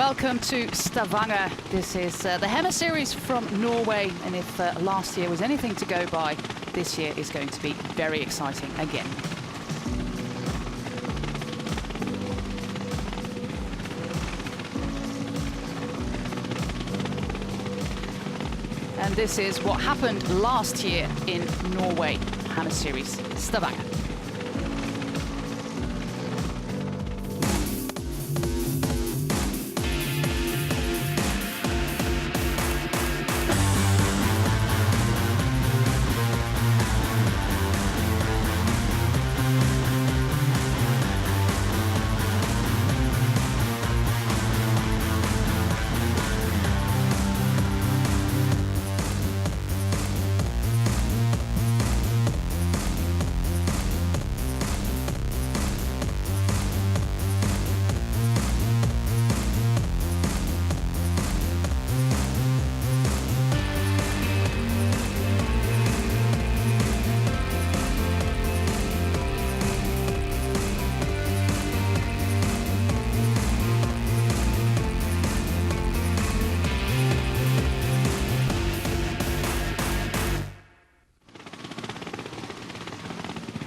Welcome to Stavanger. This is the Hammer Series from Norway, and if last year was anything to go by, this year is going to be very exciting again. And this is what happened last year in Norway, Hammer Series Stavanger.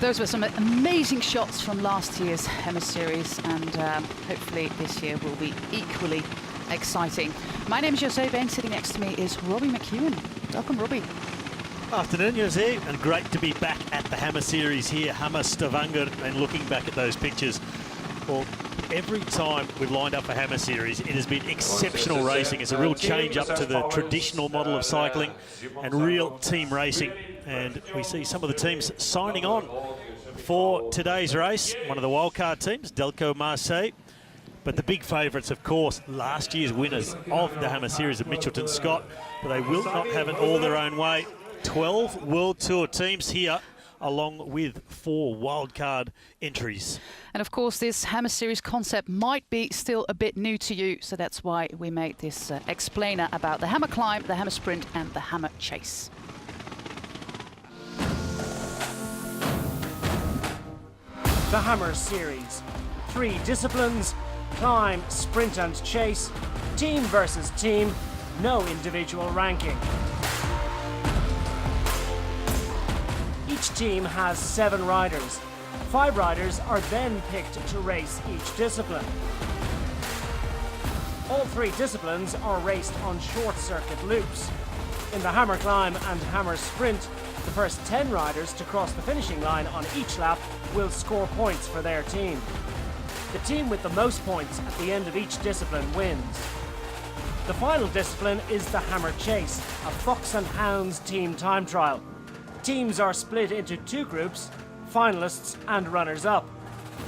Those were some amazing shots from last year's Hammer Series, and hopefully this year will be equally exciting. My name is Jose Ben. Sitting next to me is Robbie McEwen. Welcome, Robbie. Afternoon, Jose, and great to be back at the Hammer Series here, Hammer Stavanger, and looking back at those pictures. Well, every time we've lined up a Hammer Series, it has been exceptional racing. It's a real change up to the traditional model of cycling and real team racing. And we see some of the teams signing on for today's race. One of the wildcard teams, Delco Marseille. But the big favourites, of course, last year's winners of the Hammer Series of Mitchelton Scott. But they will not have it all their own way. 12 World Tour teams here, along with 4 wildcard entries. And of course, this Hammer Series concept might be still a bit new to you, so that's why we made this explainer about the Hammer Climb, the Hammer Sprint and the Hammer Chase. The Hammer Series. 3 disciplines: climb, sprint and chase, team versus team, no individual ranking. Each team has 7 riders. 5 riders are then picked to race each discipline. All 3 disciplines are raced on short circuit loops. In the Hammer Climb and Hammer Sprint, the first 10 riders to cross the finishing line on each lap will score points for their team. The team with the most points at the end of each discipline wins. The final discipline is the Hammer Chase, a fox and hounds team time trial. Teams are split into 2 groups, finalists and runners-up.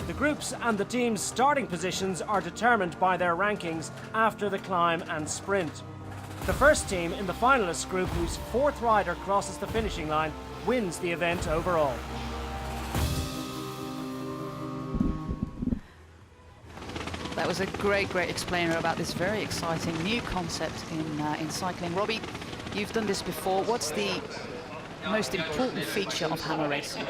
The groups and the team's starting positions are determined by their rankings after the climb and sprint. The first team in the finalist group whose 4th rider crosses the finishing line wins the event overall. That was a great explainer about this very exciting new concept in cycling. Robbie, you've done this before. What's the most important feature of hammer racing?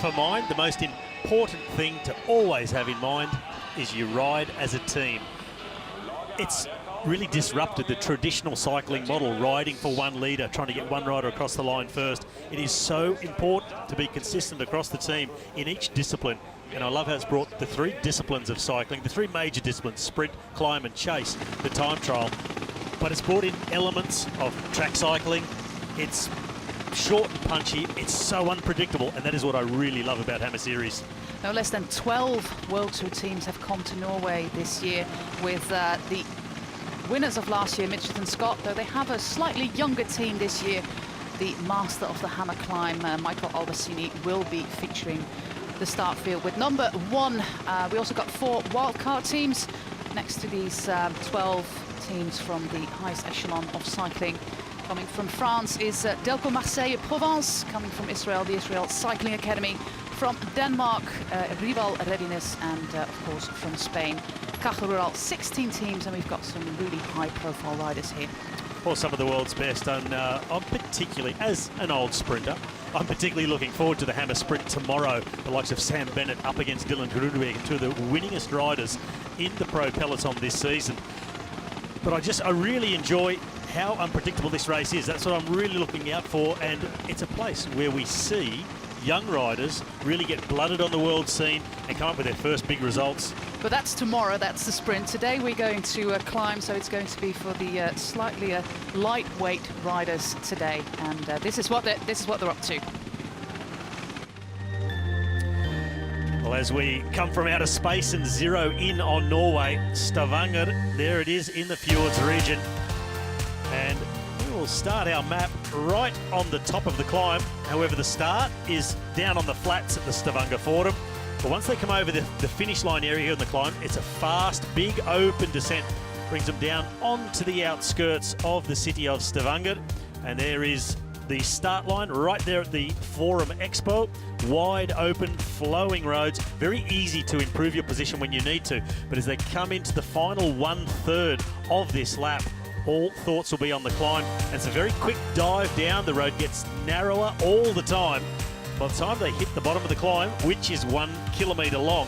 For mine, the most important thing to always have in mind is you ride as a team. It's really disrupted the traditional cycling model, riding for one leader, trying to get one rider across the line first. It is so important to be consistent across the team in each discipline. And I love how it's brought the 3 disciplines of cycling, the 3 major disciplines, sprint, climb and chase, the time trial. But it's brought in elements of track cycling. It's short and punchy. It's so unpredictable, and that is what I really love about Hammer Series. No less than 12 World Tour teams have come to Norway this year, with the winners of last year, Mitchelton Scott, though they have a slightly younger team this year. The master of the Hammer Climb, Michael Albacini, will be featuring the start field with number 1. We also got 4 wildcard teams next to these 12 teams from the highest echelon of cycling. Coming from France is Delco Marseille Provence. Coming from Israel, the Israel Cycling Academy. From Denmark, Rival Readiness, and of course from Spain, Caja Rural. 16 teams, and we've got some really high-profile riders here. Well, some of the world's best, and I'm particularly, as an old sprinter, I'm particularly looking forward to the Hammer Sprint tomorrow. The likes of Sam Bennett up against Dylan Groenewegen, two of the winningest riders in the pro peloton this season. But I really enjoy how unpredictable this race is. That's what I'm really looking out for, and it's a place where we see young riders really get blooded on the world scene and come up with their first big results. But that's tomorrow, that's the sprint. Today we're going to climb, so it's going to be for the slightly lightweight riders today, and this is what they're up to. Well, as we come from outer space and zero in on Norway, Stavanger, there it is in the fjords region, and we will start our map right on the top of the climb. However, the start is down on the flats at the Stavanger Forum. But once they come over the finish line area here on the climb, it's a fast, big, open descent. Brings them down onto the outskirts of the city of Stavanger. And there is the start line right there at the Forum Expo. Wide open, flowing roads. Very easy to improve your position when you need to. But as they come into the final 1/3 of this lap, all thoughts will be on the climb. And it's a very quick dive down. The road gets narrower all the time. By the time they hit the bottom of the climb, which is 1 kilometre long,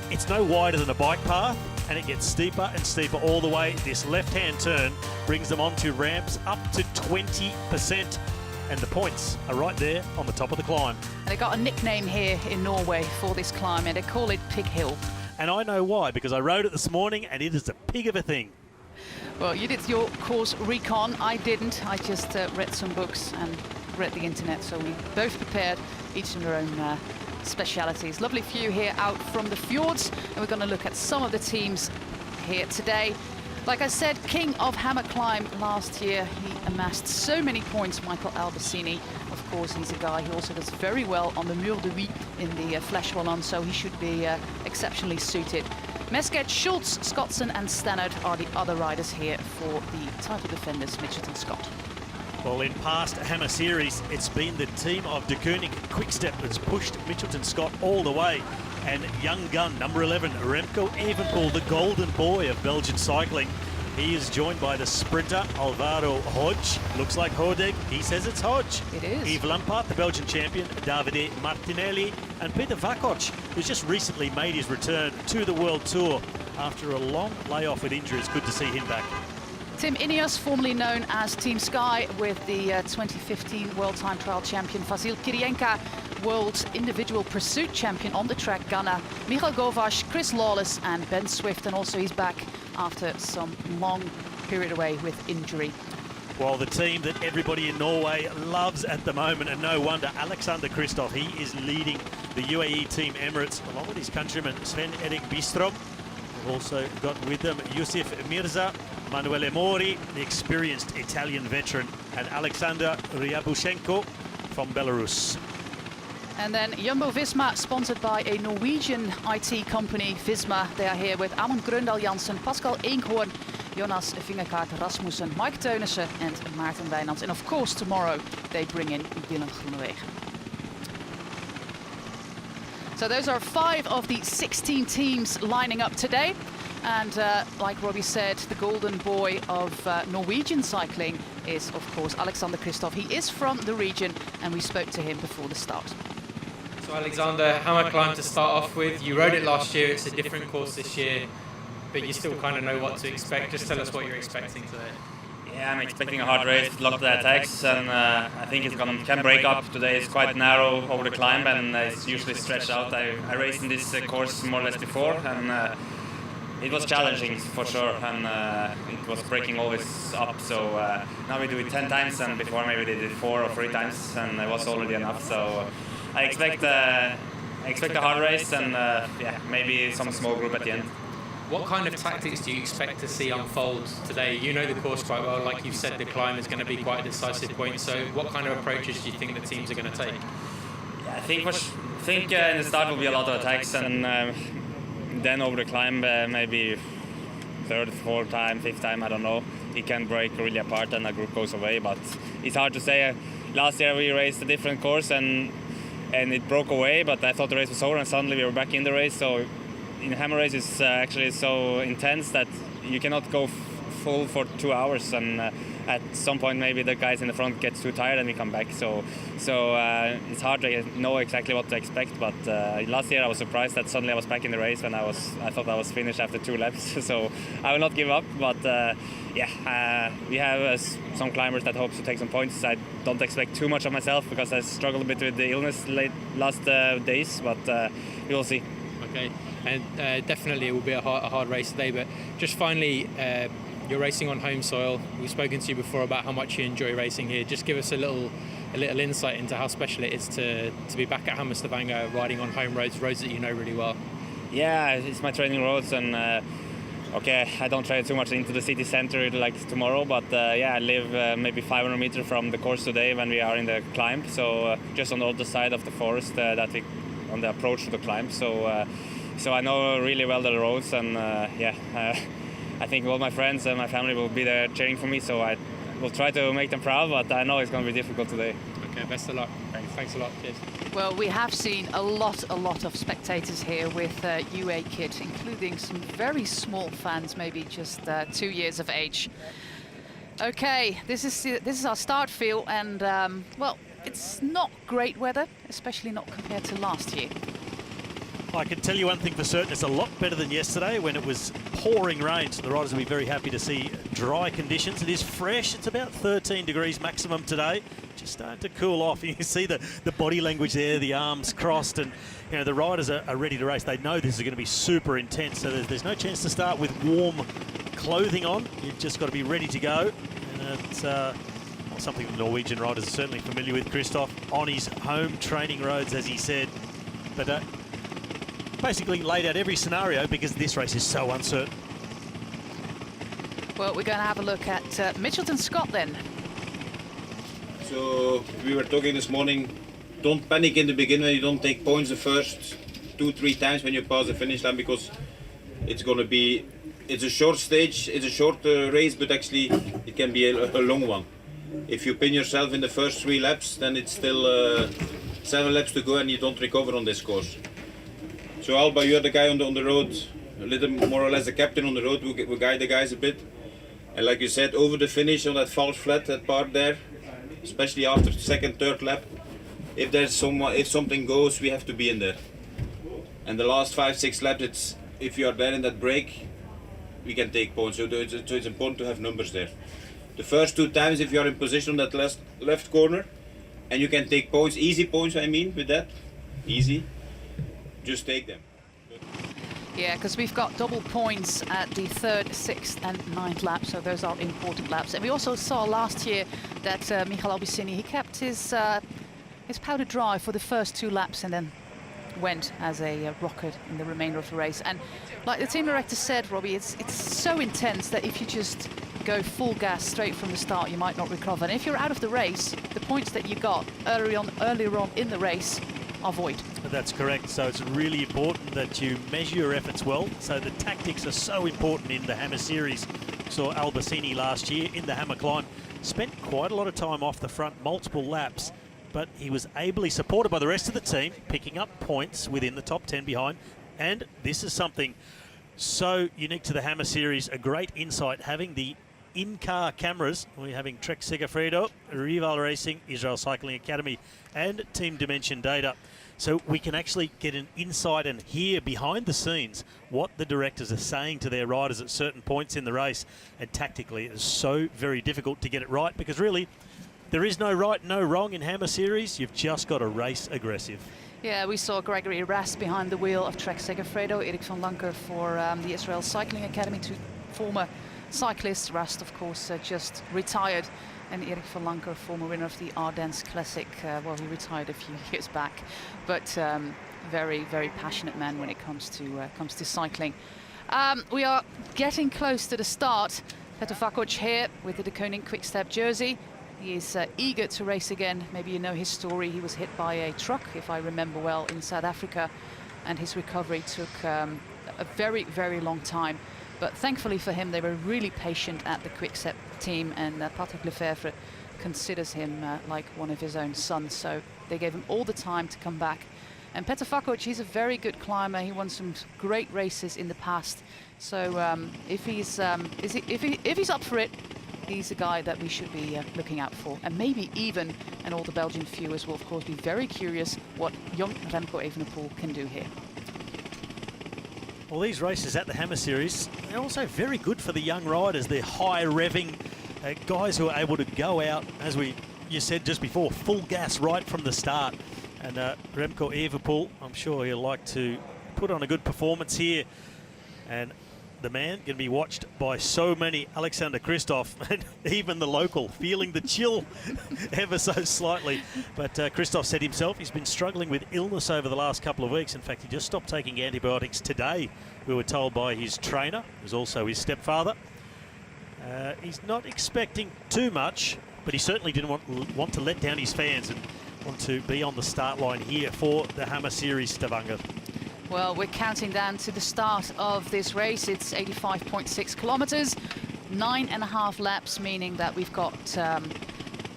it's no wider than a bike path, and it gets steeper and steeper all the way. This left-hand turn brings them onto ramps up to 20%, and the points are right there on the top of the climb. And they got a nickname here in Norway for this climb, and they call it Pig Hill. And I know why, because I rode it this morning, and it is a pig of a thing. Well, you did your course recon. I didn't. I just read some books and read the internet, so we both prepared, each in their own specialities. Lovely view here out from the fjords, and we're going to look at some of the teams here today. Like I said, king of hammer climb last year. He amassed so many points, Michael Albacini. Of course, he's a guy who also does very well on the Mur de Huy in the Flèche so he should be exceptionally suited. Mesket, Schultz, Scottson and Stannard are the other riders here for the title defenders, Mitchelton Scott. Well, in past Hammer Series, it's been the team of De Koning Quickstep that's pushed Mitchelton Scott all the way. And young gun, number 11, Remco Evenepoel, the golden boy of Belgian cycling. He is joined by the sprinter, Alvaro Hodge. Looks like Hodeg. He says it's Hodge. It is. Yves Lampaert, the Belgian champion, Davide Martinelli, and Peter Vakoc, who's just recently made his return to the World Tour after a long layoff with injuries. Good to see him back. Tim Ineos, formerly known as Team Sky, with the 2015 World Time Trial champion Vasil Kirienka, World Individual Pursuit champion on the track Ghana, Michael Govash, Chris Lawless and Ben Swift, and also he's back after some long period away with injury. Well, the team that everybody in Norway loves at the moment, and no wonder, Alexander Kristoff, he is leading the UAE team Emirates, along with his countryman Sven-Erik Bistrom. We've also got with them Yusuf Mirza, Manuele Mori, the experienced Italian veteran, and Alexander Ryabushenko from Belarus. And then Jumbo-Visma, sponsored by a Norwegian IT company, Visma. They are here with Amund Grøndal Jansen, Pascal Eenkhoorn, Jonas Vingegaard Rasmussen, Mike Teunissen and Maarten Wijnands. And of course tomorrow they bring in Dylan Groenewegen. So those are 5 of the 16 teams lining up today. And like Robbie said, the golden boy of Norwegian cycling is, of course, Alexander Kristoff. He is from the region, and we spoke to him before the start. So Alexander, hammer climb to start off with. You rode it last year, it's a different course this year, but you still kind of know what to expect. Just tell us what you're expecting today. Yeah, I'm expecting a hard race with lots of attacks, and I think it can break up. Today it's quite narrow over the climb, and it's usually stretched out. I raced in this course more or less before, and it was challenging for sure, and it was breaking always up. So now we do it 10 times, and before maybe we did it 4 or 3 times, and it was already enough. So I expect a hard race, and yeah, maybe some small group at the end. What kind of tactics do you expect to see unfold today? You know the course quite well. Like you've said, the climb is going to be quite a decisive point. So what kind of approaches do you think the teams are going to take? Yeah, I think in the start will be a lot of attacks, and then over the climb, maybe 3rd, 4th time, 5th time, I don't know. It can break really apart and the group goes away, but it's hard to say. Last year we raced a different course and it broke away, but I thought the race was over and suddenly we were back in the race. So in the hammer race it's actually so intense that you cannot go full for 2 hours, and at some point maybe the guys in the front gets too tired and we come back. So it's hard to know exactly what to expect. But last year I was surprised that suddenly I was back in the race when I thought I was finished after 2 laps. So I will not give up. But we have some climbers that hope to take some points. I don't expect too much of myself because I struggled a bit with the illness last days. But we will see. Okay, and definitely it will be a hard race today. But just finally. You're racing on home soil. We've spoken to you before about how much you enjoy racing here. Just give us a little insight into how special it is to be back at Stavanger, riding on home roads that you know really well. Yeah, it's my training roads, and okay, I don't travel too much into the city center like tomorrow, but I live maybe 500 meters from the course today when we are in the climb. So just on the other side of the forest on the approach to the climb. So I know really well the roads, and I think all my friends and my family will be there cheering for me, so I will try to make them proud, but I know it's going to be difficult today. Okay, best of luck. Thanks a lot. Cheers. Well, we have seen a lot of spectators here with UA kit, including some very small fans, maybe just 2 years of age. Okay, this is our start field, and well, it's not great weather, especially not compared to last year. I can tell you one thing for certain, it's a lot better than yesterday when it was pouring rain, so the riders will be very happy to see dry conditions. It is fresh, it's about 13 degrees maximum today, just starting to cool off. You can see the body language there, the arms crossed, and you know the riders are ready to race. They know this is going to be super intense, so there's no chance to start with warm clothing on. You've just got to be ready to go, and it's something the Norwegian riders are certainly familiar with. Christoph on his home training roads, as he said, but basically laid out every scenario because this race is so uncertain. Well, we're going to have a look at Mitchelton Scott then. So we were talking this morning, don't panic in the beginning when you don't take points the first 2-3 times when you pass the finish line, because it's a short stage, it's a short race, but actually it can be a long one. If you pin yourself in the first 3 laps, then it's still 7 laps to go and you don't recover on this course. So Alba, you're the guy on the road, a little more or less the captain on the road, who guide the guys a bit. And like you said, over the finish on that false flat, that part there, especially after second, third lap, if something goes, we have to be in there. And the last 5-6 laps, if you are there in that break, we can take points. So it's important to have numbers there. The first 2 times, if you are in position on that left corner, and you can take points, easy points I mean, with that, easy. Just take them. Yeah, because we've got double points at the 3rd, 6th and 9th lap, so those are important laps. And we also saw last year that Michael Albicini, he kept his powder dry for the first 2 laps and then went as a rocket in the remainder of the race. And like the team director said, Robbie, it's so intense that if you just go full gas straight from the start, you might not recover. And if you're out of the race, the points that you got earlier on in the race are void. That's correct. So it's really important that you measure your efforts well. So the tactics are so important in the Hammer Series. Saw Albicini last year in the Hammer Climb. Spent quite a lot of time off the front, multiple laps, but he was ably supported by the rest of the team, picking up points within the top 10 behind. And this is something so unique to the Hammer Series, a great insight, having the in-car cameras. We're having Trek Segafredo, Rival Racing, Israel Cycling Academy, and Team Dimension data. So we can actually get an insight and hear behind the scenes what the directors are saying to their riders at certain points in the race. And tactically, it's so very difficult to get it right, because really, there is no right, no wrong in Hammer Series. You've just got to race aggressive. Yeah, we saw Gregory Rast behind the wheel of Trek Segafredo, Erik van Lanker for the Israel Cycling Academy, 2 former cyclists. Rast, of course, just retired, and Erik van Lanker, former winner of the Ardennes Classic. Well, he retired a few years back, but very, very passionate man when it comes to cycling. We are getting close to the start. Peter Vakoc here with the De Koning Quick-Step jersey. He is eager to race again. Maybe you know his story. He was hit by a truck, if I remember well, in South Africa, and his recovery took a very, very long time. But thankfully for him, they were really patient at the Quick-Step team, and Patrick Lefevre considers him like one of his own sons. So they gave him all the time to come back. And Peter Vakoc, he's a very good climber. He won some great races in the past. So if he's up for it, he's a guy that we should be looking out for. And maybe even, and all the Belgian viewers will of course be very curious what young Remco Evenepoel can do here. Well, these races at the Hammer Series, they're also very good for the young riders. They're high revving guys who are able to go out, as you said just before, full gas right from the start. And Remco Evenepoel, I'm sure he'll like to put on a good performance here. And the man going to be watched by so many. Alexander Kristoff, and even the local, feeling the chill ever so slightly. But Kristoff said himself he's been struggling with illness over the last couple of weeks. In fact, he just stopped taking antibiotics today, we were told by his trainer, who's also his stepfather. He's not expecting too much, but he certainly didn't want to let down his fans and want to be on the start line here for the Hammer Series Stavanger. Well, we're counting down to the start of this race. It's 85.6 kilometers, 9.5 laps, meaning that we've got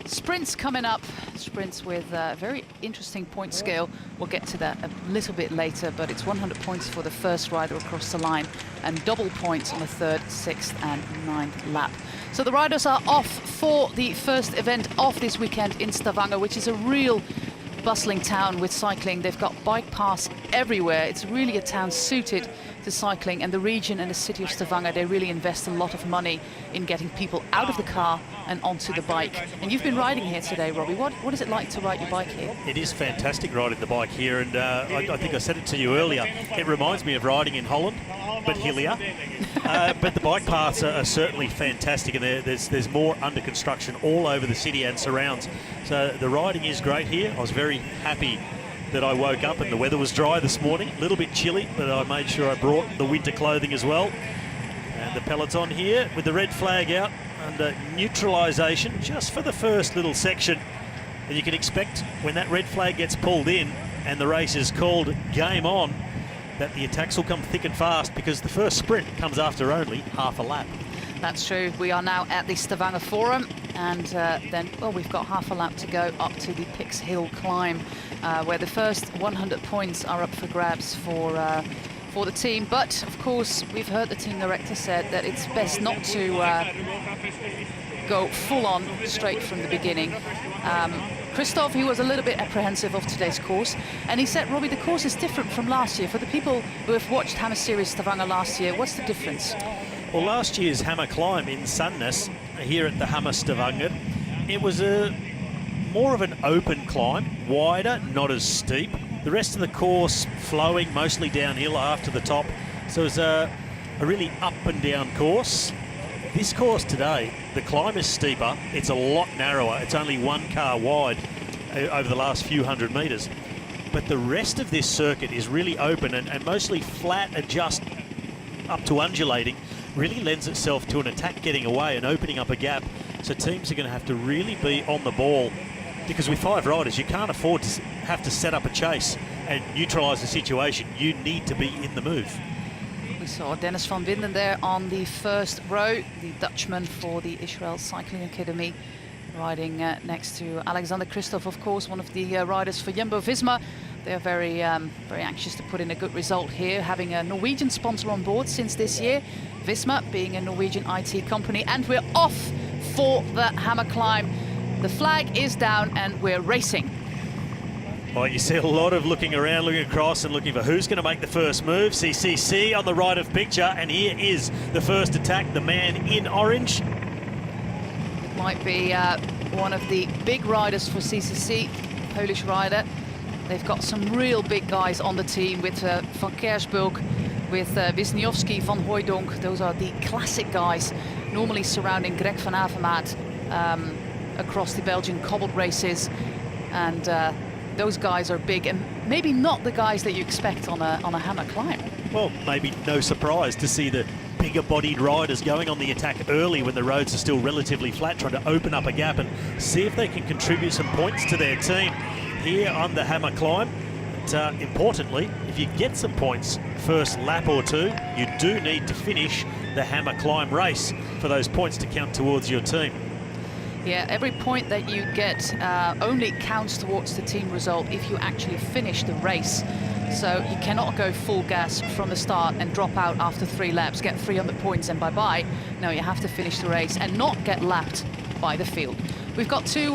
sprints coming up. Sprints with a very interesting point scale. We'll get to that a little bit later, but it's 100 points for the first rider across the line and double points on the 3rd, 6th and 9th lap. So the riders are off for the first event of this weekend in Stavanger, which is a real bustling town with cycling. They've got bike paths everywhere. It's really a town suited to cycling, and the region and the city of Stavanger, they really invest a lot of money in getting people out of the car and onto the bike. And you've been riding here today, Robbie. What is it like to ride your bike here? It is fantastic riding the bike here, and I think I said it to you earlier. It reminds me of riding in Holland, but hillier. But the bike paths are certainly fantastic, and there's more under construction all over the city and surrounds. So the riding is great here. I was very happy that I woke up and the weather was dry this morning, a little bit chilly, but I made sure I brought the winter clothing as well. And the peloton here with the red flag out under neutralisation just for the first little section. And you can expect when that red flag gets pulled in and the race is called game on, that the attacks will come thick and fast, because the first sprint comes after only half a lap. That's true. We are now at the Stavanger Forum, and then, well, we've got half a lap to go up to the Pix Hill climb, where the first 100 points are up for grabs for the team. But of course, we've heard the team director said that it's best not to go full on straight from the beginning. Kristoff, he was a little bit apprehensive of today's course, and he said, Robbie, the course is different from last year. For the people who have watched Hammer Series Stavanger last year, what's the difference? Well, last year's Hammer climb in Sandnes here at the Hammer Stavanger, it was more of an open climb, wider, not as steep. The rest of the course flowing, mostly downhill after the top. So it was a really up and down course. This course today, the climb is steeper, it's a lot narrower, it's only one car wide over the last few hundred metres. But the rest of this circuit is really open and mostly flat and just up to undulating. Really lends itself to an attack getting away and opening up a gap. So teams are going to have to really be on the ball, because with 5 riders, you can't afford to have to set up a chase and neutralise the situation. You need to be in the move. We saw Dennis van Winden there on the first row, the Dutchman for the Israel Cycling Academy, riding next to Alexander Kristoff, of course, one of the riders for Jumbo-Visma. They're very anxious to put in a good result here, having a Norwegian sponsor on board since this year, Visma being a Norwegian IT company. And we're off for the Hammer climb. The flag is down and we're racing. Well, you see a lot of looking around, looking across and looking for who's going to make the first move. CCC on the right of picture, and here is the first attack, the man in orange. It might be one of the big riders for CCC, Polish rider. They've got some real big guys on the team with Van Kersbulk, with Wisniewski, Van Hooijdonk. Those are the classic guys, normally surrounding Greg van Avermaet across the Belgian cobbled races. And those guys are big, and maybe not the guys that you expect on a Hammer climb. Well, maybe no surprise to see the bigger-bodied riders going on the attack early when the roads are still relatively flat, trying to open up a gap and see if they can contribute some points to their team here on the Hammer climb. But importantly, if you get some points first lap or two, you do need to finish the Hammer climb race for those points to count towards your team. Yeah, every point that you get only counts towards the team result if you actually finish the race. So you cannot go full gas from the start and drop out after 3 laps, get 300 points and bye-bye. No, you have to finish the race and not get lapped by the field. We've got two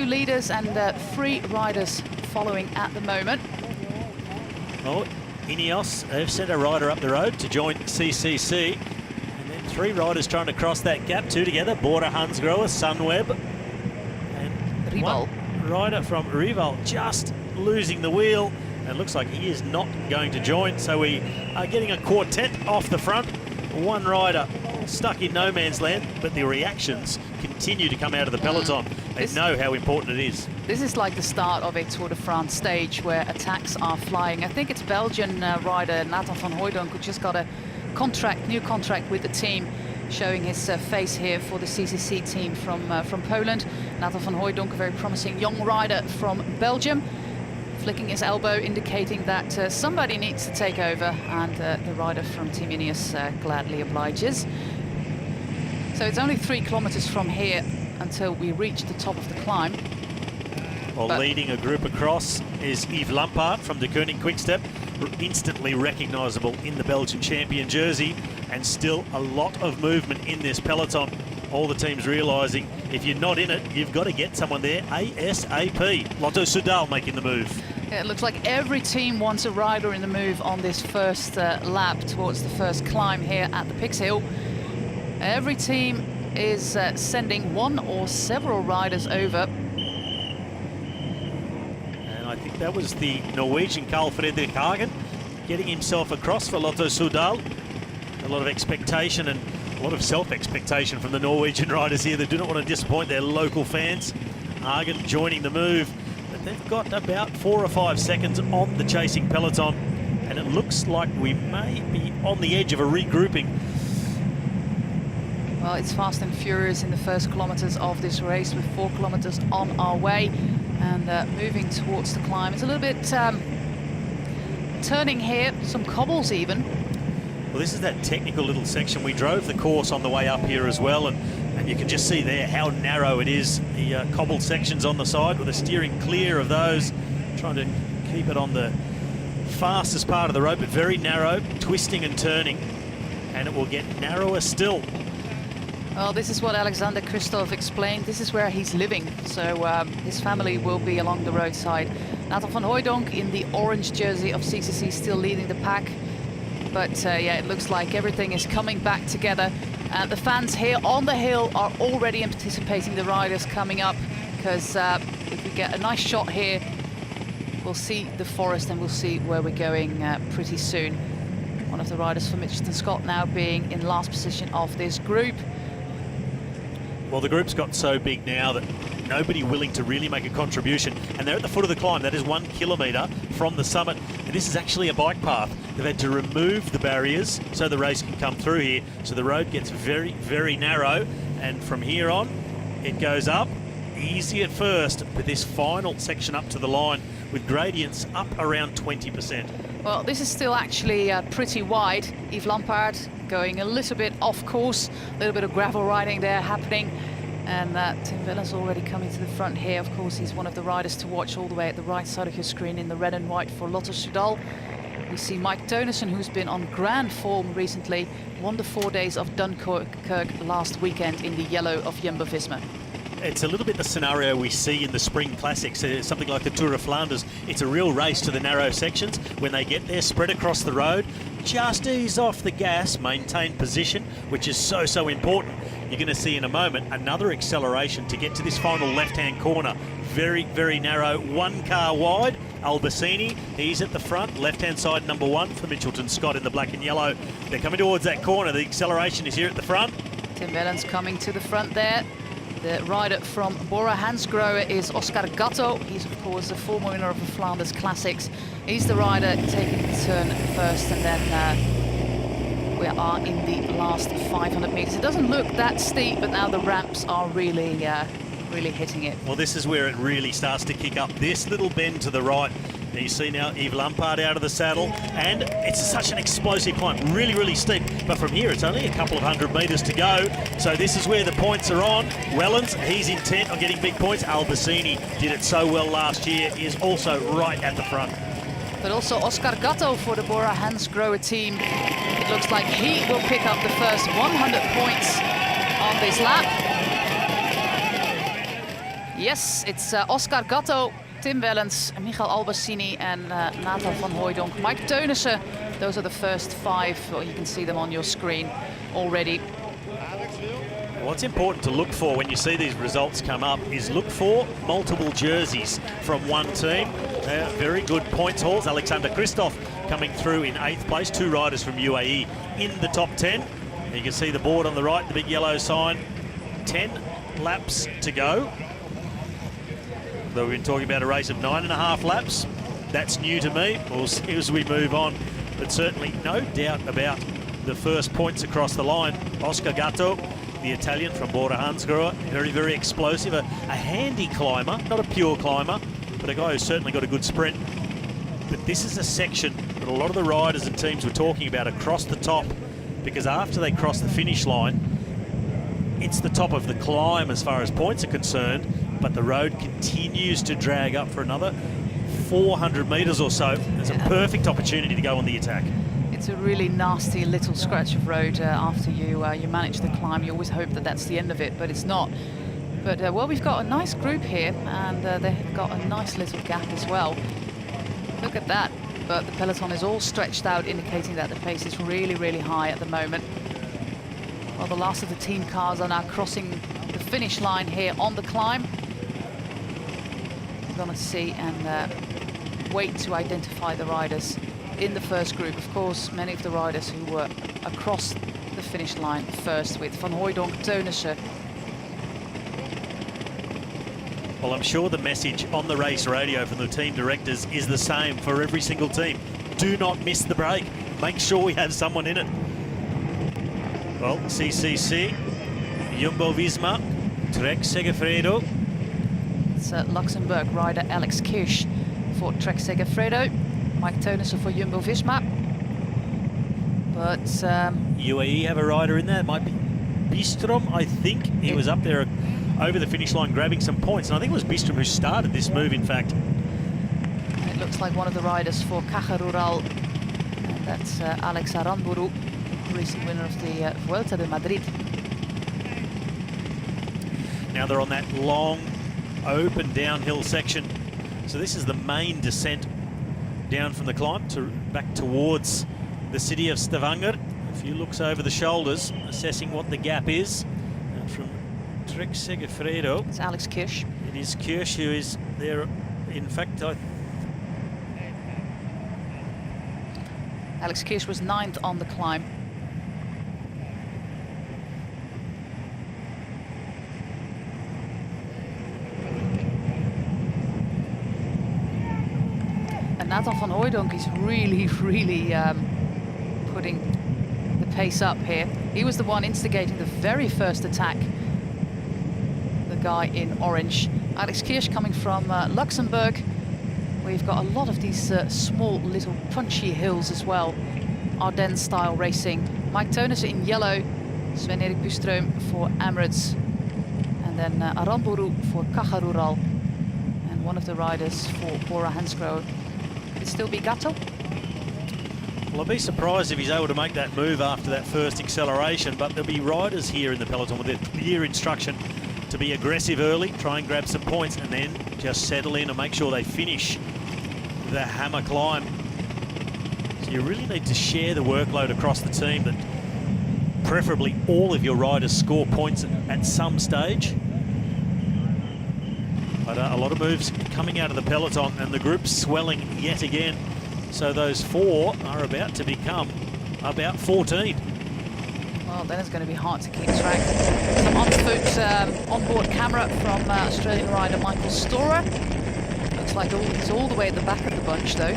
leaders and 3 riders following at the moment. Oh, Ineos have sent a rider up the road to join CCC. And then 3 riders trying to cross that gap, 2 together, Bora Hansgrohe, Sunweb. And Rival. one rider from Rival just losing the wheel. And it looks like he is not going to join. So we are getting a quartet off the front. 1 rider stuck in no man's land, but the reactions continue to come out of the peloton. They know how important it is. This is like the start of a Tour de France stage where attacks are flying. I think it's Belgian rider Nathan van Hooijdonk who just got a new contract with the team, showing his face here for the CCC team from Poland. Nathan van Hooijdonk, a very promising young rider from Belgium, flicking his elbow, indicating that somebody needs to take over, and the rider from Team Ineos gladly obliges. So it's only 3 kilometers from here until we reach the top of the climb. Well, leading a group across is Yves Lampaert from De Koning Quickstep, instantly recognisable in the Belgian champion jersey, and still a lot of movement in this peloton. All the teams realising if you're not in it, you've got to get someone there ASAP. Lotto Soudal making the move. Yeah, it looks like every team wants a rider in the move on this first lap towards the first climb here at the Pix Hill. Every team is sending 1 or several riders over. And I think that was the Norwegian Carl Fredrik Hagen getting himself across for Lotto Soudal. A lot of expectation and a lot of self-expectation from the Norwegian riders here. They do not want to disappoint their local fans. Hagen joining the move, but they've got about 4 or 5 seconds on the chasing peloton, and it looks like we may be on the edge of a regrouping. Well, it's fast and furious in the first kilometers of this race, with 4 kilometers on our way and moving towards the climb. It's a little bit turning here, some cobbles even. Well, this is that technical little section. We drove the course on the way up here as well, and you can just see there how narrow it is. The cobbled sections on the side, with the steering clear of those, trying to keep it on the fastest part of the road, but very narrow, twisting and turning, and it will get narrower still. Well, this is what Alexander Kristoff explained. This is where he's living, so his family will be along the roadside. Nathan van Hooijdonk in the orange jersey of CCC still leading the pack. But yeah, it looks like everything is coming back together. And the fans here on the hill are already anticipating the riders coming up, because if we get a nice shot here, we'll see the forest and we'll see where we're going pretty soon. One of the riders from Mitchelton Scott now being in last position of this group. Well, the group's got so big now that nobody willing to really make a contribution, and they're at the foot of the climb. That is 1 kilometre from the summit, and this is actually a bike path. They've had to remove the barriers so the race can come through here, so the road gets very, very narrow, and from here on it goes up, easy at first, but this final section up to the line with gradients up around 20%. Well, this is still actually pretty wide. Yves Lampaert going a little bit off course, a little bit of gravel riding there happening. And Tim Willems already coming to the front here. Of course, he's one of the riders to watch all the way at the right side of your screen in the red and white for Lotto Soudal. We see Mike Teunissen, who's been on grand form recently, won the 4 days of Dunkirk last weekend in the yellow of Jumbo-Visma. It's a little bit the scenario we see in the spring classics, something like the Tour of Flanders. It's a real race to the narrow sections. When they get there, spread across the road, just ease off the gas, maintain position, which is so important. You're going to see in a moment another acceleration to get to this final left-hand corner. Very, very narrow, 1 car wide. Albacini, he's at the front, left-hand side number 1 for Mitchelton Scott in the black and yellow. They're coming towards that corner. The acceleration is here at the front. Tim Willems coming to the front there. The rider from Bora Hansgrohe is Oscar Gatto. He's, of course, a former winner of the Flanders Classics. He's the rider taking the turn first, and then we are in the last 500 meters. It doesn't look that steep, but now the ramps are really hitting it. Well, this is where it really starts to kick up. This little bend to the right. You see now Yves Lampaert out of the saddle, and it's such an explosive climb, really steep. But from here, it's only a couple of 100 metres to go. So this is where the points are on. Wellens, he's intent on getting big points. Albacini did it so well last year, is also right at the front. But also Oscar Gatto for the Bora Hansgrohe team. It looks like he will pick up the first 100 points on this lap. Yes, it's Oscar Gatto, Tim Wellens, Michael Albassini and Nathan van Hooijdonk. Mike Teunissen, those are the first 5. Well, you can see them on your screen already. What's important to look for when you see these results come up is look for multiple jerseys from one team. Very good points hauls. Alexander Christoph coming through in 8th place. 2 riders from UAE in the top 10. And you can see the board on the right, the big yellow sign. 10 laps to go. Though we've been talking about a race of 9.5 laps. That's new to me. We'll see as we move on. But certainly no doubt about the first points across the line. Oscar Gatto, the Italian from Bora Hansgrohe, very, very explosive. A handy climber, not a pure climber, but a guy who's certainly got a good sprint. But this is a section that a lot of the riders and teams were talking about across the top, because after they cross the finish line, it's the top of the climb as far as points are concerned, but the road continues to drag up for another 400 metres or so. It's a perfect opportunity to go on the attack. It's a really nasty little scratch of road after you manage the climb. You always hope that that's the end of it, but it's not. But, well, we've got a nice group here, and they've got a nice little gap as well. Look at that. But the peloton is all stretched out, indicating that the pace is really, really high at the moment. Well, the last of the team cars are now crossing the finish line here on the climb. We're going to see and wait to identify the riders in the first group. Of course, many of the riders who were across the finish line first, with Van Hooijdonk, Teunissen. Well, I'm sure the message on the race radio from the team directors is the same for every single team. Do not miss the break. Make sure we have someone in it. Well, CCC, Jumbo-Visma, Trek Segafredo. It's Luxembourg rider Alex Kirsch for Trek Segafredo. Mike Teunissen for Jumbo-Visma. But UAE have a rider in there. It might be Bistrom, I think. He was up there over the finish line grabbing some points. And I think it was Bistrom who started this move, in fact. It looks like one of the riders for Caja Rural. And that's Alex Aranburu, recent winner of the Vuelta de Madrid. Now they're on that long, open downhill section. So this is the main descent down from the climb to back towards the city of Stavanger. A few looks over the shoulders, assessing what the gap is. And from Trek Segafredo, it's Alex Kirsch. It is Kirsch who is there. In fact, Alex Kirsch was 9th on the climb. And Nathan van Hooijdonk is really, really putting the pace up here. He was the one instigating the very first attack. The guy in orange. Alex Kirsch coming from Luxembourg. We've got a lot of these small little punchy hills as well. Ardennes style racing. Mike Teunissen in yellow. Sven-Erik Byström for Emirates. And then Aranburu for Caja Rural. And one of the riders for Bora Hansgrohe. Could it still be Gatto? well, I'd be surprised if he's able to make that move after that first acceleration, but there'll be riders here in the peloton with a clear instruction to be aggressive early, try and grab some points, and then just settle in and make sure they finish the hammer climb. So you really need to share the workload across the team, that preferably all of your riders score points at some stage. But a lot of moves coming out of the peloton, and the group's swelling yet again. So those 4 are about to become about 14. Well, then it's going to be hard to keep track. Some on-foot, on-board camera from Australian rider Michael Storer. Looks like he's all the way at the back of the bunch, though.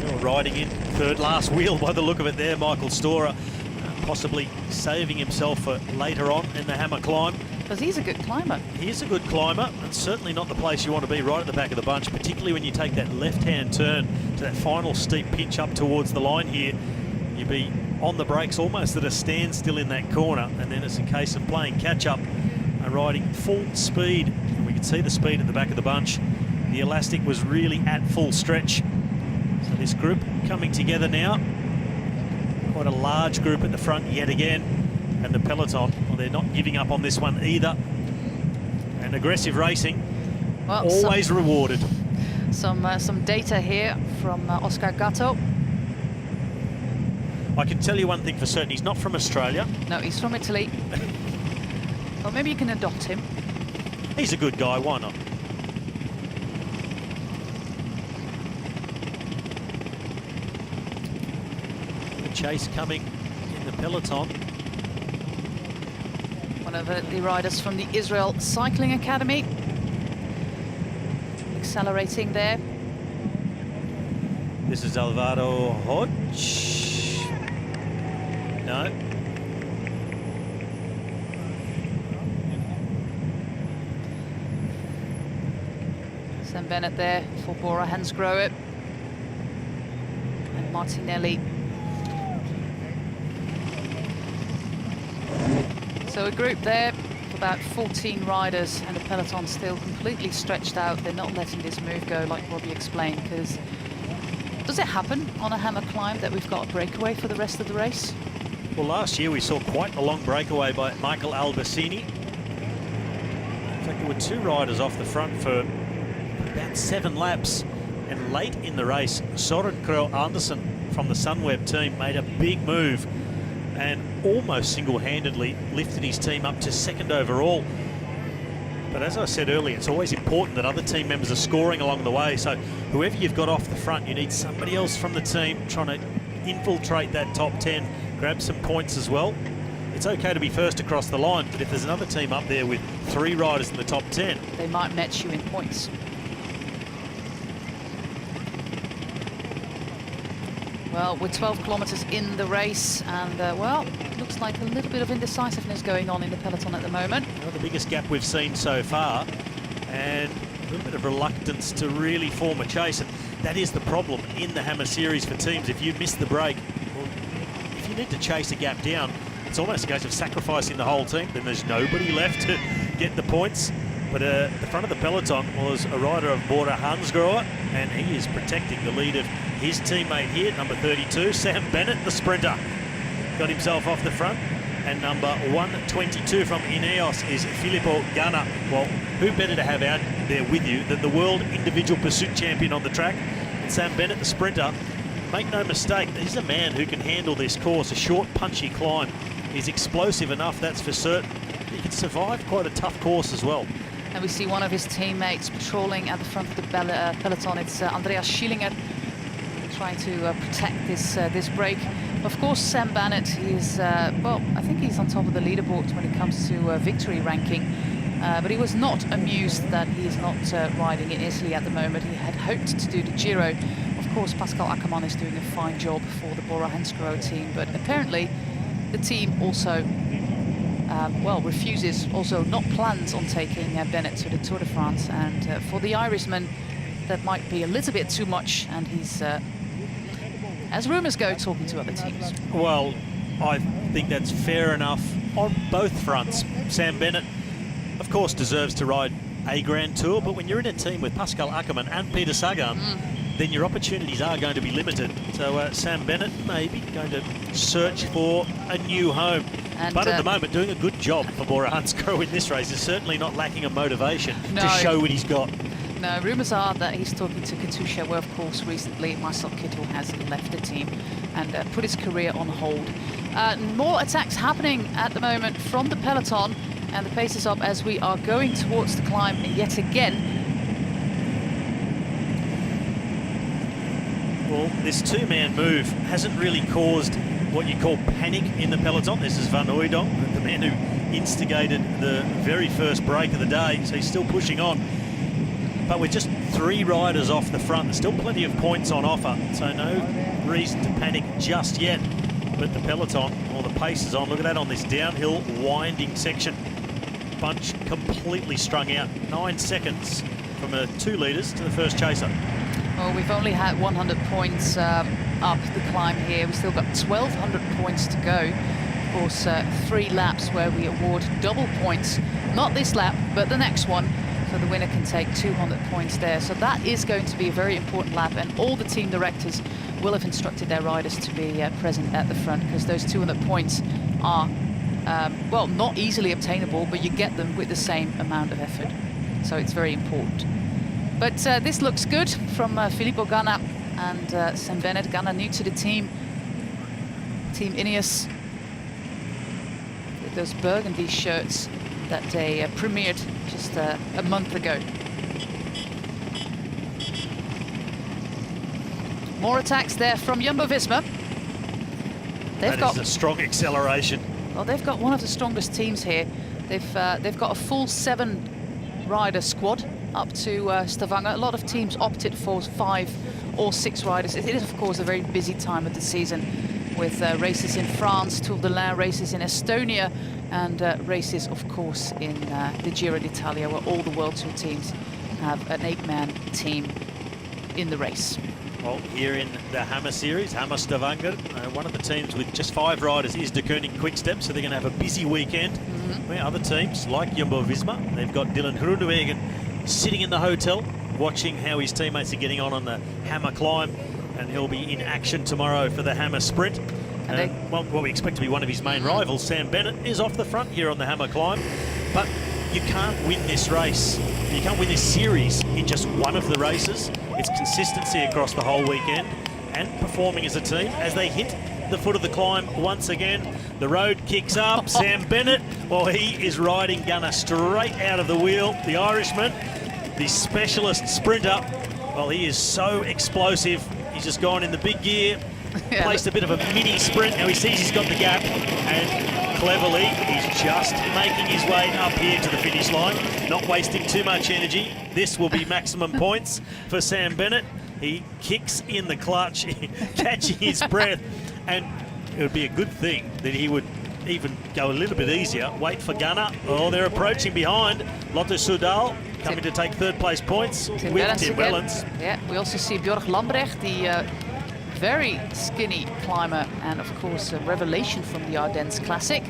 You're riding in third last wheel by the look of it there, Michael Storer. Possibly saving himself for later on in the hammer climb. Because he's a good climber. He's a good climber, and certainly not the place you want to be, right at the back of the bunch, particularly when you take that left-hand turn to that final steep pinch up towards the line here. You'd be on the brakes almost at a standstill in that corner, and then it's a case of playing catch-up and riding full speed. And we can see the speed at the back of the bunch the elastic was really at full stretch. So this group coming together now. Quite a large group at the front yet again. And the peloton, well, they're not giving up on this one either. And aggressive racing, Well, always rewarded. some data here from Oscar Gatto. I can tell you one thing for certain, he's not from Australia. No, he's from Italy. Well, maybe you can adopt him. He's a good guy, why not? The chase coming in the peloton. One of the riders from the Israel Cycling Academy. Accelerating there. This is Alvaro Hodge. No. Sam Bennett there for Bora Hansgrohe. And Martinelli. So a group there of about 14 riders, and the peloton still completely stretched out. They're not letting this move go, like Robbie explained, because does it happen on a hammer climb that we've got a breakaway for the rest of the race? Well, last year we saw quite a long breakaway by Michael Albertini. In fact, there were 2 riders off the front for about 7 laps. And late in the race, Soren Krøll Andersen from the Sunweb team made a big move and almost single-handedly lifted his team up to 2nd overall. But as I said earlier, it's always important that other team members are scoring along the way. So whoever you've got off the front, you need somebody else from the team trying to infiltrate that top 10, grab some points as well. It's okay to be first across the line, but if there's another team up there with 3 riders in the top 10, They might match you in points. Well, we're 12 kilometers in the race, and well, looks like a little bit of indecisiveness going on in the peloton at the moment. well, the biggest gap we've seen so far, and a little bit of reluctance to really form a chase. And that is the problem in the Hammer Series for teams. If you miss the break, well, if you need to chase a gap down, it's almost a case of sacrificing the whole team. Then there's nobody left to get the points. But the front of the peloton was a rider of Bora Hansgrohe, and he is protecting the lead of his teammate here, number 32, Sam Bennett, the sprinter. Got himself off the front. And number 122 from Ineos is Filippo Ganna. Well, who better to have out there with you than the world individual pursuit champion on the track? And Sam Bennett, the sprinter, make no mistake, he's a man who can handle this course, a short, punchy climb. He's explosive enough, that's for certain. He can survive quite a tough course as well. And we see one of his teammates patrolling at the front of the peloton. It's Andreas Schillinger trying to protect this break. Of course, Sam Bennett is, well, I think he's on top of the leaderboard when it comes to victory ranking. But he was not amused that he is not riding in Italy at the moment. He had hoped to do the Giro. Of course, Pascal Ackermann is doing a fine job for the Bora Hansgrohe team, but apparently the team also well, refuses, also not plans on taking Bennett to the Tour de France. And for the Irishman, that might be a little bit too much, and he's, as rumours go, talking to other teams. Well, I think that's fair enough on both fronts. Sam Bennett, of course, deserves to ride a Grand Tour, but when you're in a team with Pascal Ackermann and Peter Sagan, then your opportunities are going to be limited. So Sam Bennett may be going to search for a new home. And, but at the moment, doing a good job for Bora Hansgrohe in this race. Is certainly not lacking a motivation to show what he's got. No, rumours are that he's talking to Katusha, where, of course, recently Marcel Kittel has left the team and put his career on hold. More attacks happening at the moment from the peloton, and the pace is up as we are going towards the climb yet again. Well, this two-man move hasn't really caused what you call panic in the peloton. This is Van Hooydonk, the man who instigated the very first break of the day, so he's still pushing on. But with just 3 riders off the front, there's still plenty of points on offer, so no reason to panic just yet. But the peloton, or the pace is on. Look at that on this downhill winding section. Bunch completely strung out. 9 seconds from the 2 leaders to the first chaser. Well, we've only had 100 points up the climb here. We've still got 1,200 points to go. Of course, 3 laps where we award double points. Not this lap, but the next one. So So the winner can take 200 points there. So that is going to be a very important lap, and all the team directors will have instructed their riders to be present at the front, because those 200 points are, well, not easily obtainable, but you get them with the same amount of effort. So it's very important. But this looks good from Filippo Ganna and Sam Bennett. Ganna new to the team. Team Ineos. With those burgundy shirts that they premiered just a month ago. More attacks there from Jumbo-Visma. That is a strong acceleration. Well, they've got one of the strongest teams here. They've got a full 7-rider squad up to Stavanger. A lot of teams opted for 5 or 6 riders. It is, of course, a very busy time of the season, with races in France, Tour de l'Ain, races in Estonia, and races, of course, in the Giro d'Italia, where all the World Tour teams have an 8-man team in the race. Well, here in the Hammer Series, Hammer Stavanger, one of the teams with just 5 riders is De Koning Quickstep, so they're going to have a busy weekend. Where other teams, like Jumbo-Visma, they've got Dylan Groenewegen sitting in the hotel, watching how his teammates are getting on the Hammer Climb, and he'll be in action tomorrow for the Hammer Sprint. And what we expect to be one of his main rivals, Sam Bennett, is off the front here on the Hammer Climb. But you can't win this race. You can't win this series in just one of the races. It's consistency across the whole weekend and performing as a team as they hit the foot of the climb once again. The road kicks up. Sam Bennett, well, he is riding Gunner straight out of the wheel. The Irishman, the specialist sprinter, well, he is so explosive. He's just gone in the big gear, placed a bit of a mini sprint. Now he sees he's got the gap, and cleverly, he's just making his way up here to the finish line, not wasting too much energy. This will be maximum points for Sam Bennett. He kicks in the clutch, catching his breath, and it would be a good thing that he would even go a little bit easier. Wait for Gunner. Oh, they're approaching behind. Lotto Soudal coming to take 3rd place points with Tim Wellens. Yeah, we also see Björk Lambrecht, the very skinny climber, and of course a revelation from the Ardennes Classic.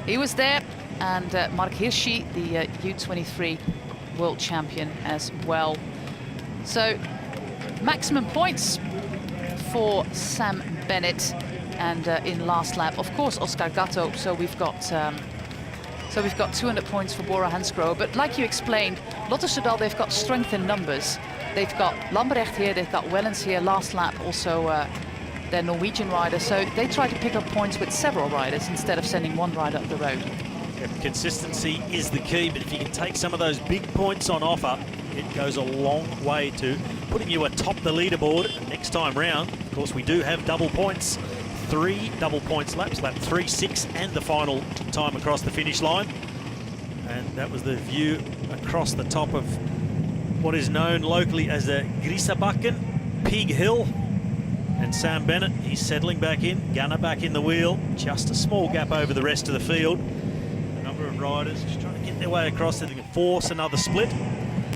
He was there, and Mark Hirschi, the U23 world champion as well. So maximum points for Sam Bennett, and in last lap, of course, Oscar Gatto. So we've got 200 points for Bora Hansgrohe. But like you explained, Lotto Soudal, they've got strength in numbers. They've got Lambrecht here, they've got Wellens here, last lap also their Norwegian rider. So they try to pick up points with several riders instead of sending one rider up the road. Consistency is the key, but if you can take some of those big points on offer, it goes a long way to putting you atop the leaderboard next time round. Of course, we do have double points. 3 double points laps, lap 3, 6, and the final time across the finish line. And that was the view across the top of what is known locally as the Grisabakken, Pig Hill. And Sam Bennett, he's settling back in, Gunner back in the wheel, just a small gap over the rest of the field. A number of riders just trying to get their way across so they can force another split.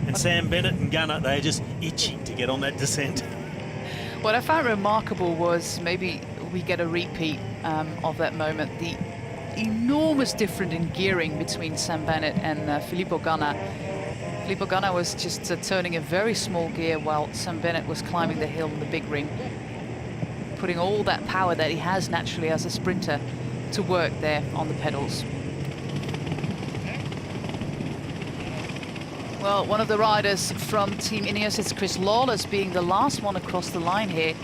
And Sam Bennett and Gunner, they're just itching to get on that descent. What I found remarkable was, maybe we get a repeat of that moment, the enormous difference in gearing between Sam Bennett and Filippo Ganna. Filippo Ganna was just turning a very small gear while Sam Bennett was climbing the hill in the big ring, putting all that power that he has naturally as a sprinter to work there on the pedals. Well, one of the riders from Team Ineos, it's Chris Lawless, being the last one across the line here.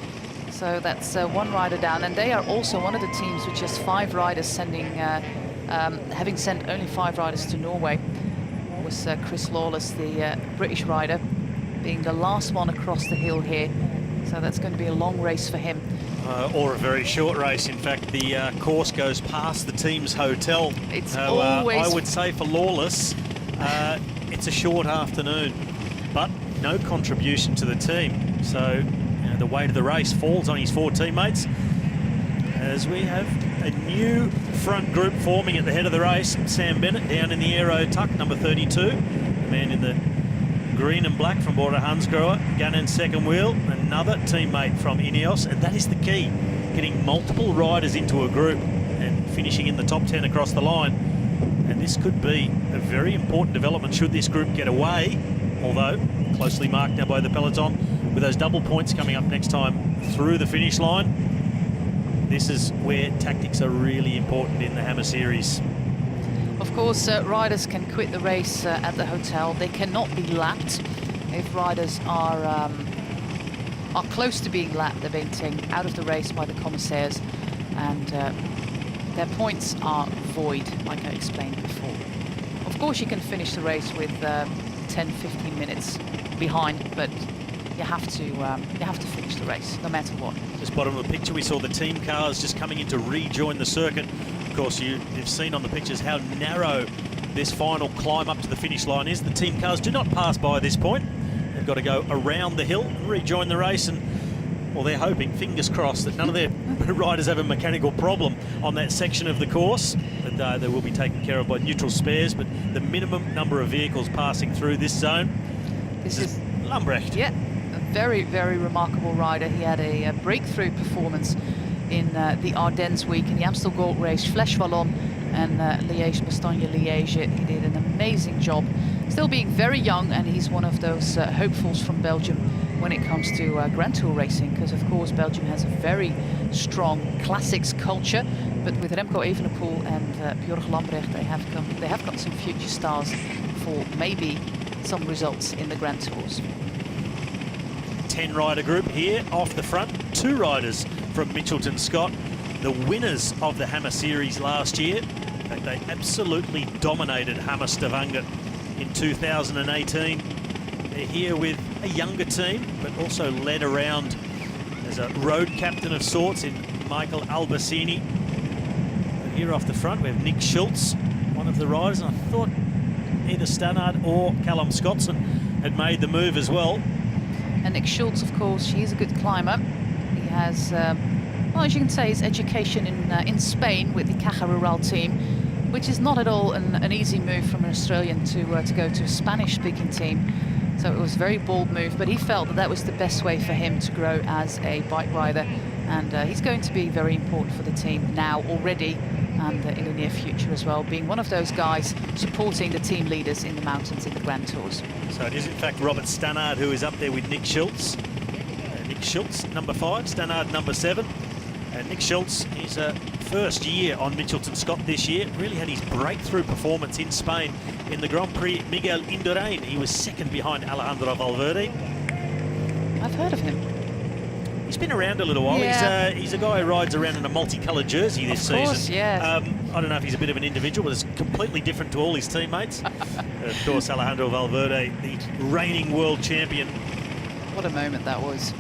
So that's one rider down, and they are also one of the teams with just 5 riders sending, having sent only 5 riders to Norway. It was Chris Lawless, the British rider, being the last one across the hill here. So that's going to be a long race for him. Or a very short race. In fact, the course goes past the team's hotel. It's always... I would say for Lawless, it's a short afternoon, but no contribution to the team. So the weight of the race falls on his 4 teammates, as we have a new front group forming at the head of the race. Sam Bennett down in the aero tuck, number 32. The man in the green and black from Bora Hansgrohe. Gunn in second wheel, another teammate from Ineos, and that is the key, getting multiple riders into a group and finishing in the top 10 across the line. And this could be a very important development should this group get away, although closely marked now by the peloton, with those double points coming up next time through the finish line. This is where tactics are really important in the Hammer Series. Of course, riders can quit the race at the hotel. They cannot be lapped. If riders are close to being lapped, they're being taken out of the race by the commissaires, and their points are void, like I explained before. Of course, you can finish the race with 10-15 minutes behind, but you have to finish the race no matter what. Just bottom of the picture, we saw the team cars just coming in to rejoin the circuit. Of course, you've seen on the pictures how narrow this final climb up to the finish line is. The team cars do not pass by this point. They've got to go around the hill and rejoin the race, and well, they're hoping, fingers crossed, that none of their riders have a mechanical problem on that section of the course. But they will be taken care of by neutral spares, but the minimum number of vehicles passing through this zone. This is Lambrecht. Yeah, a very, very remarkable rider. He had a breakthrough performance in the Ardennes week in the Amstel Gold Race, Flèche Wallonne and Liège-Bastogne-Liège. He did an amazing job. Still being very young, and he's one of those hopefuls from Belgium when it comes to Grand Tour racing, because of course Belgium has a very strong classics culture, but with Remco Evenepoel and Björn Lambrecht, they have got some future stars for maybe some results in the Grand Tours. 10-rider group here off the front. 2 riders from Mitchelton Scott, the winners of the Hammer Series last year. In fact, they absolutely dominated Hammer Stavanger in 2018. They're here with a younger team, but also led around as a road captain of sorts in Michael Albacini. But here off the front, we have Nick Schultz, one of the riders, and I thought either Stannard or Callum Scottson had made the move as well. And Nick Schultz, of course, he's a good climber. He has, well, as you can say, his education in Spain with the Caja Rural team, which is not at all an easy move from an Australian to go to a Spanish-speaking team. So it was a very bold move, but he felt that that was the best way for him to grow as a bike rider. And he's going to be very important for the team now already, and in the near future as well, being one of those guys supporting the team leaders in the mountains in the Grand Tours. So it is in fact Robert Stannard who is up there with Nick Schultz. Nick Schultz, number 5, Stannard, number 7. And Nick Schultz, his first year on Mitchelton Scott this year, really had his breakthrough performance in Spain in the Grand Prix Miguel Indurain. He was second behind Alejandro Valverde. I've heard of him. He's been around a little while. Yeah. He's a guy who rides around in a multicoloured jersey this season. Yeah. I don't know if he's a bit of an individual, but it's completely different to all his teammates. Of course, Alejandro Valverde, the reigning world champion. What a moment that was.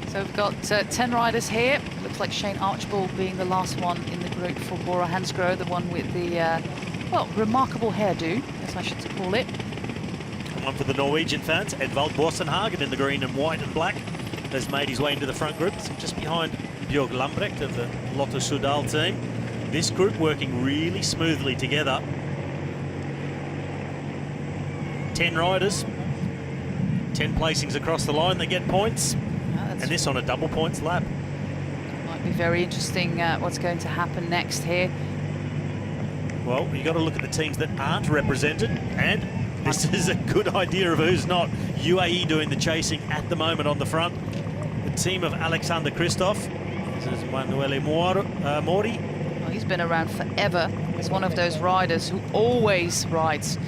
So we've got 10 riders here. Looks like Shane Archibald being the last one in the group for Bora Hansgrohe, the one with the, well, remarkable hairdo, as I should call it. And one for the Norwegian fans, Edvald Boassenhagen in the green and white and black, has made his way into the front group, just behind Björn Lambrecht of the Lotto Soudal team. This group working really smoothly together. 10 riders, 10 placings across the line, they get points. And this on a double points lap. Might be very interesting what's going to happen next here. Well, you've got to look at the teams that aren't represented, and this is a good idea of who's not. UAE doing the chasing at the moment on the front. The team of Alexander Christoph. This is Emanuele Mori. Well, he's been around forever. He's one of those riders who always rides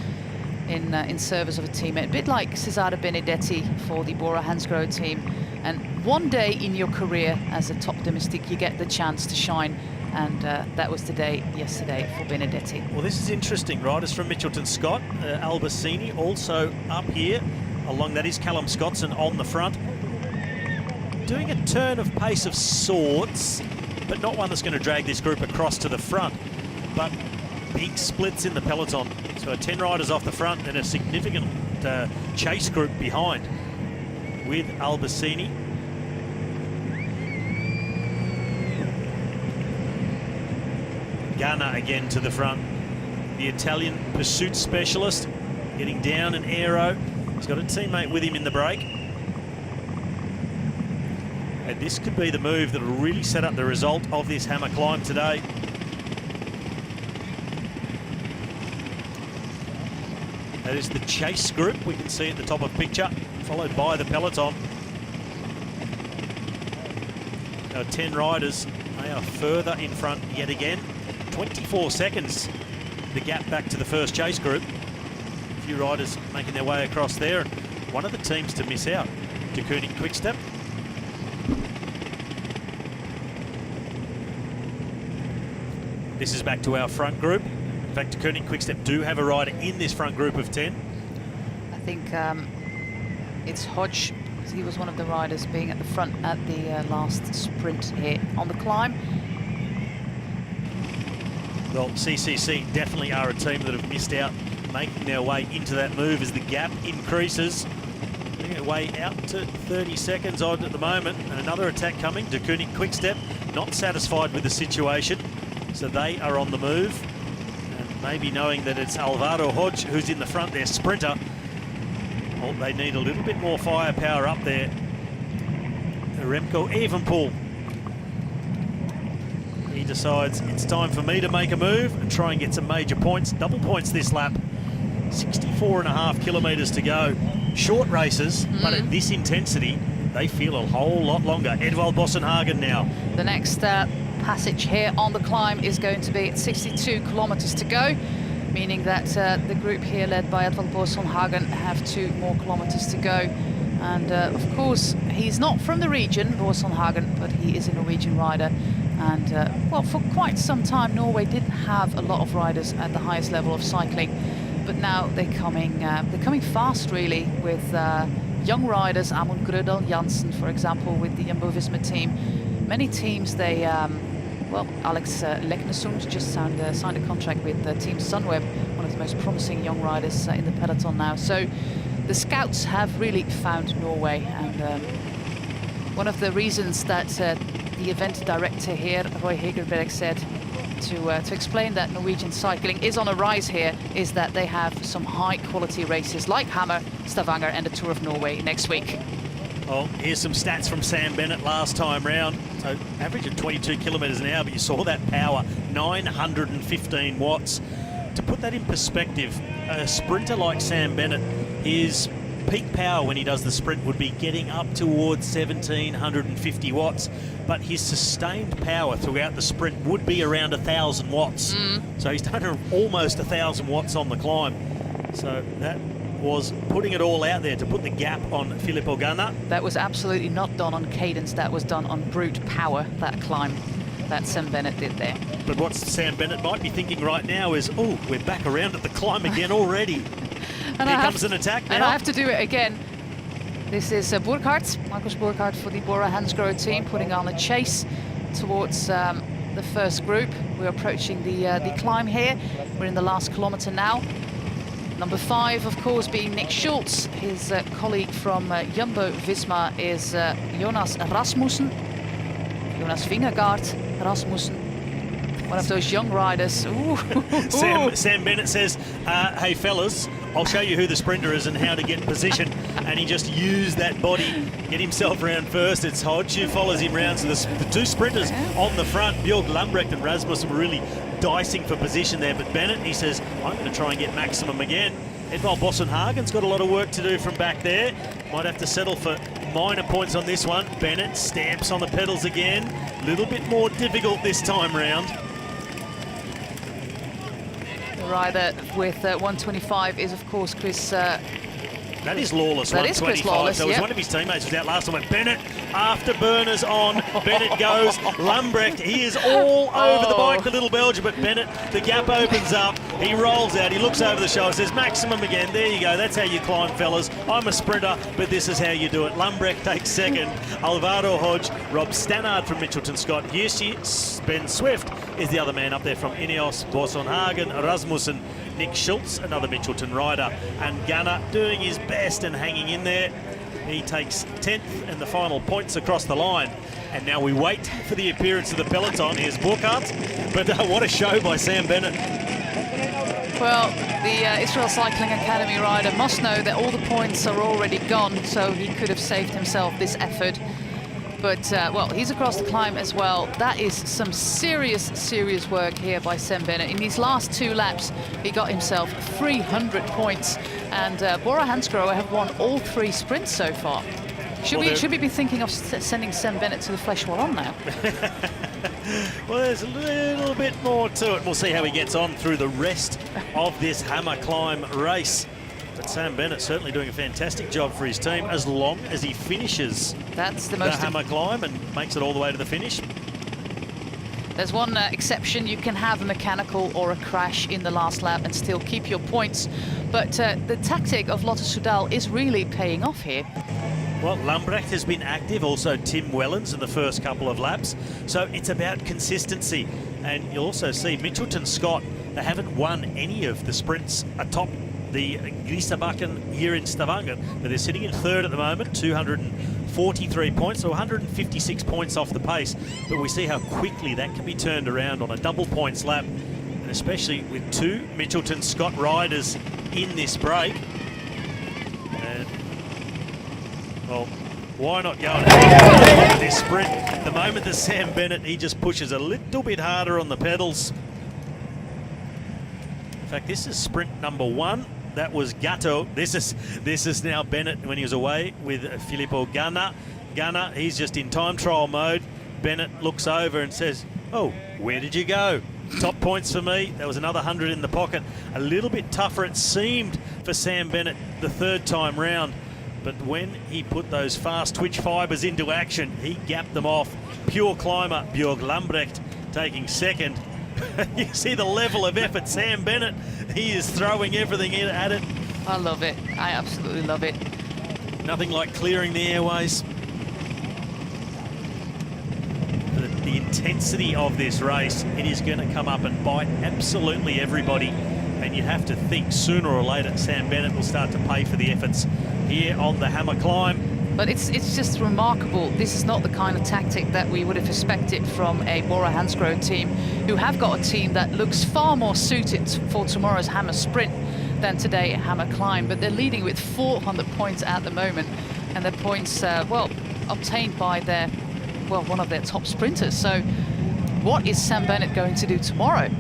in service of a teammate. A bit like Cesare Benedetti for the Bora Hansgrohe team. And one day in your career as a top domestique, you get the chance to shine. And that was the day yesterday for Benedetti. Well, this is interesting. Riders from Mitchelton Scott, Albacini also up here. Along that is Callum Scottson on the front. Doing a turn of pace of sorts, but not one that's going to drag this group across to the front. But big splits in the peloton. So 10 riders off the front and a significant chase group behind with Albacini. Ghana again to the front. The Italian pursuit specialist getting down an aero. He's got a teammate with him in the break. And this could be the move that will really set up the result of this hammer climb today. That is the chase group, we can see at the top of picture, followed by the peloton. Our 10 riders, they are further in front yet again. 24 seconds, the gap back to the first chase group. A few riders making their way across there. And one of the teams to miss out, de Koning Quickstep. This is back to our front group. In fact, de Koning Quickstep do have a rider in this front group of 10. I think it's Hodge. He was one of the riders being at the front at the last sprint here on the climb. Well, CCC definitely are a team that have missed out, making their way into that move as the gap increases. Making their way out to 30 seconds odd at the moment. And another attack coming. De Koning Quickstep not satisfied with the situation, so they are on the move. And maybe knowing that it's Alvaro Hodge who's in the front, their sprinter. Well, they need a little bit more firepower up there. Remco Evenepoel. He decides it's time for me to make a move and try and get some major points. Double points this lap. 64.5 kilometres to go. Short races, but at this intensity, they feel a whole lot longer. Edvald Boasson-Hagen now. The next passage here on the climb is going to be at 62 kilometres to go, meaning that the group here led by Edvald Boasson-Hagen have 2 more kilometres to go. And of course, he's not from the region, Boasson-Hagen, but he is a Norwegian rider. And well, for quite some time, Norway didn't have a lot of riders at the highest level of cycling. But now they're coming fast, really, with young riders, Amund Grødal Jansen, for example, with the Jumbo-Visma team. Many teams, they, well, Alex Leknesund just signed a contract with Team Sunweb, one of the most promising young riders in the peloton now. So the scouts have really found Norway, and one of the reasons that the event director here, Roy Hegerberg, said to explain that Norwegian cycling is on a rise here is that they have some high-quality races like Hammer, Stavanger and the Tour of Norway next week. Well, here's some stats from Sam Bennett last time round. So average of 22 kilometres an hour, but you saw that power, 915 watts. To put that in perspective, a sprinter like Sam Bennett, his peak power when he does the sprint would be getting up towards 1750 watts, but his sustained power throughout the sprint would be around 1,000 watts. So he's done almost 1,000 watts on the climb. So that was putting it all out there to put the gap on Filippo Ganna. That was absolutely not done on cadence, that was done on brute power, that climb that Sam Bennett did there. But what Sam Bennett might be thinking right now is, oh, we're back around at the climb again already. And Here comes an attack now. And I have to do it again. This is Burkhardt, Marcus Burkhardt for the Bora Hansgrohe team, putting on a chase towards the first group. We're approaching the climb here. We're in the last kilometre now. Number 5, of course, being Nick Schultz. His colleague from Jumbo-Visma is Jonas Rasmussen. Jonas Vingegaard Rasmussen. One of those young riders. Sam Bennett says, hey fellas, I'll show you who the sprinter is and how to get in position. And he just used that body, get himself round first. It's Hodge who follows him round. So the 2 sprinters on the front, Björk Lambrecht and Rasmussen, were really dicing for position there. But Bennett, he says, I'm going to try and get maximum again. Edvald Boasson-Hagen's got a lot of work to do from back there. Might have to settle for minor points on this one. Bennett stamps on the pedals again. A little bit more difficult this time round. Rider with 125 is, of course, Chris. That is Lawless, that 125. Is Chris Lawless, so it was one of his teammates was out last time. Went Bennett, after burners on. Bennett goes. Lambrecht, he is all over the bike, the little Belgian, but Bennett, the gap opens up. He rolls out, he looks over the shoulder, says maximum again. There you go, that's how you climb, fellas. I'm a sprinter, but this is how you do it. Lambrecht takes second. Alvaro Hodge, Rob Stannard from Mitchelton Scott. Hirschi, Ben Swift is the other man up there from Ineos. Boasson-Hagen, Rasmussen, Nick Schultz, another Mitchelton rider, and Ganna doing his best and hanging in there. He takes 10th and the final points across the line. And now we wait for the appearance of the peloton. Here's Burkhardt, but what a show by Sam Bennett. Well, the Israel Cycling Academy rider must know that all the points are already gone, so he could have saved himself this effort. But, well, he's across the climb as well. That is some serious work here by Sam Bennett. In these last 2 laps, he got himself 300 points. And Bora Hansgrohe have won all 3 sprints so far. Should we be thinking of sending Sam Bennett to the Flesh Wallon now? Well, there's a little bit more to it. We'll see how he gets on through the rest of this hammer climb race. But Sam Bennett certainly doing a fantastic job for his team as long as he finishes That's the most hammer climb and makes it all the way to the finish. There's one exception. You can have a mechanical or a crash in the last lap and still keep your points. But the tactic of Lotte Soudal is really paying off here. Well, Lambrecht has been active, also Tim Wellens in the first couple of laps. So it's about consistency. And you'll also see Mitchelton Scott, they haven't won any of the sprints atop the Grisabakken here in Stavanger. But they're sitting in third at the moment, 243 points, so 156 points off the pace. But we see how quickly that can be turned around on a double points lap. And especially with 2 Mitchelton Scott riders in this break. And, well, why not go and this sprint? The moment that Sam Bennett, he just pushes a little bit harder on the pedals. In fact, this is sprint number 1. That was Gatto. This is now Bennett when he was away with Filippo Ganna. Ganna, he's just in time trial mode. Bennett looks over and says, "Oh, where did you go? Top points for me." That was another 100 in the pocket. A little bit tougher it seemed for Sam Bennett the 3rd time round. But when he put those fast twitch fibres into action, he gapped them off. Pure climber Björg Lambrecht taking 2nd. You see the level of effort Sam Bennett, he is throwing everything in at it. I love it. I absolutely love it. Nothing like clearing the airways. The intensity of this race, it is going to come up and bite absolutely everybody. And you have to think sooner or later Sam Bennett will start to pay for the efforts here on the hammer climb. But it's just remarkable. This is not the kind of tactic that we would have expected from a Bora Hansgrohe team, who have got a team that looks far more suited for tomorrow's hammer sprint than today at hammer climb. But they're leading with 400 points at the moment, and their points, well, obtained by their, well, one of their top sprinters. So what is Sam Bennett going to do tomorrow?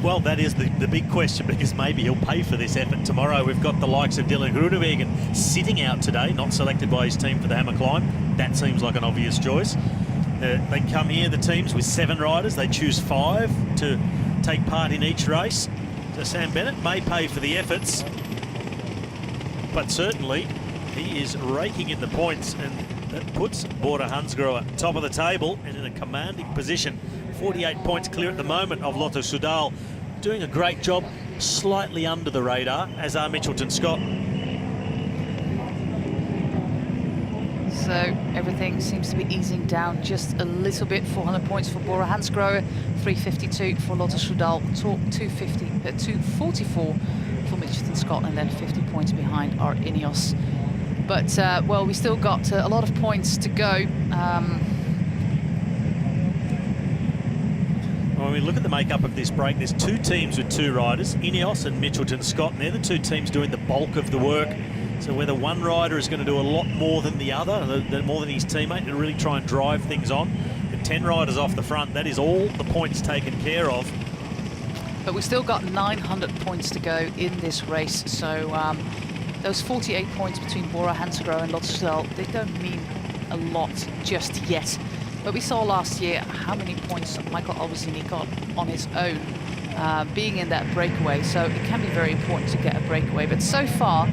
Well, that is the big question, because maybe he'll pay for this effort tomorrow. We've got the likes of Dylan Groenewegen sitting out today, not selected by his team for the hammer climb. That seems like an obvious choice. They come here, the teams, with 7 riders. They choose 5 to take part in each race. So Sam Bennett may pay for the efforts, but certainly he is raking in the points, and that puts Bora Hansgrohe top of the table and in a commanding position. 48 points clear at the moment of Lotte Soudal. Doing a great job, slightly under the radar, as are Mitchelton Scott. So everything seems to be easing down just a little bit. 400 points for Bora Hansgrohe, 352 for Lotte Soudal, 244 for Mitchelton Scott, and then 50 points behind are Ineos. But, well, we still got a lot of points to go. When we look at the makeup of this break, there's 2 teams with 2 riders, Ineos and Mitchelton Scott, and they're the 2 teams doing the bulk of the work. So whether one rider is going to do a lot more than the other, more than his teammate, and really try and drive things on. With 10 riders off the front, that is all the points taken care of. But we've still got 900 points to go in this race. So those 48 points between Bora Hansgrohe and Lotte Soudal, they don't mean a lot just yet. But we saw last year how many points Michael Albazini got on his own, being in that breakaway. So it can be very important to get a breakaway. But so far,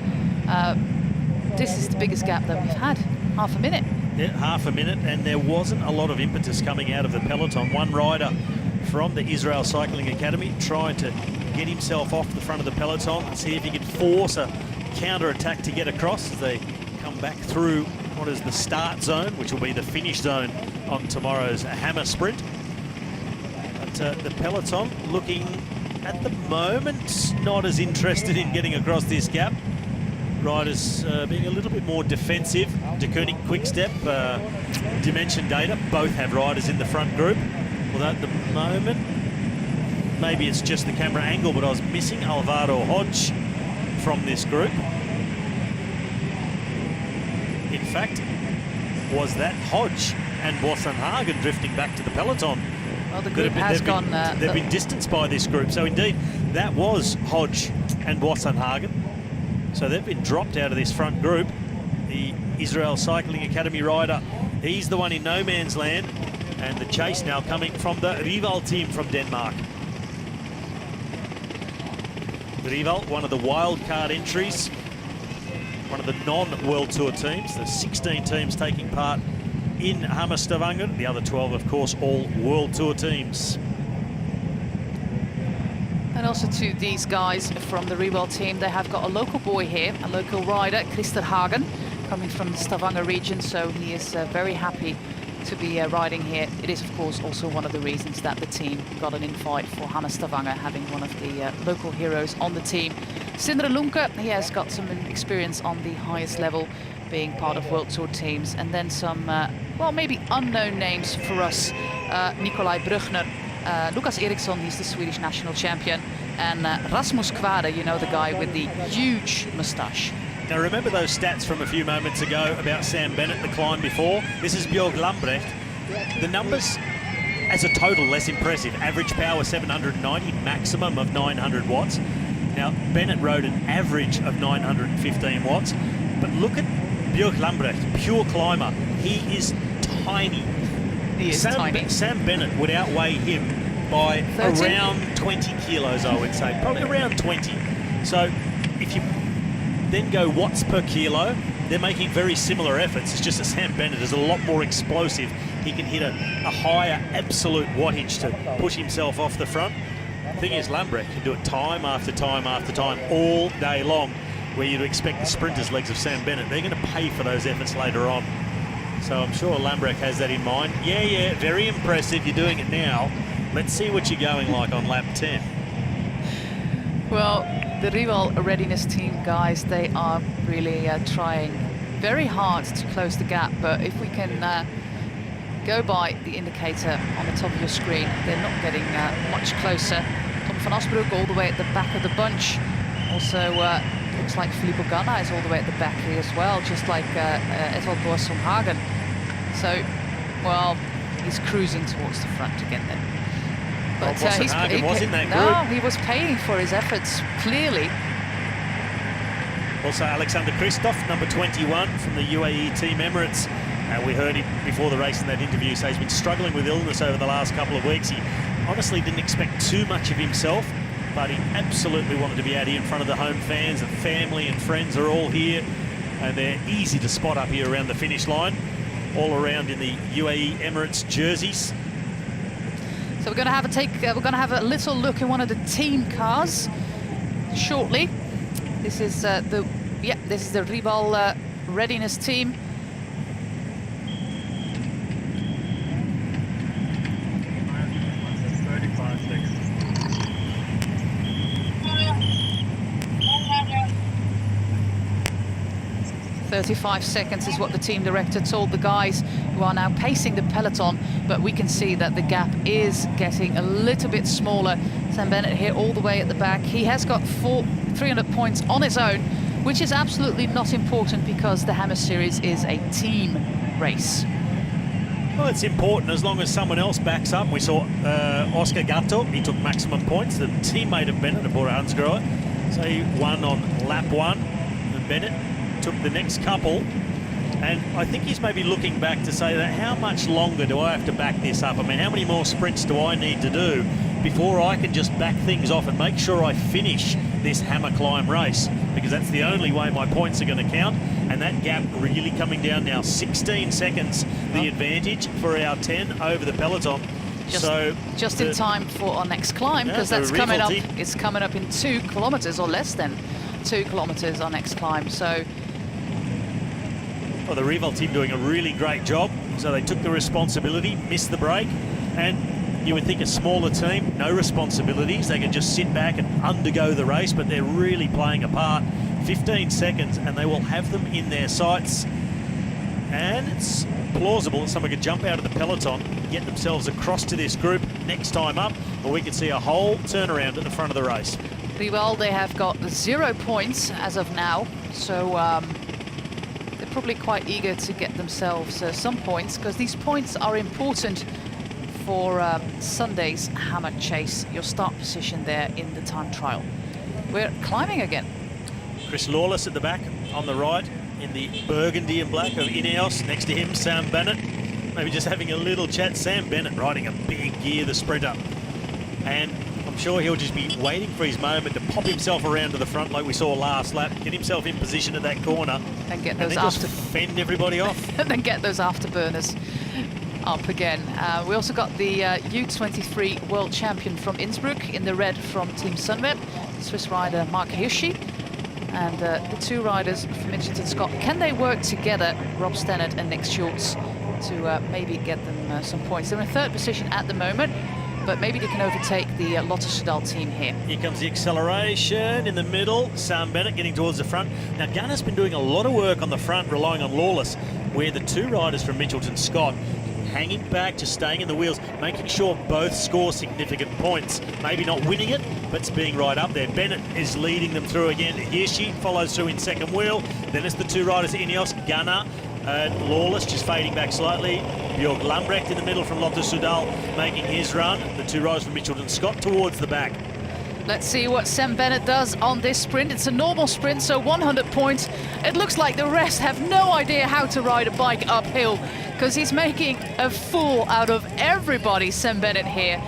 this is the biggest gap that we've had, half a minute. Yeah, half a minute, and there wasn't a lot of impetus coming out of the peloton. One rider from the Israel Cycling Academy trying to get himself off the front of the peloton and see if he could force a counter-attack to get across as they come back through what is the start zone, which will be the finish zone on tomorrow's hammer sprint. But the peloton looking at the moment not as interested in getting across this gap. Riders being a little bit more defensive. De Koning, Quickstep, Dimension Data, both have riders in the front group. Although at the moment, maybe it's just the camera angle, but I was missing Alvaro Hodge from this group. In fact, was that Hodge and Wassenhagen drifting back to the peloton? Well, the group has gone... They've been distanced by this group. So indeed, that was Hodge and Wassenhagen. So they've been dropped out of this front group. The Israel Cycling Academy rider, he's the one in no man's land, and the chase now coming from the Rival team from Denmark. The Rival, one of the wild card entries, one of the non-World Tour teams. There's 16 teams taking part in Hammer Stavanger. The other 12, of course, all World Tour teams. And also to these guys from the Rival team, they have got a local boy here, a local rider, Christer Hagen, coming from the Stavanger region, so he is very happy to be riding here. It is, of course, also one of the reasons that the team got an invite for Hammer Stavanger, having one of the local heroes on the team. Sindre Lunke, he has got some experience on the highest level, being part of World Tour teams, and then some, well, maybe unknown names for us. Nicolai Brugner, Lucas Eriksson, he's the Swedish national champion, and Rasmus Kvade, you know, the guy with the huge moustache. Now remember those stats from a few moments ago about Sam Bennett, the climb before? This is Björk Lambrecht. The numbers as a total less impressive. Average power 790, maximum of 900 watts. Now Bennett rode an average of 915 watts. But look at Björk Lambrecht, pure climber. He is tiny. He is tiny. Sam Bennett would outweigh him by 30? around 20 kilos, I would say. Probably around 20. So if you then go watts per kilo, they're making very similar efforts. It's just that Sam Bennett is a lot more explosive. He can hit a higher absolute wattage to push himself off the front. The thing is, Lambrecht can do it time after time after time, all day long, where you'd expect the sprinter's legs of Sam Bennett. They're going to pay for those efforts later on. So I'm sure Lambrecht has that in mind. Yeah, very impressive. You're doing it now. Let's see what you're going like on lap 10. Well, the Rival readiness team guys, they are really trying very hard to close the gap, but if we can go by the indicator on the top of your screen, they're not getting much closer. Tom van Asbroek all the way at the back of the bunch. Also looks like Filippo Ganna is all the way at the back here as well, just like Edvald Boasson Hagen. So, well, he's cruising towards the front again then. But Hagen was in that group. No, he was paying for his efforts, clearly. Also Alexander Kristoff, number 21 from the UAE Team Emirates. We heard him before the race in that interview say he's been struggling with illness over the last couple of weeks. He honestly didn't expect too much of himself, but he absolutely wanted to be out here in front of the home fans. The family and friends are all here, and they're easy to spot up here around the finish line, all around in the UAE Emirates jerseys. So we're going to have a little look in one of the team cars shortly. This is the Rival readiness team. "35 seconds is what the team director told the guys who are now pacing the peloton, but we can see that the gap is getting a little bit smaller. Sam Bennett here all the way at the back. He has got 300 points on his own, which is absolutely not important because the Hammer Series is a team race. Well, it's important as long as someone else backs up. We saw Oscar Gatto, he took maximum points. The teammate of Bennett, Bora Hansgrohe, so he won on lap 1, and Bennett took the next couple, and I think he's maybe looking back to say that how much longer do I have to back this up? I mean, how many more sprints do I need to do before I can just back things off and make sure I finish this hammer climb race? Because that's the only way my points are going to count, and that gap really coming down now. 16 seconds the advantage for our 10 over the peloton. Just in time for our next climb, because that's coming up. It's coming up in 2 kilometers or less than 2 kilometers our next climb. So. Well, the Rival team doing a really great job. So they took the responsibility, missed the break, and you would think a smaller team, no responsibilities, they can just sit back and undergo the race, but they're really playing a part. 15 seconds, and they will have them in their sights. And it's plausible that someone could jump out of the peloton, get themselves across to this group next time up, or we could see a whole turnaround at the front of the race. Rival, they have got 0 points as of now, so they're probably quite eager to get themselves some points, because these points are important for Sunday's hammer chase, your start position there in the time trial. We're climbing again. Chris Lawless at the back on the right in the burgundy and black of Ineos. Next to him, Sam Bennett. Maybe just having a little chat. Sam Bennett riding a big gear, the sprinter. And I'm sure he'll just be waiting for his moment to pop himself around to the front like we saw last lap, get himself in position at that corner, And get and those then just fend everybody off. and then get those afterburners up again. We also got the U23 world champion from Innsbruck in the red from Team Sunweb, Swiss rider Mark Hirschi. And the two riders from Mitchelton Scott, can they work together, Rob Stannard and Nick Schultz, to maybe get them some points? They're in third position at the moment, but maybe they can overtake the Lotto Soudal team here. Here comes the acceleration in the middle. Sam Bennett getting towards the front. Now, Gunner's been doing a lot of work on the front, relying on Lawless, where the two riders from Mitchelton Scott hanging back, just staying in the wheels, making sure both score significant points. Maybe not winning it, but it's being right up there. Bennett is leading them through again. Hirschi follows through in second wheel. Then it's the two riders, Ineos, Gunner, Lawless just fading back slightly. Björk Lambrecht in the middle from Lotto Soudal making his run. The two riders from Mitchelton Scott towards the back. Let's see what Sam Bennett does on this sprint. It's a normal sprint, so 100 points. It looks like the rest have no idea how to ride a bike uphill, because he's making a fool out of everybody, Sam Bennett here.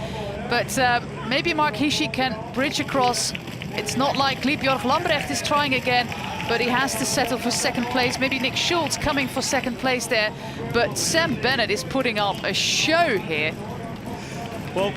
But maybe Mark Hirschi can bridge across. It's not likely. Björk Lambrecht is trying again, but he has to settle for second place. Maybe Nick Schultz coming for second place there. But Sam Bennett is putting up a show here. Well,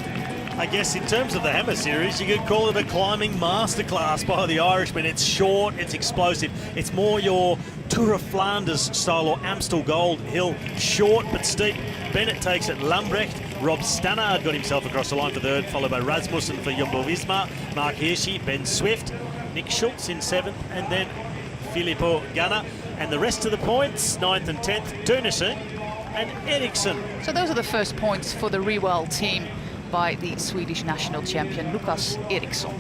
I guess in terms of the Hammer Series, you could call it a climbing masterclass by the Irishman. It's short, it's explosive. It's more your Tour of Flanders style or Amstel Gold Hill. Short but steep. Bennett takes it. Lambrecht, Rob Stannard got himself across the line for third, followed by Rasmussen for Jumbo-Visma, Mark Hirschi, Ben Swift, Nick Schultz in seventh, and then Filippo Ganna. And the rest of the points, 9th and 10th, Teunissen and Eriksson. So those are the first points for the Rewell team by the Swedish national champion, Lukas Eriksson.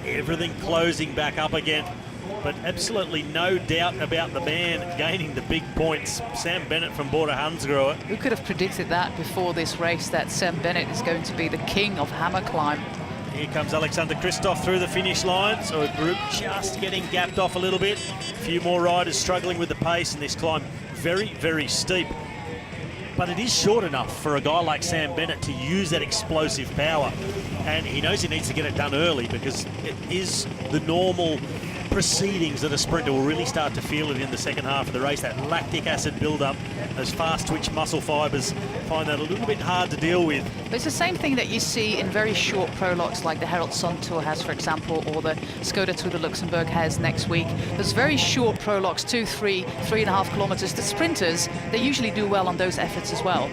Everything closing back up again, but absolutely no doubt about the man gaining the big points, Sam Bennett from Bora Hansgrohe. Who could have predicted that before this race, that Sam Bennett is going to be the king of hammer climb? Here comes Alexander Kristoff through the finish line, so a group just getting gapped off a little bit. A few more riders struggling with the pace, and this climb very, very steep. But it is short enough for a guy like Sam Bennett to use that explosive power. And he knows he needs to get it done early, because it is the normal proceedings that a sprinter will really start to feel it in the second half of the race. That lactic acid build-up, those fast twitch muscle fibres, find that a little bit hard to deal with. But it's the same thing that you see in very short prologues like the Herald Sun Tour has, for example, or the Skoda Tour de Luxembourg has next week. Those very short prologues, 2, 3, 3.5 kilometers. The sprinters, they usually do well on those efforts as well.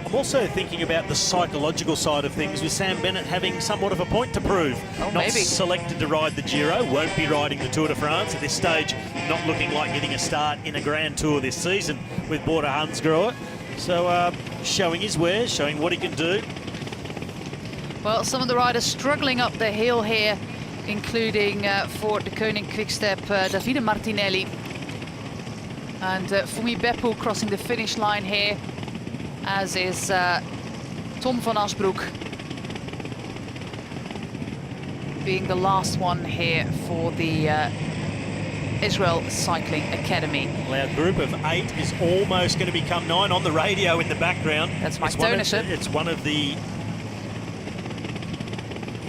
I'm also thinking about the psychological side of things, with Sam Bennett having somewhat of a point to prove. Oh, not maybe. Selected to ride the Giro, won't be riding the Tour de France at this stage, not looking like getting a start in a Grand Tour this season with Bora Hansgrohe. So showing his wares, showing what he can do. Well, some of the riders struggling up the hill here, including for the Koning Quickstep, Davide Martinelli. And Fumi Beppu crossing the finish line here, as is Tom van Asbroek, being the last one here for the Israel Cycling Academy. Well, our group of 8 is almost going to become 9 on the radio in the background. That's Mike It's Teunissen. one of the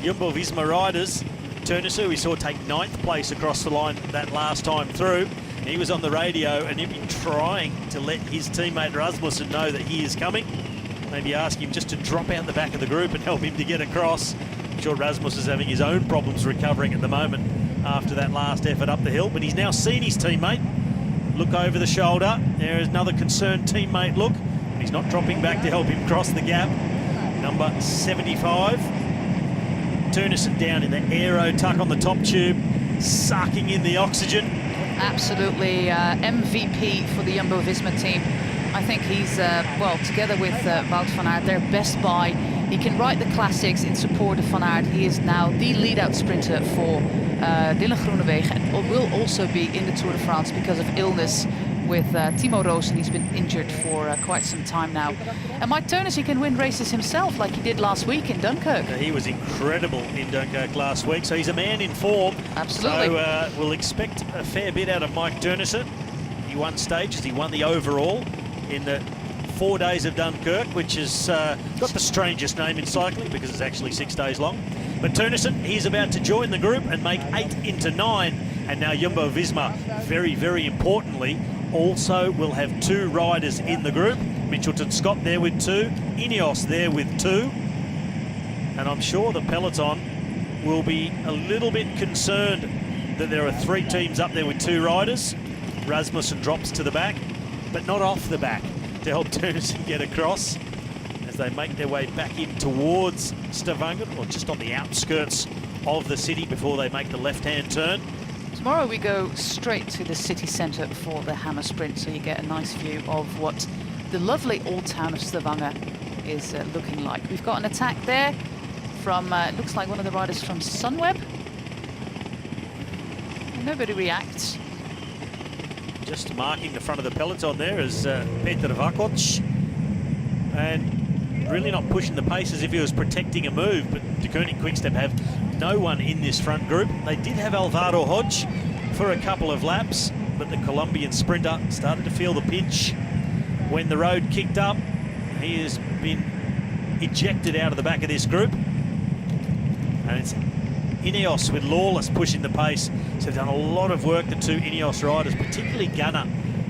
Jumbo-Visma riders. Teunissen, we saw take 9th place across the line that last time through. He was on the radio and he'd been trying to let his teammate Rasmussen know that he is coming. Maybe ask him just to drop out the back of the group and help him to get across. I'm sure Rasmussen is having his own problems recovering at the moment after that last effort up the hill, but he's now seen his teammate look over the shoulder. There is another concerned teammate look. He's not dropping back to help him cross the gap. Number 75. Teunissen down in the aero tuck on the top tube, sucking in the oxygen. Absolutely MVP for the Jumbo-Visma team. I think he's, well, together with Wout van Aert, their best buy. He can ride the classics in support of Van Aert. He is now the lead-out sprinter for Dylan Groenewegen, and will also be in the Tour de France because of illness with Timo Roos, and he's been injured for quite some time now. And Mike Teunis, he can win races himself like he did last week in Dunkirk. He was incredible in Dunkirk last week, so he's a man in form. Absolutely. So we'll expect a fair bit out of Mike Teunis. He won stages, he won the overall in the 4 days of Dunkirk, which has got the strangest name in cycling because it's actually 6 days long. But Teunissen, he's about to join the group and make 8 into 9. And now Jumbo-Visma, very, very importantly, also will have 2 riders in the group. Mitchelton Scott there with 2, Ineos there with 2. And I'm sure the peloton will be a little bit concerned that there are 3 teams up there with 2 riders. Rasmussen drops to the back, but not off the back, to help Teunissen get across as they make their way back in towards Stavanger, or just on the outskirts of the city before they make the left-hand turn. Tomorrow we go straight to the city centre for the Hammer Sprint, so you get a nice view of what the lovely old town of Stavanger is looking like. We've got an attack there from, it looks like one of the riders from Sunweb. And nobody reacts. Just marking the front of the peloton there is Peter Vakoc, and really not pushing the pace as if he was protecting a move, but De Koning Quickstep have no one in this front group. They did have Alvaro Hodge for a couple of laps, but the Colombian sprinter started to feel the pinch when the road kicked up. He has been ejected out of the back of this group, and it's Ineos with Lawless pushing the pace. So they've done a lot of work, the 2 Ineos riders, particularly Gunner,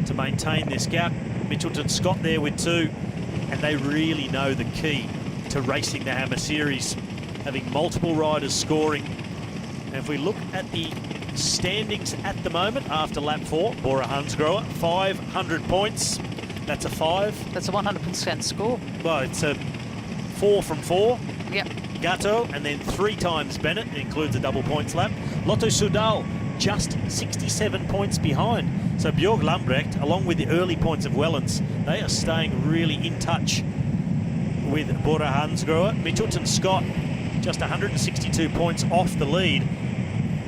to maintain this gap. Mitchelton Scott there with 2, and they really know the key to racing the Hammer Series, having multiple riders scoring. And if we look at the standings at the moment after lap 4, Bora Hansgrohe, 500 points. That's a 5. That's a 100% score. Well, it's a 4 from 4. Yep. Gatto, and then 3 times Bennett. It includes a double points lap. Lotto Soudal just 67 points behind. So Björg Lambrecht, along with the early points of Wellens, they are staying really in touch with Bora Hansgrohe. Mitchelton Scott just 162 points off the lead.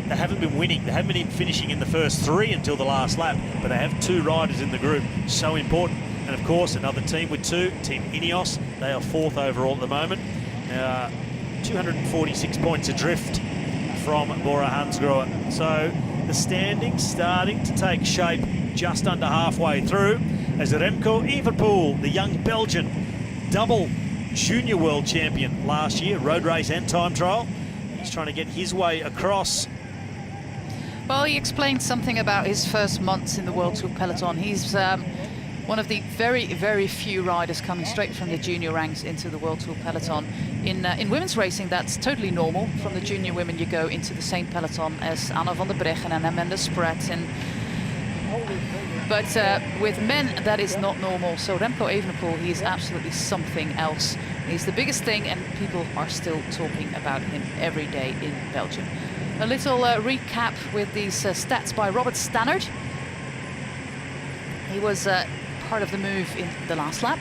They haven't been winning. They haven't been finishing in the first 3 until the last lap, but they have 2 riders in the group. So important. And of course, another team with 2, Team Ineos. They are 4th overall at the moment. 246 points adrift from Bora Hansgrohe. So the standings starting to take shape just under halfway through as Remco Evenepoel, the young Belgian, double junior world champion last year, road race and time trial. He's trying to get his way across. Well, he explained something about his first months in the World Tour peloton. He's one of the very, very few riders coming straight from the junior ranks into the World Tour peloton. In women's racing, that's totally normal. From the junior women, you go into the same peloton as Anna van der Breggen and Amanda Spratt. But with men, that is not normal. So Remco Evenepoel, he is absolutely something else. He's the biggest thing, and people are still talking about him every day in Belgium. A little recap with these stats by Robert Stannard. He was part of the move in the last lap.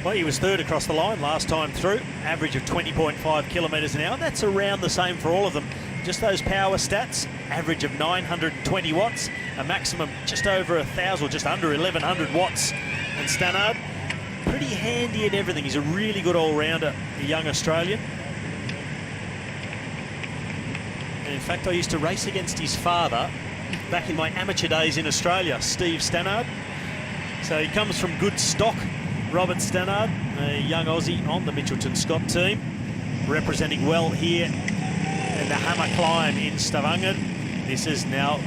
Well, he was 3rd across the line last time through, average of 20.5 kilometres an hour. That's around the same for all of them. Just those power stats, average of 920 watts, a maximum just over 1,000 or just under 1,100 watts. And Stannard, pretty handy at everything. He's a really good all-rounder, a young Australian. And in fact, I used to race against his father back in my amateur days in Australia, Steve Stannard. So he comes from good stock. Robert Stannard, a young Aussie on the Mitchelton Scott team, representing well here in the Hammer Climb in Stavanger. This is now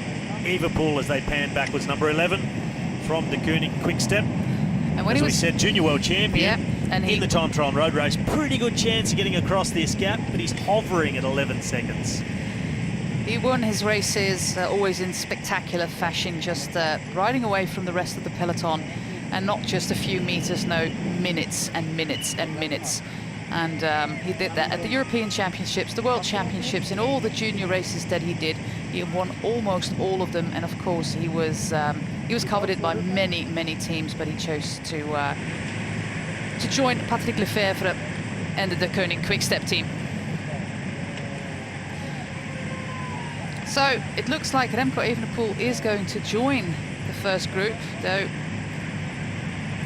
Evenepoel as they pan backwards, number 11 from De Koning Quickstep. And when as he we was, said, junior world champion and in the time trial and road race. Pretty good chance of getting across this gap, but he's hovering at 11 seconds. He won his races always in spectacular fashion, just riding away from the rest of the peloton. And not just a few meters, no, minutes and minutes and minutes. And he did that at the European Championships, the World Championships, in all the junior races that he did. He won almost all of them, and of course he was coveted by many, many teams, but he chose to join Patrick Lefevere and the De Koning Quickstep team. So it looks like Remco Evenepoel is going to join the the first group, though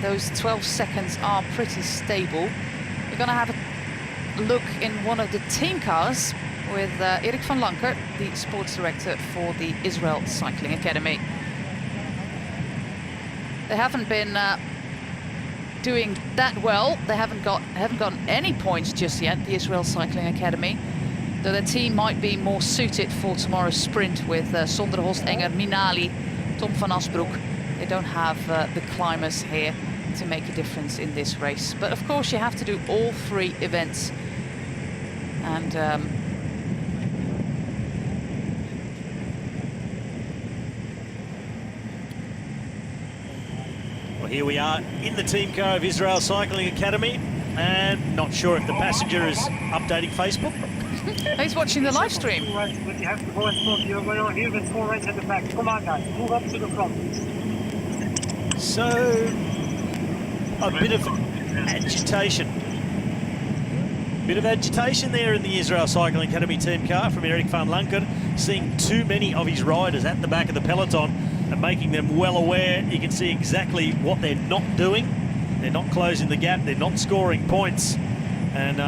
those 12 seconds are pretty stable. We're going to have a look in one of the team cars with Erik van Lanker, the sports director for the Israel Cycling Academy. They haven't been doing that well. They haven't gotten any points just yet, the Israel Cycling Academy. Though the team might be more suited for tomorrow's sprint with Sonderhorst, Enger, Minali, Tom van Asbroek. They don't have the climbers here to make a difference in this race. But of course you have to do all 3 events. And well, here we are in the team car of Israel Cycling Academy, and not sure if the passenger is updating Facebook. he's watching the live stream. You have to go and stop. You're here with 4 rights at the back. Come on, guys. Move up to the front, please. So, a bit of agitation. Bit of agitation there in the Israel Cycling Academy team car from Erik van Lanker, seeing too many of his riders at the back of the peloton and making them well aware. You can see exactly what they're not doing. They're not closing the gap, they're not scoring points. And,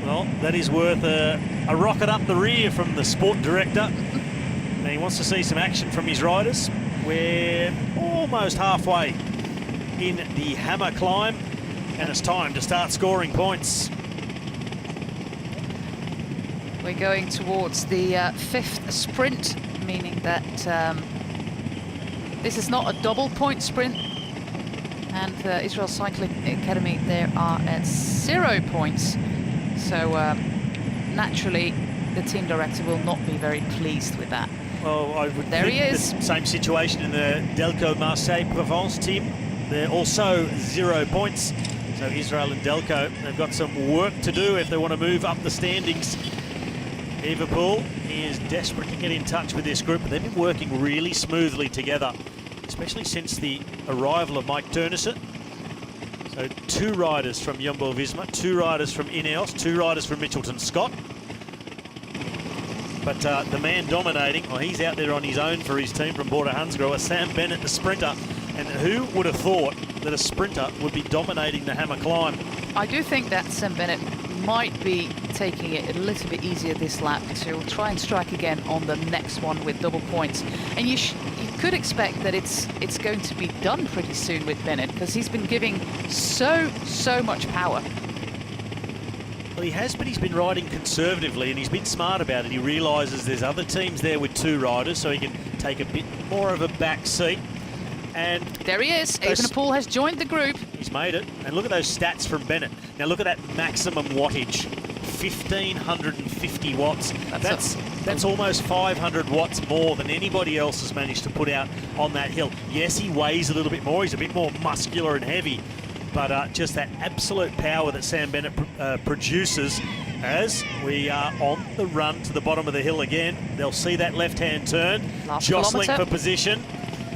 well, that is worth a rocket up the rear from the sport director. And he wants to see some action from his riders. We're almost halfway in the hammer climb, and it's time to start scoring points. We're going towards the 5th sprint, meaning that this is not a double point sprint. And Israel Cycling Academy, they are at 0 points. So naturally, the team director will not be very pleased with that. Well, I would there think he is. The same situation in the Delco Marseille Provence team. They're also 0 points. So Israel and Delco, they've got some work to do if they want to move up the standings. Liverpool is desperate to get in touch with this group, but they've been working really smoothly together, especially since the arrival of Mike Teunissen. So 2 riders from Jumbo-Visma, 2 riders from Ineos, 2 riders from Mitchelton Scott. But the man dominating, well, he's out there on his own for his team from Border Hansgrohe, Sam Bennett, the sprinter. And who would have thought that a sprinter would be dominating the hammer climb? I do think that Sam Bennett might be taking it a little bit easier this lap to try and strike again on the next one with double points. And you could expect that it's going to be done pretty soon with Bennett, because he's been giving so much power. Well, he has, but he's been riding conservatively, and he's been smart about it. He realises there's other teams there with 2 riders, so he can take a bit more of a back seat. And there he is. Evenepoel has joined the group. He's made it. And look at those stats from Bennett. Now look at that maximum wattage. 1,550 watts. That's almost 500 watts more than anybody else has managed to put out on that hill. Yes, he weighs a little bit more. He's a bit more muscular and heavy. But just that absolute power that Sam Bennett produces as we are on the run to the bottom of the hill again. They'll see that left-hand turn. Last jostling kilometre. for position.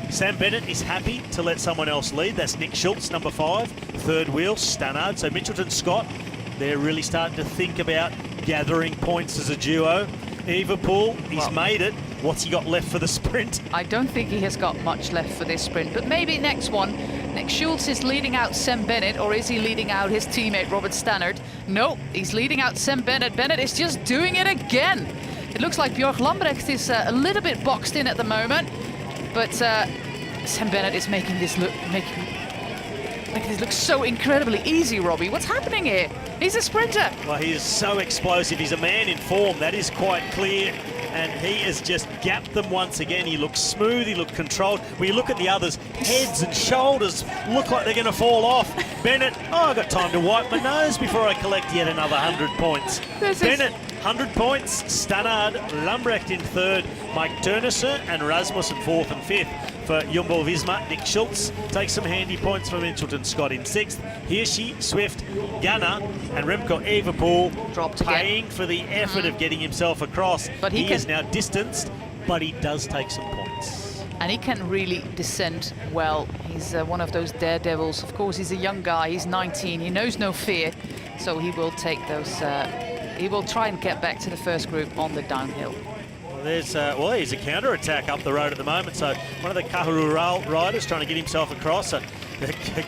Sam Bennett is happy to let someone else lead. That's Nick Schultz, number 5. Third wheel, Stannard. So Mitchelton Scott, they're really starting to think about gathering points as a duo. Evenepoel, he's made it. What's he got left for the sprint? I don't think he has got much left for this sprint, but maybe next one. Nick Schultz is leading out Sam Bennett, or is he leading out his teammate Robert Stannard? No, he's leading out Sam Bennett. Bennett is just doing it again. It looks like Björk Lambrecht is a little bit boxed in at the moment. But Sam Bennett is making this look so incredibly easy, Robbie. What's happening here? He's a sprinter. Well, he is so explosive. He's a man in form. That is quite clear. And he has just gapped them once again. He looks smooth. He looked controlled. When you look at the others, heads and shoulders look like they're going to fall off. Bennett, I've got time to wipe my nose before I collect yet another 100 points. Bennett, 100 points. Stannard, Lambrecht in 3rd. Mike Teunissen and Rasmussen 4th and 5th. For Jumbo-Visma, Nick Schultz takes some handy points for Mitchelton Scott in 6th. Hirschi, Swift, Ganna and Remco Evenepoel dropped paying for the effort of getting himself across. But he is now distanced, but he does take some points. And he can really descend well. He's one of those daredevils. Of course, he's a young guy. He's 19. He knows no fear. So he will take those... he will try and get back to the first group on the downhill. There's a counter-attack up the road at the moment. So one of the Cahurural riders trying to get himself across.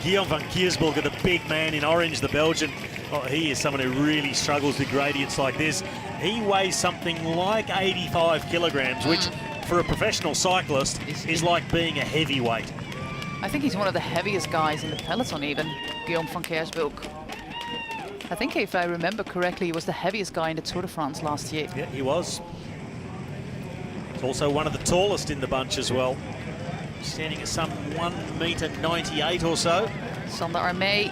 Guillaume van Kiersburger, the big man in orange, the Belgian. Oh, he is someone who really struggles with gradients like this. He weighs something like 85 kilograms, which for a professional cyclist is like being a heavyweight. I think he's one of the heaviest guys in the peloton even, Guillaume van Kiersburg. I think if I remember correctly, he was the heaviest guy in the Tour de France last year. Yeah, he was. He's also one of the tallest in the bunch as well. Standing at some 1.98 m or so. Sander Armé,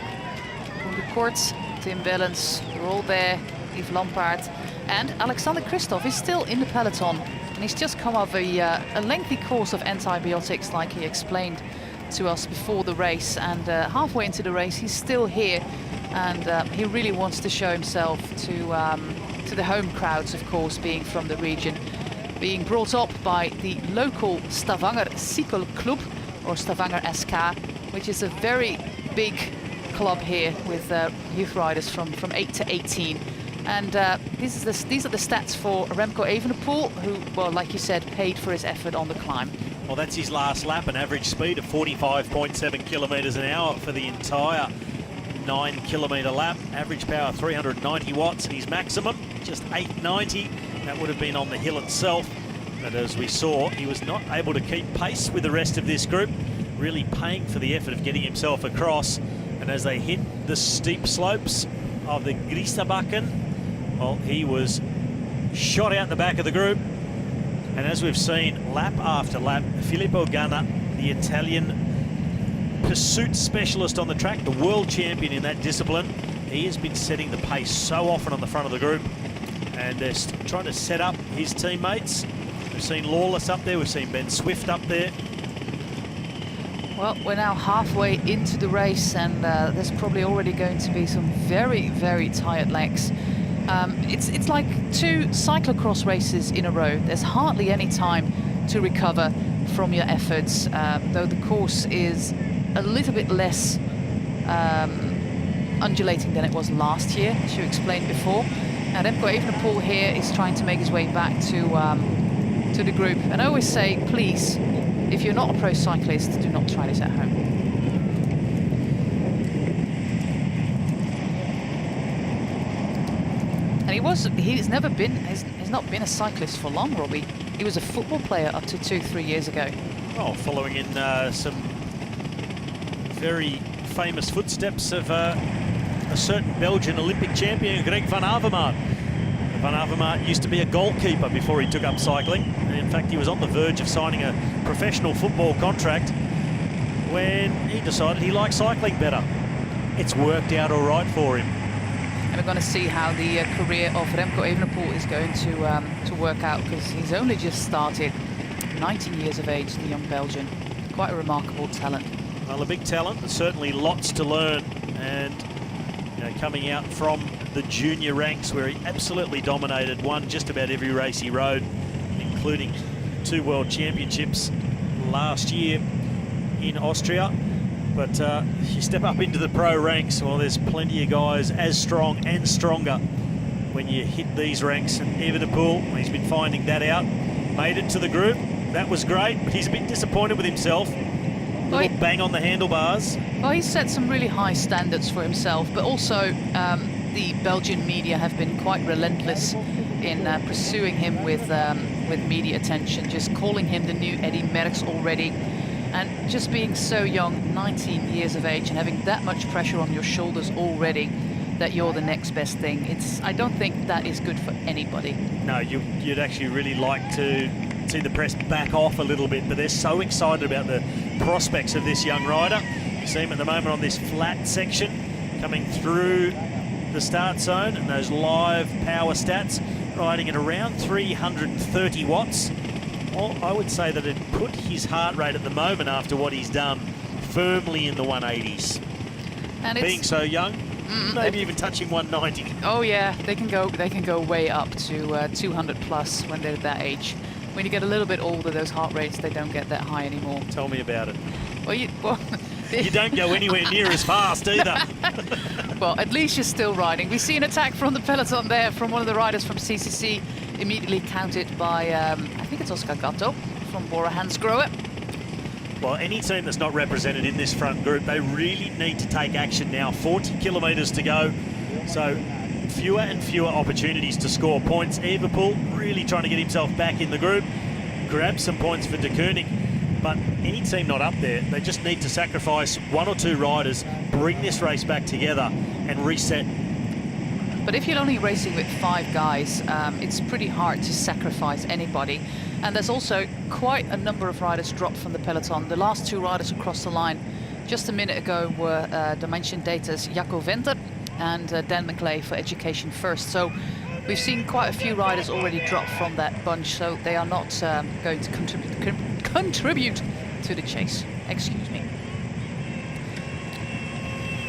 Koen de Kort, Tim Wellens, they're all there. Yves Lampaert. And Alexander Kristoff is still in the peloton. And he's just come off a lengthy course of antibiotics, like he explained to us before the race. And halfway into the race, he's still here. And he really wants to show himself to the home crowds, of course, being from the region. Being brought up by the local Stavanger Cykelclub, or Stavanger SK, which is a very big club here with youth riders from 8 to 18. And these are the stats for Remco Evenepoel, who, well, like you said, paid for his effort on the climb. Well, that's his last lap, an average speed of 45.7 kilometres an hour for the entire 9-kilometre lap. Average power 390 watts, and his maximum just 890. That would have been on the hill itself. But as we saw, he was not able to keep pace with the rest of this group, really paying for the effort of getting himself across. And as they hit the steep slopes of the Grisabakken, well, he was shot out the back of the group. And as we've seen, lap after lap, Filippo Ganna, the Italian pursuit specialist on the track, the world champion in that discipline, he has been setting the pace so often on the front of the group. And they're trying to set up his teammates. We've seen Lawless up there, we've seen Ben Swift up there. Well, we're now halfway into the race, and there's probably already going to be some very, very tired legs. It's like 2 cyclocross races in a row. There's hardly any time to recover from your efforts, though the course is a little bit less undulating than it was last year, as you explained before. And Remco Evenepoel here is trying to make his way back to the group. And I always say, please, if you're not a pro cyclist, do not try this at home. And he's not been a cyclist for long, Robbie. He was a football player up to 2-3 years ago. Oh, following in some very famous footsteps of a certain Belgian Olympic champion, Greg van Avermaet. Van Avermaet used to be a goalkeeper before he took up cycling. And in fact, he was on the verge of signing a professional football contract when he decided he liked cycling better. It's worked out all right for him. And we're going to see how the career of Remco Evenepoel is going to work out, because he's only just started, 19 years of age, the young Belgian. Quite a remarkable talent. Well, a big talent, there's certainly lots to learn. And coming out from the junior ranks, where he absolutely dominated, won just about every race he rode, including 2 world championships last year in Austria. But you step up into the pro ranks, well, there's plenty of guys as strong and stronger when you hit these ranks. And Evenepoel, he's been finding that out, made it to the group. That was great, but he's a bit disappointed with himself. A little bang on the handlebars. Well, he's set some really high standards for himself, but also the Belgian media have been quite relentless in pursuing him with media attention, just calling him the new Eddy Merckx already. And just being so young, 19 years of age, and having that much pressure on your shoulders already, that you're the next best thing. I don't think that is good for anybody. No, you'd actually really like to see the press back off a little bit, but they're so excited about the prospects of this young rider. You see him at the moment on this flat section, coming through the start zone, and those live power stats, riding at around 330 watts. Well, I would say that it put his heart rate at the moment, after what he's done, firmly in the 180s. And being so young, maybe even touching 190. Oh yeah, they can go way up to 200 plus when they're that age. When you get a little bit older, those heart rates, they don't get that high anymore. Tell me about it. Well, you don't go anywhere near as fast either. Well, at least you're still riding. We see an attack from the peloton there, from one of the riders from CCC, immediately counted by, I think it's Oscar Gatto from Bora Hansgrohe. Well, any team that's not represented in this front group, they really need to take action now. 40 kilometres to go, so fewer and fewer opportunities to score points. Everpool really trying to get himself back in the group, grab some points for De Koning. But any team not up there, they just need to sacrifice one or two riders, bring this race back together and reset. But if you're only racing with 5 guys, it's pretty hard to sacrifice anybody. And there's also quite a number of riders dropped from the peloton. The last 2 riders across the line just a minute ago were Dimension Data's Jacco Venter and Dan McLay for Education First. So we've seen quite a few riders already drop from that bunch, so they are not going to contribute to the chase. Excuse me.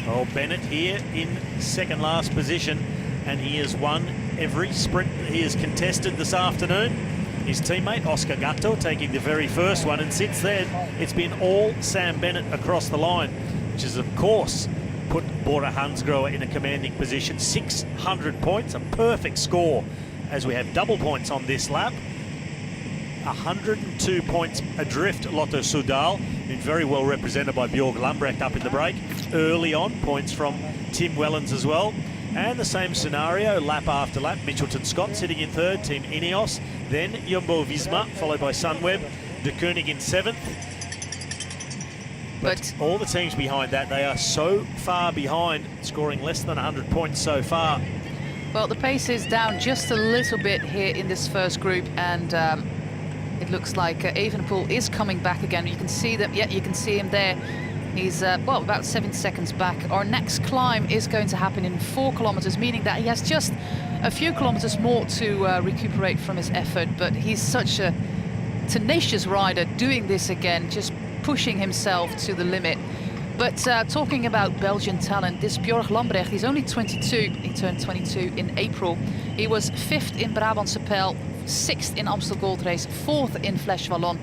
Well, Bennett here in second last position, and he has won every sprint that he has contested this afternoon. His teammate Oscar Gatto taking the very first one, and since then it's been all Sam Bennett across the line, which is of course put Bora Hansgrohe in a commanding position. 600 points, a perfect score, as we have double points on this lap. 102 points adrift Lotto Soudal, been very well represented by Björg Lambrecht up in the break. Early on, points from Tim Wellens as well. And the same scenario, lap after lap. Mitchelton Scott sitting in third, Team Ineos. Then Jumbo-Visma, followed by Sunweb. De Koning in 7th. But all the teams behind that, they are so far behind, scoring less than 100 points so far. Well, the pace is down just a little bit here in this first group, and it looks like Evenepoel is coming back again. You can see them. Yeah, you can see him there. He's, well, about 7 seconds back. Our next climb is going to happen in 4 kilometers, meaning that he has just a few kilometers more to recuperate from his effort. But he's such a tenacious rider, doing this again, just pushing himself to the limit. But talking about Belgian talent, this Björg Lambrecht, he's only 22. He turned 22 in April. He was 5th in Brabantse Pijl, 6th in Amstel Gold Race, 4th in Flèche Wallonne.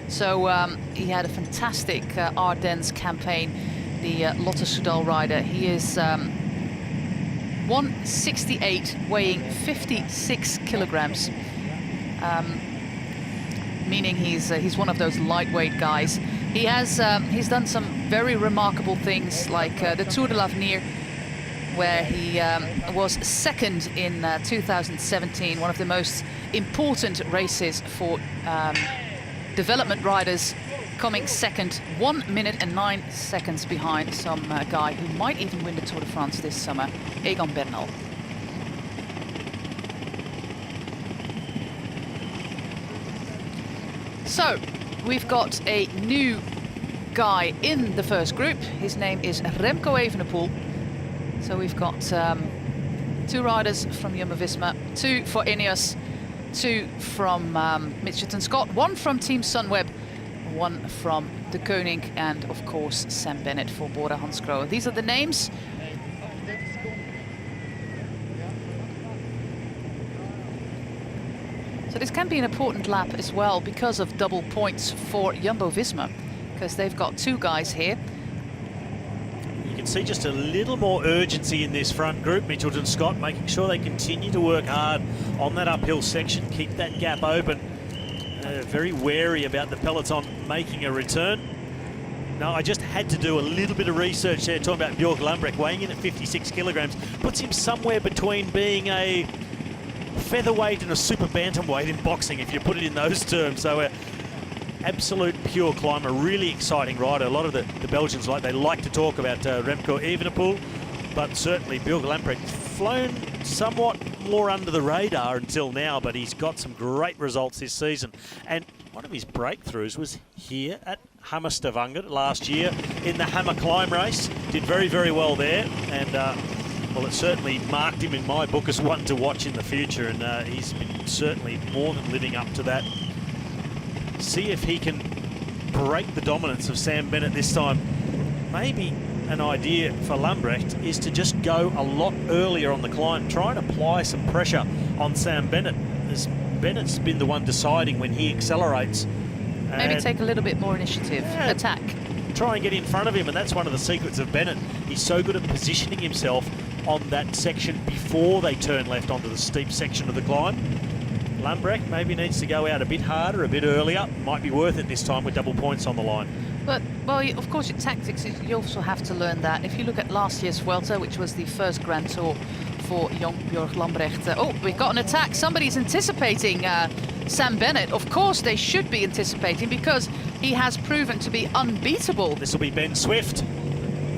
So he had a fantastic Ardennes campaign, the Lotto Soudal rider. He is 168, weighing 56 kilograms, meaning he's one of those lightweight guys. He has he's done some very remarkable things, like the Tour de l'Avenir, where he was 2nd in 2017, one of the most important races for development riders, coming 2nd, 1 minute and 9 seconds behind some guy who might even win the Tour de France this summer, Egan Bernal. So we've got a new guy in the first group. His name is Remco Evenepoel. So we've got 2 riders from Jumbo-Visma, 2 for Ineos, 2 from Mitchelton Scott, 1 from Team Sunweb, 1 from De Koning, and of course Sam Bennett for Bora Hansgrohe. These are the names. So this can be an important lap as well because of double points for Jumbo-Visma, because they've got 2 guys here. You can see just a little more urgency in this front group. Mitchelton Scott making sure they continue to work hard on that uphill section, keep that gap open. Very wary about the peloton making a return. Now, I just had to do a little bit of research there, talking about Björg Lambrecht, weighing in at 56 kilograms. Puts him somewhere between being a featherweight and a super bantamweight in boxing, if you put it in those terms. So absolute pure climber, really exciting rider. A lot of the Belgians, they like to talk about Remco Evenepoel, but certainly Björg Lambrecht flown somewhat more under the radar until now, but he's got some great results this season. And one of his breakthroughs was here at Hammer Stavanger last year in the Hammer Climb race. Did very, very well there, and well, it certainly marked him in my book as one to watch in the future, and he's been certainly more than living up to that. See if he can break the dominance of Sam Bennett this time. Maybe an idea for Lambrecht is to just go a lot earlier on the climb, try and apply some pressure on Sam Bennett, as Bennett's been the one deciding when he accelerates. Maybe take a little bit more initiative, attack. Try and get in front of him, and that's one of the secrets of Bennett. He's so good at positioning himself on that section before they turn left onto the steep section of the climb. Lambrecht maybe needs to go out a bit harder, a bit earlier. Might be worth it this time with double points on the line. But, well, of course, your tactics, you also have to learn that. If you look at last year's Vuelta, which was the first Grand Tour for young Björk Lambrecht. Oh, we've got an attack. Somebody's anticipating Sam Bennett. Of course, they should be anticipating because he has proven to be unbeatable. This will be Ben Swift.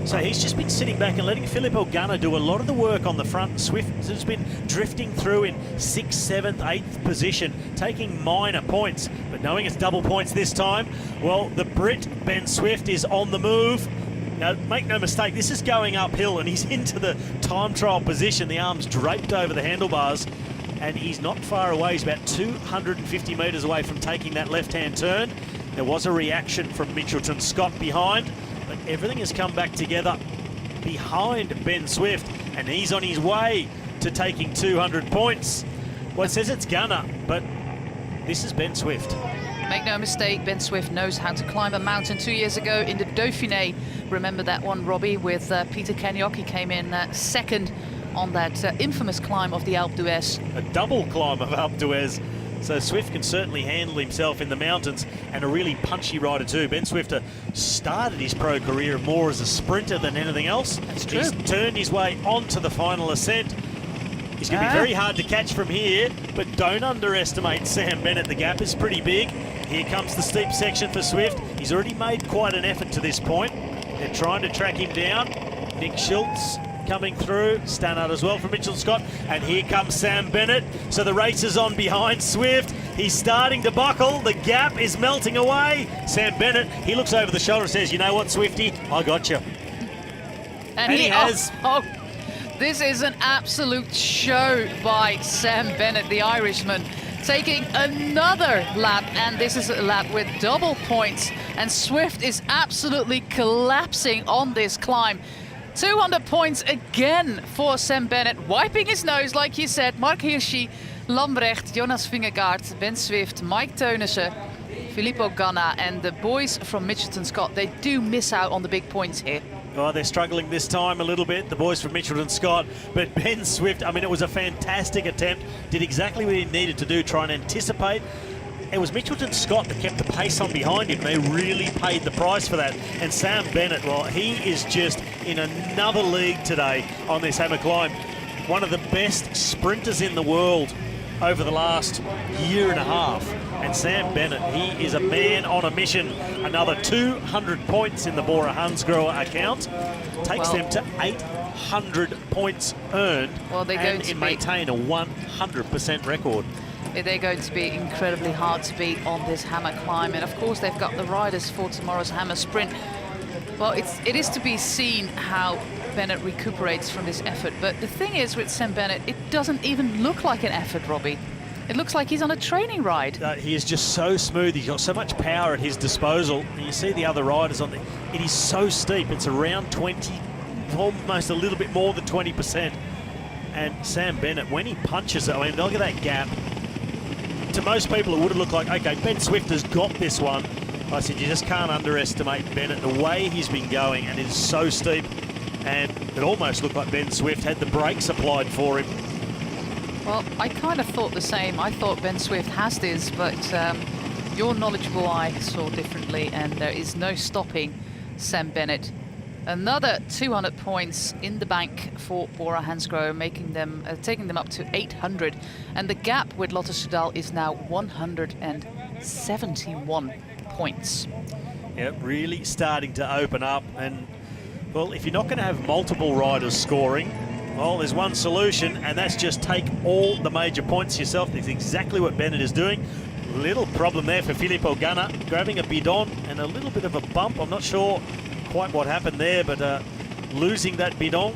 So he's just been sitting back and letting Filippo Ganna do a lot of the work on the front. Swift has been drifting through in 6th, 7th, 8th position, taking minor points. But knowing it's double points this time, well, the Brit, Ben Swift, is on the move. Now, make no mistake, this is going uphill and he's into the time trial position. The arms draped over the handlebars and he's not far away. He's about 250 metres away from taking that left-hand turn. There was a reaction from Mitchelton Scott behind. But everything has come back together behind Ben Swift, and he's on his way to taking 200 points. Well, it says it's Gunner, but this is Ben Swift. Make no mistake, Ben Swift knows how to climb a mountain. 2 years ago in the Dauphiné, remember that one, Robbie, with Peter Kenyok. He came in second on that infamous climb of the Alpe d'Huez. A double climb of Alpe d'Huez. So Swift can certainly handle himself in the mountains, and a really punchy rider too. Ben Swift started his pro career more as a sprinter than anything else. That's true. He's turned his way onto the final ascent. He's going to be very hard to catch from here, but don't underestimate Sam Bennett. The gap is pretty big. Here comes the steep section for Swift. He's already made quite an effort to this point. They're trying to track him down. Nick Schultz coming through, Stannard as well from Mitchell Scott, and here comes Sam Bennett. So the race is on behind Swift. He's starting to buckle. The gap is melting away. Sam Bennett, he looks over the shoulder and says, you know what, Swifty, I got you. And he has. Oh, this is an absolute show by Sam Bennett, the Irishman, taking another lap, and this is a lap with double points, and Swift is absolutely collapsing on this climb. 200 points again for Sam Bennett, wiping his nose, like you said. Mark Hirschi, Lambrecht, Jonas Vingegaard, Ben Swift, Mike Teunissen, Filippo Ganna, and the boys from Mitchelton Scott. They do miss out on the big points here. Oh, they're struggling this time a little bit, the boys from Mitchelton Scott. But Ben Swift, I mean, it was a fantastic attempt. Did exactly what he needed to do, try and anticipate. It was Mitchelton Scott that kept the pace on behind him. They really paid the price for that. And Sam Bennett, well, he is just in another league today on this hammer climb. One of the best sprinters in the world over the last year and a half. And Sam Bennett, he is a man on a mission. Another 200 points in the Bora Hansgrohe account. Takes them to 800 points earned. Well, they're going to maintain a 100% record. They're going to be incredibly hard to beat on this hammer climb. And of course, they've got the riders for tomorrow's hammer sprint. Well, it is to be seen how Bennett recuperates from this effort. But the thing is with Sam Bennett, it doesn't even look like an effort, Robbie. It looks like he's on a training ride. He is just so smooth. He's got so much power at his disposal. And you see the other riders on it is so steep. It's around 20, almost a little bit more than 20%. And Sam Bennett, when he punches it, I mean, look at that gap. To most people, it would have looked like, okay, Ben Swift has got this one. I said, you just can't underestimate Bennett, the way he's been going, and it is so steep. And it almost looked like Ben Swift had the brakes applied for him. Well, I kind of thought the same. I thought Ben Swift has this, but your knowledgeable eye saw differently, and there is no stopping Sam Bennett. Another 200 points in the bank for Bora Hansgrohe, making them, taking them up to 800. And the gap with Lotte Soudal is now 171 points. Yeah, really starting to open up. And, well, if you're not going to have multiple riders scoring, well, there's one solution, and that's just take all the major points yourself. That's exactly what Bennett is doing. Little problem there for Filippo Ganna, grabbing a bidon and a little bit of a bump. I'm not sure quite what happened there, but losing that bidon,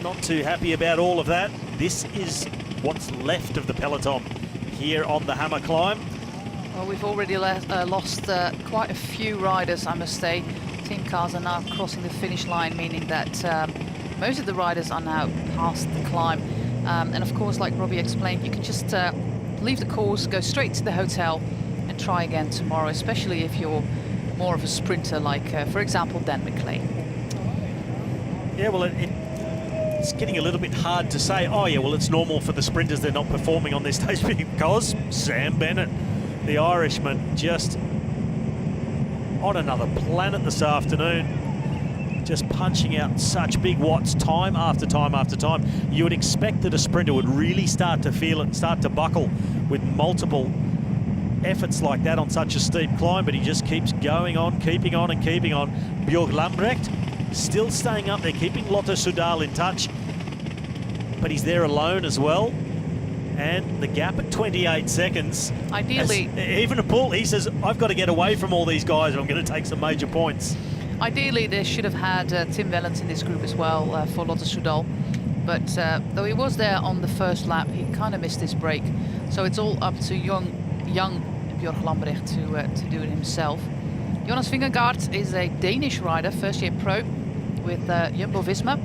not too happy about all of that. This is what's left of the peloton here on the hammer climb. Well, we've already lost quite a few riders, I must say. Team cars are now crossing the finish line, meaning that most of the riders are now past the climb. And of course, like Robbie explained, you can just leave the course, go straight to the hotel and try again tomorrow, especially if you're more of a sprinter like, for example, Dan McLean. Yeah, well, it's getting a little bit hard to say, oh yeah, well, it's normal for the sprinters, they're not performing on this stage, because Sam Bennett, the Irishman, just on another planet this afternoon, just punching out such big watts time after time after time. You would expect that a sprinter would really start to feel it and start to buckle with multiple efforts like that on such a steep climb, but he just keeps going on, keeping on and keeping on. Björk Lambrecht still staying up there, keeping Lotto Soudal in touch, but he's there alone as well. And the gap at 28 seconds. Ideally, even a pull, he says, I've got to get away from all these guys or I'm going to take some major points. Ideally, they should have had Tim Wellens in this group as well for Lotto Soudal. But though he was there on the first lap, he kind of missed his break. So it's all up to young Björk Lambrecht to do it himself. Jonas Vingegaard is a Danish rider, first-year pro with Jumbo-Visma.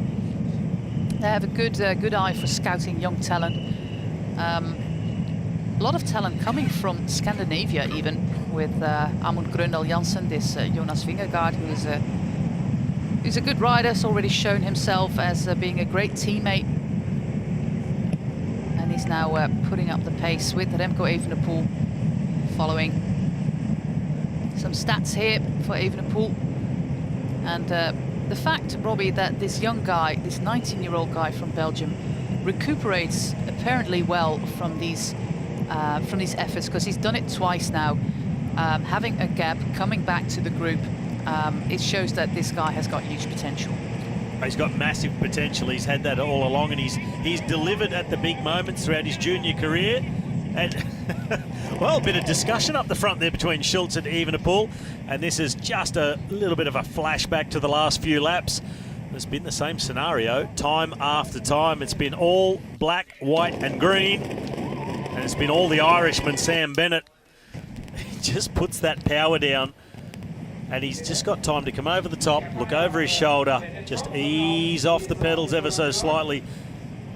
They have a good eye for scouting young talent. A lot of talent coming from Scandinavia, even with Amund Grøndal Jansen, this Jonas Vingegaard, who's a good rider, has already shown himself as being a great teammate. And he's now putting up the pace with Remco Evenepoel following. Some stats here for Evenepoel. And the fact, Robbie, that this young guy, this 19-year-old guy from Belgium, recuperates apparently well from these efforts, because he's done it twice now. Having a gap, coming back to the group, it shows that this guy has got huge potential. He's got massive potential. He's had that all along, and he's delivered at the big moments throughout his junior career. And well, a bit of discussion up the front there between Schultz and Evenepoel, and this is just a little bit of a flashback to the last few laps. It's been the same scenario time after time. It's been all black, white and green, and it's been all the Irishman, Sam Bennett. He just puts that power down, and he's just got time to come over the top, look over his shoulder, just ease off the pedals ever so slightly,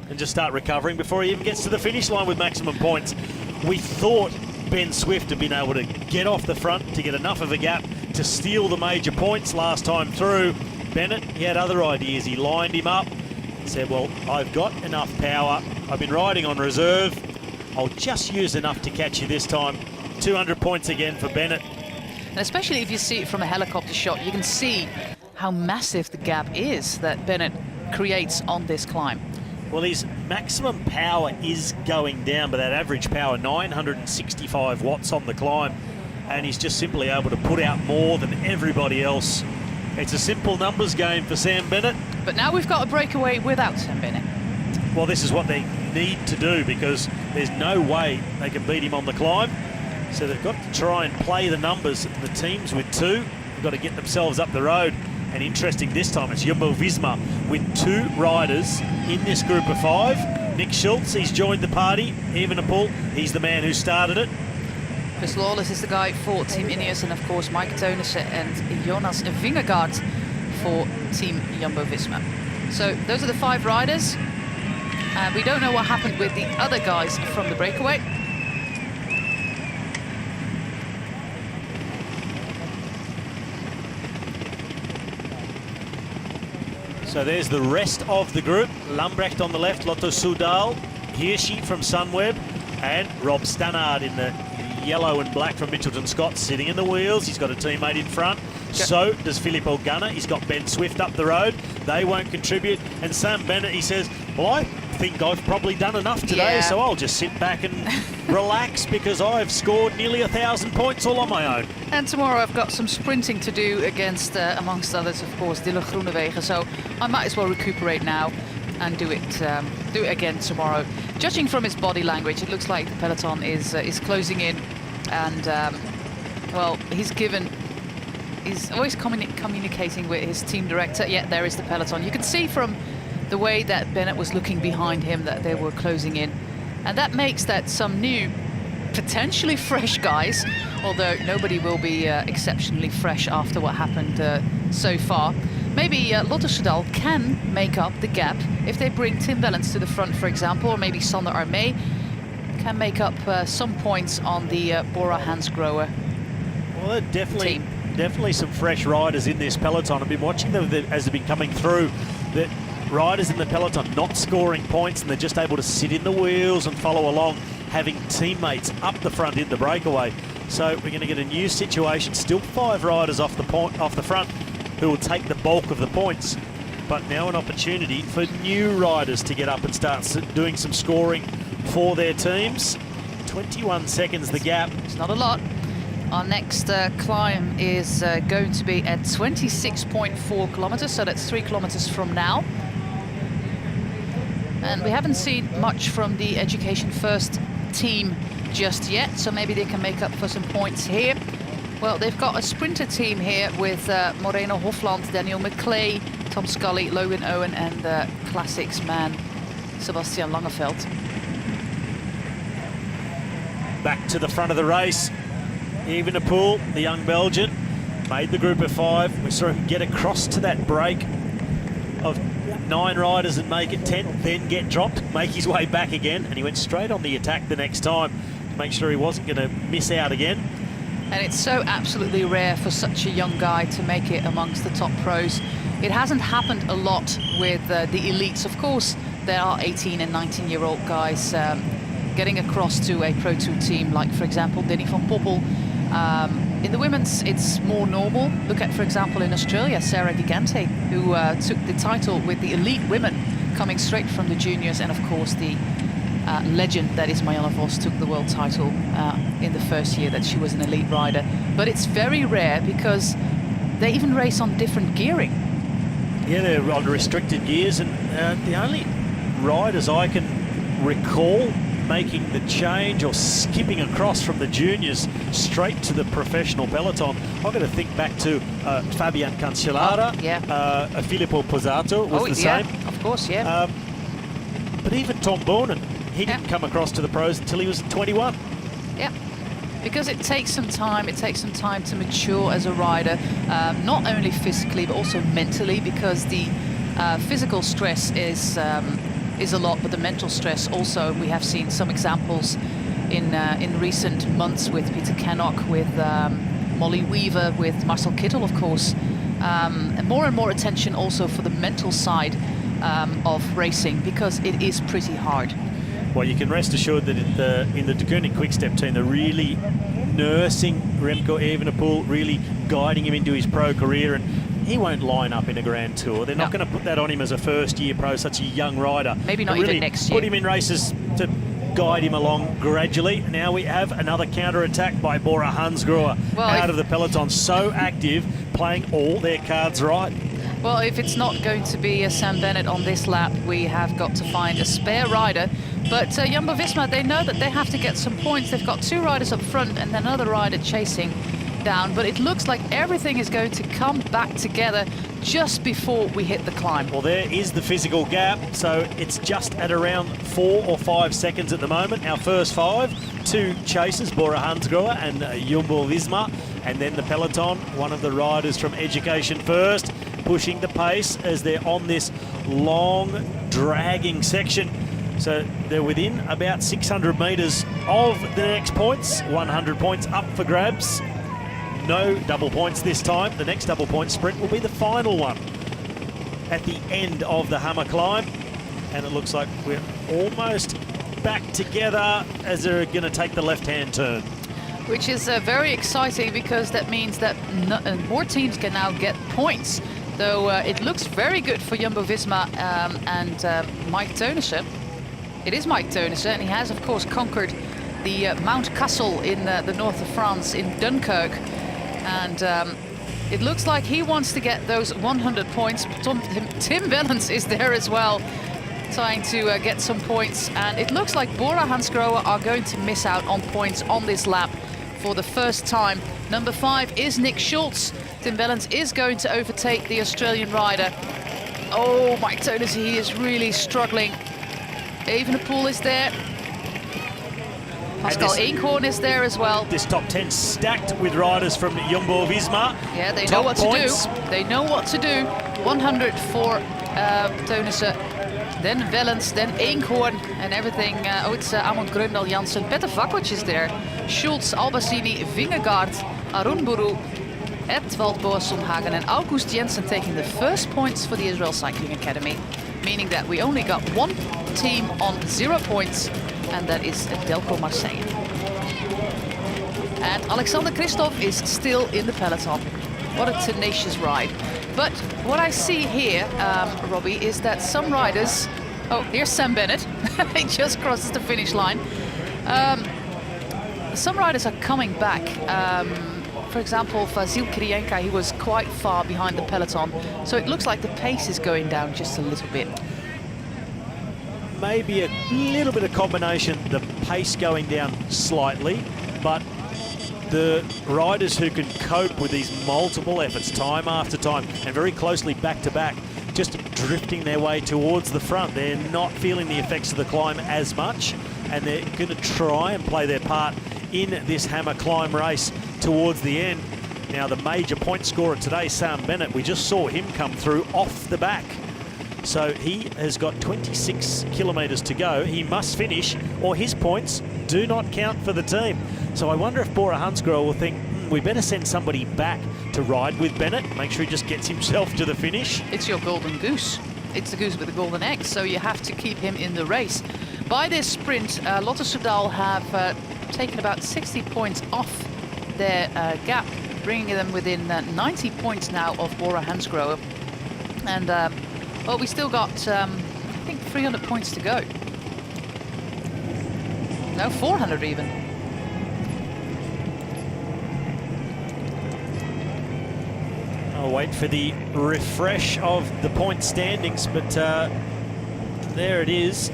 and just start recovering before he even gets to the finish line with maximum points. We thought Ben Swift had been able to get off the front to get enough of a gap to steal the major points last time through. Bennett, he had other ideas. He lined him up, said, well, I've got enough power. I've been riding on reserve. I'll just use enough to catch you this time. 200 points again for Bennett. And especially if you see it from a helicopter shot, you can see how massive the gap is that Bennett creates on this climb. Well, his maximum power is going down, but that average power, 965 watts on the climb, and he's just simply able to put out more than everybody else. It's a simple numbers game for Sam Bennett. But now we've got a breakaway without Sam Bennett. Well, this is what they need to do, because there's no way they can beat him on the climb. So they've got to try and play the numbers. The teams with two have got to get themselves up the road. And interesting this time, it's Jumbo-Visma with two riders in this group of five. Nick Schultz, he's joined the party. Evenepoel, he's the man who started it. Chris Lawless is the guy for Team Ineos, and of course Mike Teunissen and Jonas Vingegaard for Team Jumbo-Visma. So those are the five riders. We don't know what happened with the other guys from the breakaway. So there's the rest of the group. Lambrecht on the left, Lotto Soudal, Hirschi from Sunweb, and Rob Stannard in the yellow and black from Mitchelton Scott sitting in the wheels. He's got a teammate in front. So does Filippo Ganna. He's got Ben Swift up the road. They won't contribute. And Sam Bennett, he says, well, I think I've probably done enough today, so I'll just sit back and relax because I've scored nearly 1,000 points all on my own. And tomorrow I've got some sprinting to do against, amongst others, of course, Dylan Groenewegen. So I might as well recuperate now and do it again tomorrow. Judging from his body language, it looks like the peloton is closing in, and well, he's always communicating with his team director. Yeah, there is the peloton. You can see from the way that Bennett was looking behind him that they were closing in, and that makes that some new, potentially fresh guys, although nobody will be exceptionally fresh after what happened so far. Maybe Lotto Soudal can make up the gap if they bring Tim Wellens to the front, for example, or maybe Sander Armé can make up some points on the Bora Hansgrohe Well, team. Definitely some fresh riders in this peloton. I've been watching them as they've been coming through. That riders in the peloton not scoring points, and they're just able to sit in the wheels and follow along, having teammates up the front in the breakaway. So we're going to get a new situation. Still 5 riders off the front who will take the bulk of the points. But now an opportunity for new riders to get up and start doing some scoring for their teams. 21 seconds the gap. It's not a lot. Our next climb is going to be at 26.4 kilometers, so that's 3 kilometers from now. And we haven't seen much from the Education First team just yet, so maybe they can make up for some points here. Well, they've got a sprinter team here with Moreno Hofland, Daniel McClay, Tom Scully, Logan Owen, and Classics man Sebastian Langeveld. Back to the front of the race. Evenepoel, the young Belgian, made the group of 5. We saw him get across to that break of 9 riders and make it 10, then get dropped, make his way back again, and he went straight on the attack the next time to make sure he wasn't going to miss out again. And it's so absolutely rare for such a young guy to make it amongst the top pros. It hasn't happened a lot with the elites. Of course, there are 18 and 19-year-old guys getting across to a Pro Tour team, like, for example, Denny van Poppel. In the women's, it's more normal. Look at, for example, in Australia, Sarah Gigante, who took the title with the elite women, coming straight from the juniors, and of course the legend that is Marianne Vos took the world title in the first year that she was an elite rider. But it's very rare because they even race on different gearing. Yeah, they're on restricted gears, and the only riders I can recall making the change or skipping across from the juniors straight to the professional peloton, I've got to think back to Fabian Cancellara, Filippo Pozzato was the same. Of course, yeah. But even Tom Boonen, he didn't come across to the pros until he was 21. Yeah, because it takes some time. It takes some time to mature as a rider, not only physically but also mentally, because the physical stress is a lot, but the mental stress also. We have seen some examples in recent months with Peter Kennock, with Molly Weaver, with Marcel Kittel, of course. And more attention also for the mental side of racing, because it is pretty hard. Well, you can rest assured that in the De Koning Quick-Step team, they're really nursing Remco Evenepoel, really guiding him into his pro career, and he won't line up in a Grand Tour. They're not going to put that on him as a first-year pro, such a young rider. Maybe not really even next year. Put him in races to guide him along gradually. Now we have another counter-attack by Bora Hansgrohe out of the peloton. So active, playing all their cards right. Well, if it's not going to be Sam Bennett on this lap, we have got to find a spare rider. But Jumbo-Visma, they know that they have to get some points. They've got 2 riders up front and another rider chasing down. But it looks like everything is going to come back together just before we hit the climb. Well, there is the physical gap. So it's just at around 4 or 5 seconds at the moment. Our first 5, 2 chasers, Bora Hansgrohe and Jumbo-Visma. And then the peloton, one of the riders from Education First, pushing the pace as they're on this long, dragging section. So they're within about 600 metres of the next points. 100 points up for grabs. No double points this time. The next double point sprint will be the final one at the end of the Hammer climb. And it looks like we're almost back together as they're going to take the left-hand turn. Which is very exciting, because that means that more teams can now get points. Though it looks very good for Jumbo-Visma and Mike Teunissen. It is Mike Teunissen, and he has, of course, conquered the Mount Cassel in the north of France, in Dunkirk. And it looks like he wants to get those 100 points. Tim Wellens is there as well, trying to get some points. And it looks like Bora Hansgrohe are going to miss out on points on this lap for the first time. Number 5 is Nick Schultz. Tim Wellens is going to overtake the Australian rider. Oh, Mike Teunissen, he is really struggling. Evenepoel is there. Pascal Eenkhoorn is there as well. This top 10 stacked with riders from Jumbo-Visma. Yeah, they know what to do. They know what to do. 100 for Teunissen, then Wellens, then Eenkhoorn, and everything. It's Amund Grøndal Jansen. Petter Vakoc is there. Schultz, Albacini, Vingegaard, Arun Buru, Edvald Boasson Hagen, and August Jensen taking the first points for the Israel Cycling Academy. meaning that we only got one team on 0 points, and that is Delco Marseille. And Alexander Christoph is still in the peloton. What a tenacious ride. But what I see here, Robbie, is that some riders... Oh, here's Sam Bennett. He just crosses the finish line. Some riders are coming back. For example, Vasil Kirienka, he was quite far behind the peloton. So it looks like the pace is going down just a little bit. Maybe a little bit of combination, the pace going down slightly, but the riders who can cope with these multiple efforts time after time and very closely back to back, just drifting their way towards the front. They're not feeling the effects of the climb as much, and they're going to try and play their part in this hammer climb race towards the end. Now, the major point scorer today, Sam Bennett, we just saw him come through off the back. So he has got 26 kilometres to go. He must finish, or his points do not count for the team. So I wonder if Bora Hansgrohe will think, we better send somebody back to ride with Bennett, make sure he just gets himself to the finish. It's your golden goose. It's the goose with the golden egg, so you have to keep him in the race. By this sprint, Lotto Soudal have taken about 60 points off their gap, bringing them within 90 points now of Bora Hansgrohe. And, well, we still got, I think, 300 points to go. No, 400 even. I'll wait for the refresh of the point standings, but there it is.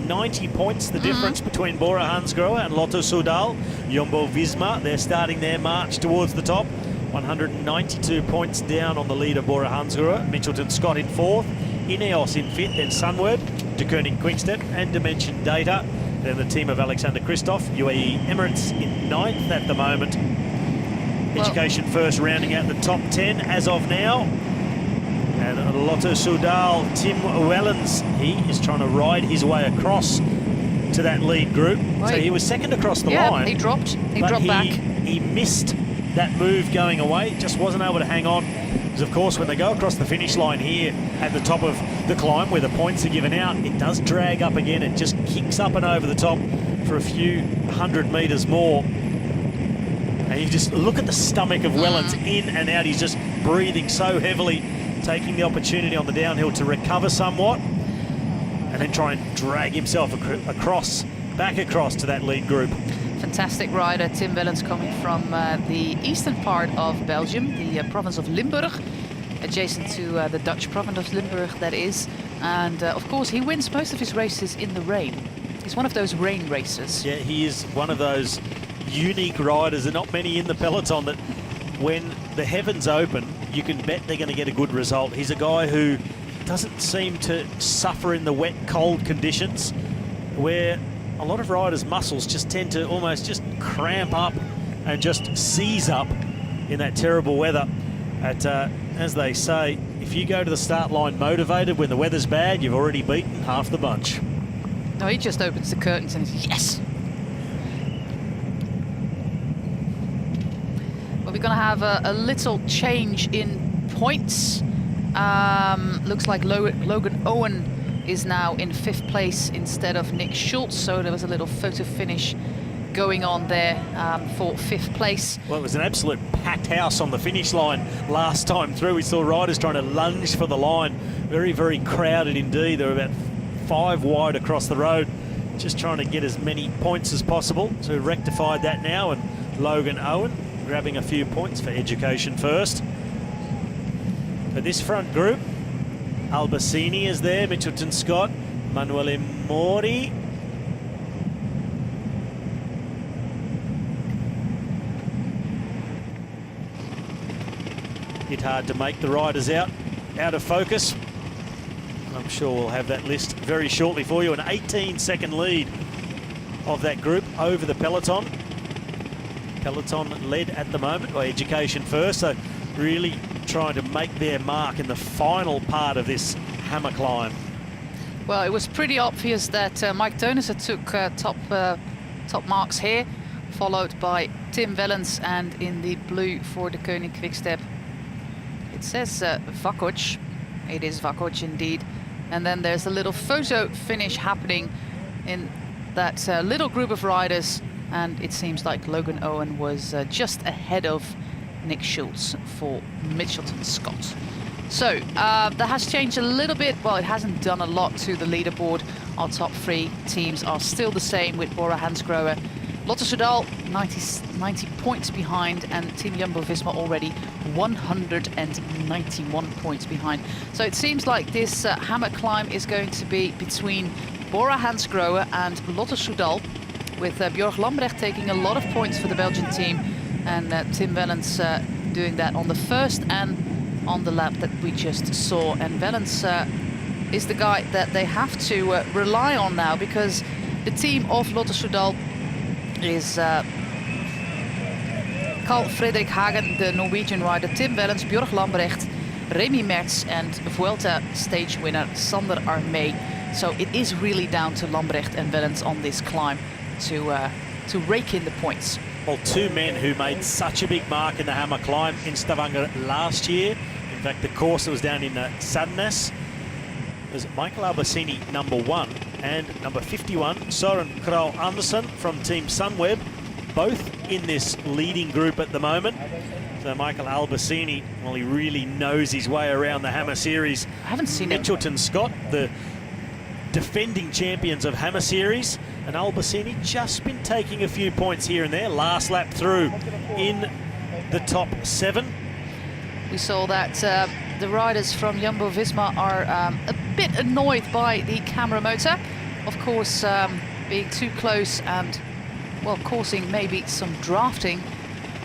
90 points, the difference between Bora Hansgrohe and Lotto Soudal. Jumbo-Visma, they're starting their march towards the top. 192 points down on the leader, Bora Hansgrohe. Mitchelton Scott in 4th, Ineos in 5th, then Sunweb, De Koning Quickstep and Dimension Data. Then the team of Alexander Christoph, UAE Emirates in 9th at the moment. Education First rounding out the top 10 as of now. And Lotto Soudal, Tim Wellens, he is trying to ride his way across to that lead group. Right. So he was second across the line. He dropped. He dropped back. He missed that move going away, just wasn't able to hang on. Because of course, when they go across the finish line here at the top of the climb where the points are given out, it does drag up again. It just kicks up and over the top for a few hundred metres more. And you just look at the stomach of Wellens in and out. He's just breathing so heavily, taking the opportunity on the downhill to recover somewhat and then try and drag himself across, back across to that lead group. Fantastic rider, Tim Wellens, coming from the eastern part of Belgium, the province of Limburg, adjacent to the Dutch province of Limburg, that is. And of course, he wins most of his races in the rain. He's one of those rain racers. Yeah, he is one of those unique riders. There are not many in the peloton that when the heavens open, you can bet they're going to get a good result. He's a guy who doesn't seem to suffer in the wet, cold conditions, where a lot of riders' muscles just tend to almost just cramp up and just seize up in that terrible weather. As they say, if you go to the start line motivated when the weather's bad, you've already beaten half the bunch. No, he just opens the curtains and says, yes! Well, we're going to have a little change in points. Looks like Logan Owen is now in 5th place instead of Nick Schultz, so there was a little photo finish going on there for 5th place. Well, it was an absolute packed house on the finish line last time through. We saw riders trying to lunge for the line. Very, very crowded indeed. There were about 5 wide across the road, just trying to get as many points as possible. So we rectified that now, and Logan Owen grabbing a few points for Education First. For this front group, Albacini is there, Mitchelton Scott, Manuele Mori. Bit hard to make the riders out of focus. I'm sure we'll have that list very shortly for you. An 18-second lead of that group over the peloton. Peloton led at the moment by Education First, so really trying to make their mark in the final part of this hammer climb. Well, it was pretty obvious that Mike Teunissen took top marks here, followed by Tim Wellens, and in the blue for De Koning Quickstep, it says Vakoc. It is Vakoc indeed. And then there's a little photo finish happening in that little group of riders. And it seems like Logan Owen was just ahead of Nick Schultz for Mitchelton Scott. So that has changed a little bit. Well, it hasn't done a lot to the leaderboard. Our top 3 teams are still the same with Bora Hansgrohe. Lotte Soudal 90 points behind, and Team Jumbo-Visma already 191 points behind. So it seems like this hammer climb is going to be between Bora Hansgrohe and Lotte Soudal, with Björg Lambrecht taking a lot of points for the Belgian team, and Tim Wellens doing that on the first and on the lap that we just saw. And Wellens is the guy that they have to rely on now, because the team of Lotte Soudal is Carl Fredrik Hagen, the Norwegian rider, Tim Wellens, Björg Lambrecht, Remy Mertz, and Vuelta stage winner Sander Armé. So it is really down to Lambrecht and Wellens on this climb to rake in the points. Well, 2 men who made such a big mark in the hammer climb in Stavanger last year. In fact, the course that was down in Sandnes was Michael Albertini, number 1, and number 51, Søren Kragh Andersen from Team Sunweb, both in this leading group at the moment. So Michael Albertini, well, he really knows his way around the Hammer Series. I haven't seen him. Mitchelton Scott, the defending champions of Hammer Series, and Albertini just been taking a few points here and there. Last lap through in the top 7. We saw that the riders from Jumbo-Visma are a bit annoyed by the camera motor. Of course, being too close and, well, causing maybe some drafting.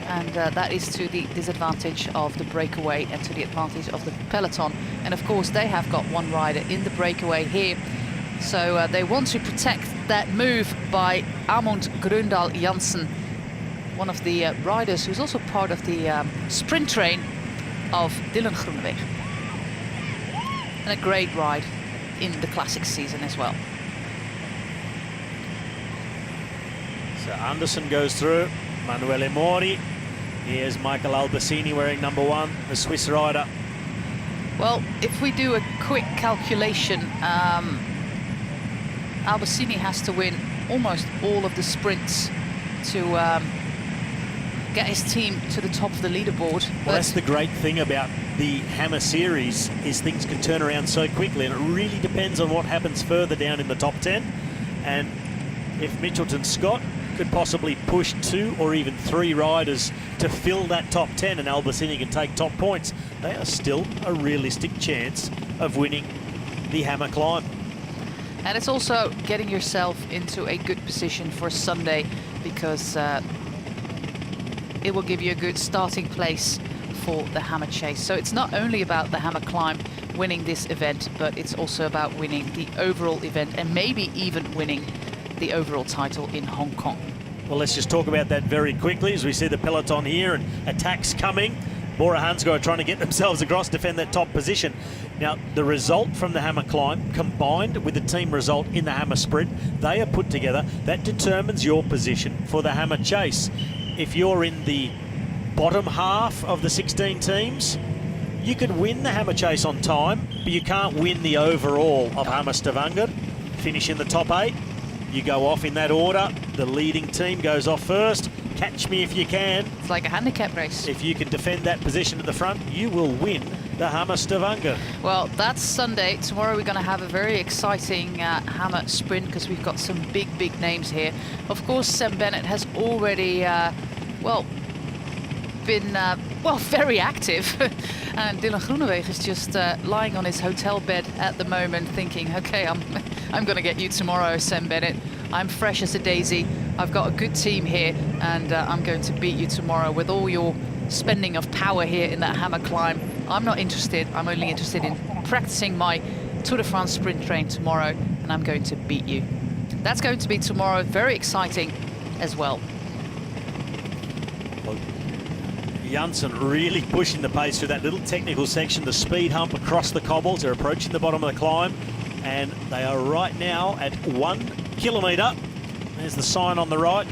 And that is to the disadvantage of the breakaway and to the advantage of the peloton. And of course, they have got 1 rider in the breakaway here. So they want to protect that move by Amund Grøndal Jansen, one of the riders who's also part of the sprint train of Dylan Groenewegen. And a great ride in the classic season as well. So Andersen goes through, Manuele Mori. Here's Michael Albertini wearing number 1, the Swiss rider. Well, if we do a quick calculation, Albertini has to win almost all of the sprints to get his team to the top of the leaderboard. Well, that's the great thing about the Hammer Series, is things can turn around so quickly, and it really depends on what happens further down in the top 10. And if Mitchelton Scott could possibly push 2 or even 3 riders to fill that top 10 and Albertini can take top points, they are still a realistic chance of winning the hammer climb. And it's also getting yourself into a good position for Sunday, because it will give you a good starting place for the hammer chase. So it's not only about the hammer climb, winning this event, but it's also about winning the overall event and maybe even winning the overall title in Hong Kong. Well, let's just talk about that very quickly as we see the peloton here and attacks coming. Bora Hansgrohe trying to get themselves across, defend that top position. Now, the result from the hammer climb combined with the team result in the hammer sprint, they are put together. That determines your position for the hammer chase. If you're in the bottom half of the 16 teams, you could win the hammer chase on time, but you can't win the overall of Hammer Stavanger. Finish in the top 8. You go off in that order. The leading team goes off first. Catch me if you can. It's like a handicap race. If you can defend that position at the front, you will win the Hammer Stavanger. Well, that's Sunday. Tomorrow we're going to have a very exciting hammer sprint, because we've got some big names here. Of course, Sam Bennett has already, been very active. And Dylan Groenewegen is just lying on his hotel bed at the moment, thinking, okay, I'm going to get you tomorrow, Sam Bennett. I'm fresh as a daisy. I've got a good team here, and I'm going to beat you tomorrow with all your spending of power here in that hammer climb. I'm not interested. I'm only interested in practicing my Tour de France sprint train tomorrow, and I'm going to beat you. That's going to be tomorrow. Very exciting as well. Well, Janssen really pushing the pace through that little technical section, the speed hump across the cobbles. They're approaching the bottom of the climb, and they are right now at 1 kilometre. There's the sign on the right.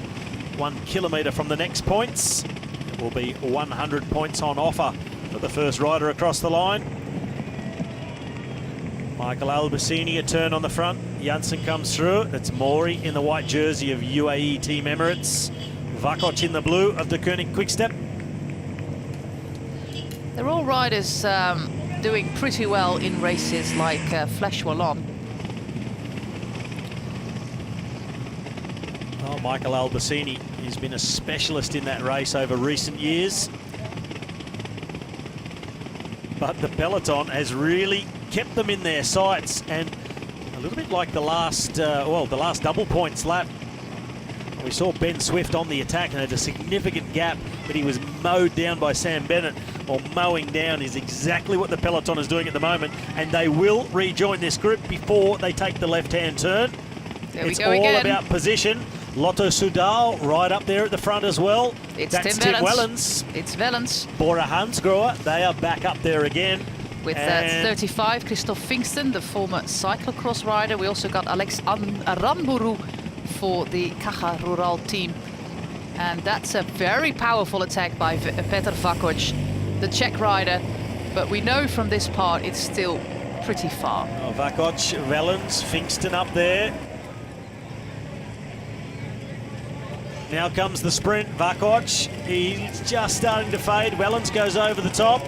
1 kilometre from the next points. It will be 100 points on offer for the first rider across the line. Michael Albacini a turn on the front. Janssen comes through. It's Mori in the white jersey of UAE Team Emirates. Vakoc in the blue of the Koenig Quickstep. They're all riders doing pretty well in races like Flèche Wallonne. Oh, Michael Albacini, he's been a specialist in that race over recent years. But the peloton has really kept them in their sights, and a little bit like the last double points lap. We saw Ben Swift on the attack and had a significant gap, but he was mowed down by Sam Bennett. Or mowing down is exactly what the peloton is doing at the moment, and they will rejoin this group before they take the left-hand turn. It's all about position. Lotto Soudal right up there at the front as well. That's Tim Wellens. It's Wellens. Bora Hansgrohe, they are back up there again. With 35, Christoph Pfingsten, the former cyclocross rider. We also got Alex Aramburu for the Caja Rural team. And that's a very powerful attack by Petr Vakoc, the Czech rider. But we know from this part it's still pretty far. Oh, Vakoc, Wellens, Pfingsten up there. Now comes the sprint. Vakoc, he's just starting to fade. Wellens goes over the top.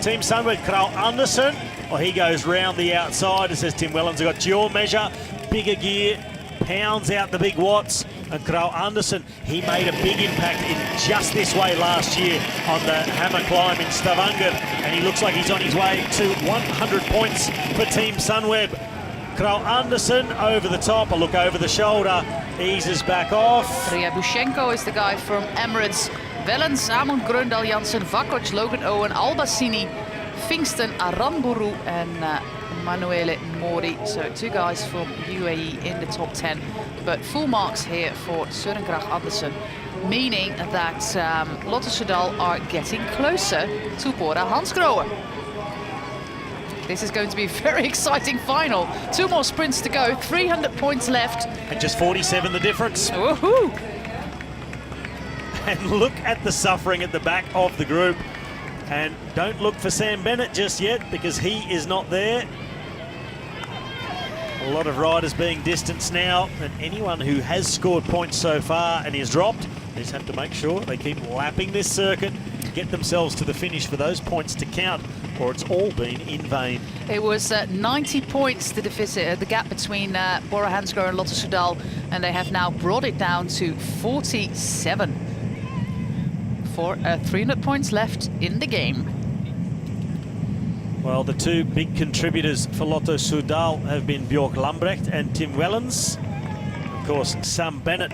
Team Sunweb, Krauw Andersen. Oh, he goes round the outside. It says Tim Wellens have got dual measure, bigger gear, pounds out the big watts. And Krauw Andersen, he made a big impact in just this way last year on the hammer climb in Stavanger. And he looks like he's on his way to 100 points for Team Sunweb. Krauw Andersen over the top, a look over the shoulder, eases back off. Ryabushenko is the guy from Emirates. Wellens, Amund Gröndal, Janssen, Vakoc, Logan Owen, Albacini, Pfingsten, Aramburu and Manuele Mori. So 2 guys from UAE in the top 10. But full marks here for Søren Kragh Andersen, meaning that Lotto Soudal are getting closer to Bora Hansgrohe. This is going to be a very exciting final. 2 more sprints to go, 300 points left. And just 47 the difference. Woohoo! And look at the suffering at the back of the group. And don't look for Sam Bennett just yet, because he is not there. A lot of riders being distanced now, and anyone who has scored points so far and is dropped, they just have to make sure they keep lapping this circuit, get themselves to the finish for those points to count, or it's all been in vain. It was 90 points, the deficit, the gap between Bora Hansgrohe and Lotto Soudal, and they have now brought it down to 47. For 300 points left in the game. Well, the 2 big contributors for Lotto Soudal have been Björk Lambrecht and Tim Wellens. Of course, Sam Bennett,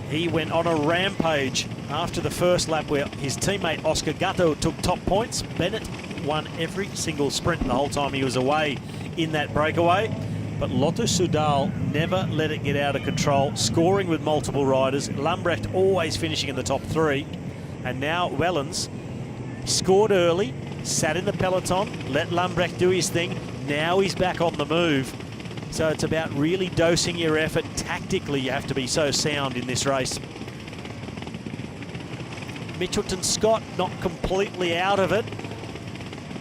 he went on a rampage after the first lap where his teammate Oscar Gatto took top points. Bennett won every single sprint the whole time he was away in that breakaway. But Lotto Soudal never let it get out of control, scoring with multiple riders. Lambrecht always finishing in the top 3. And now Wellens scored early, sat in the peloton, let Lambrecht do his thing. Now he's back on the move. So it's about really dosing your effort. Tactically, you have to be so sound in this race. Mitchelton Scott not completely out of it.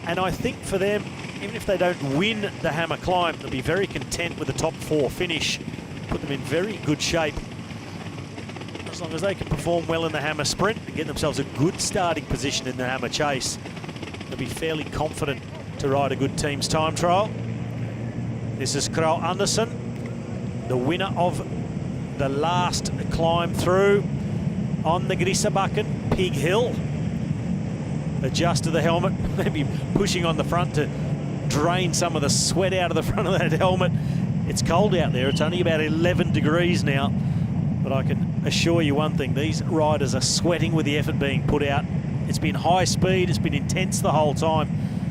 And I think for them, even if they don't win the hammer climb, they'll be very content with the top 4 finish. Put them in very good shape. As long as they can perform well in the hammer sprint and get themselves a good starting position in the hammer chase, they'll be fairly confident to ride a good team's time trial. This is Krauw Andersen, the winner of the last climb through on the Grisabakken Pig Hill. Adjusted the helmet, maybe pushing on the front to drain some of the sweat out of the front of that helmet. It's cold out there, it's only about 11 degrees now. But I can assure you one thing, these riders are sweating with the effort being put out. It's been high speed, it's been intense the whole time.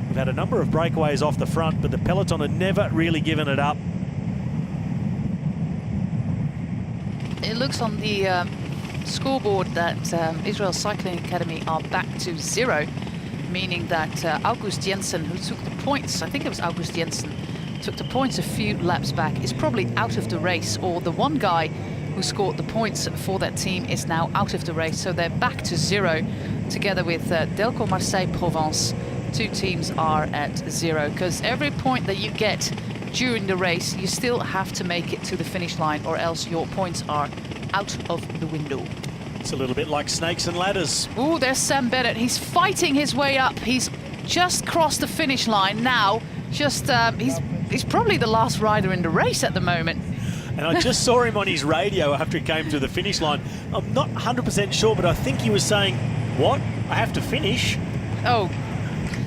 We've had a number of breakaways off the front, but the peloton have never really given it up. It looks on the scoreboard that Israel Cycling Academy are back to 0, meaning that August Jensen, who took the points, I think it was August Jensen, took the points a few laps back, is probably out of the race, or the one guy who scored the points for that team is now out of the race. So they're back to 0, together with Delco Marseille Provence. 2 teams are at 0, because every point that you get during the race, you still have to make it to the finish line, or else your points are out of the window. It's a little bit like snakes and ladders. Ooh, there's Sam Bennett. He's fighting his way up. He's just crossed the finish line now. Just he's probably the last rider in the race at the moment. And I just saw him on his radio after he came to the finish line. I'm not 100% sure, but I think he was saying, "What? I have to finish?" Oh,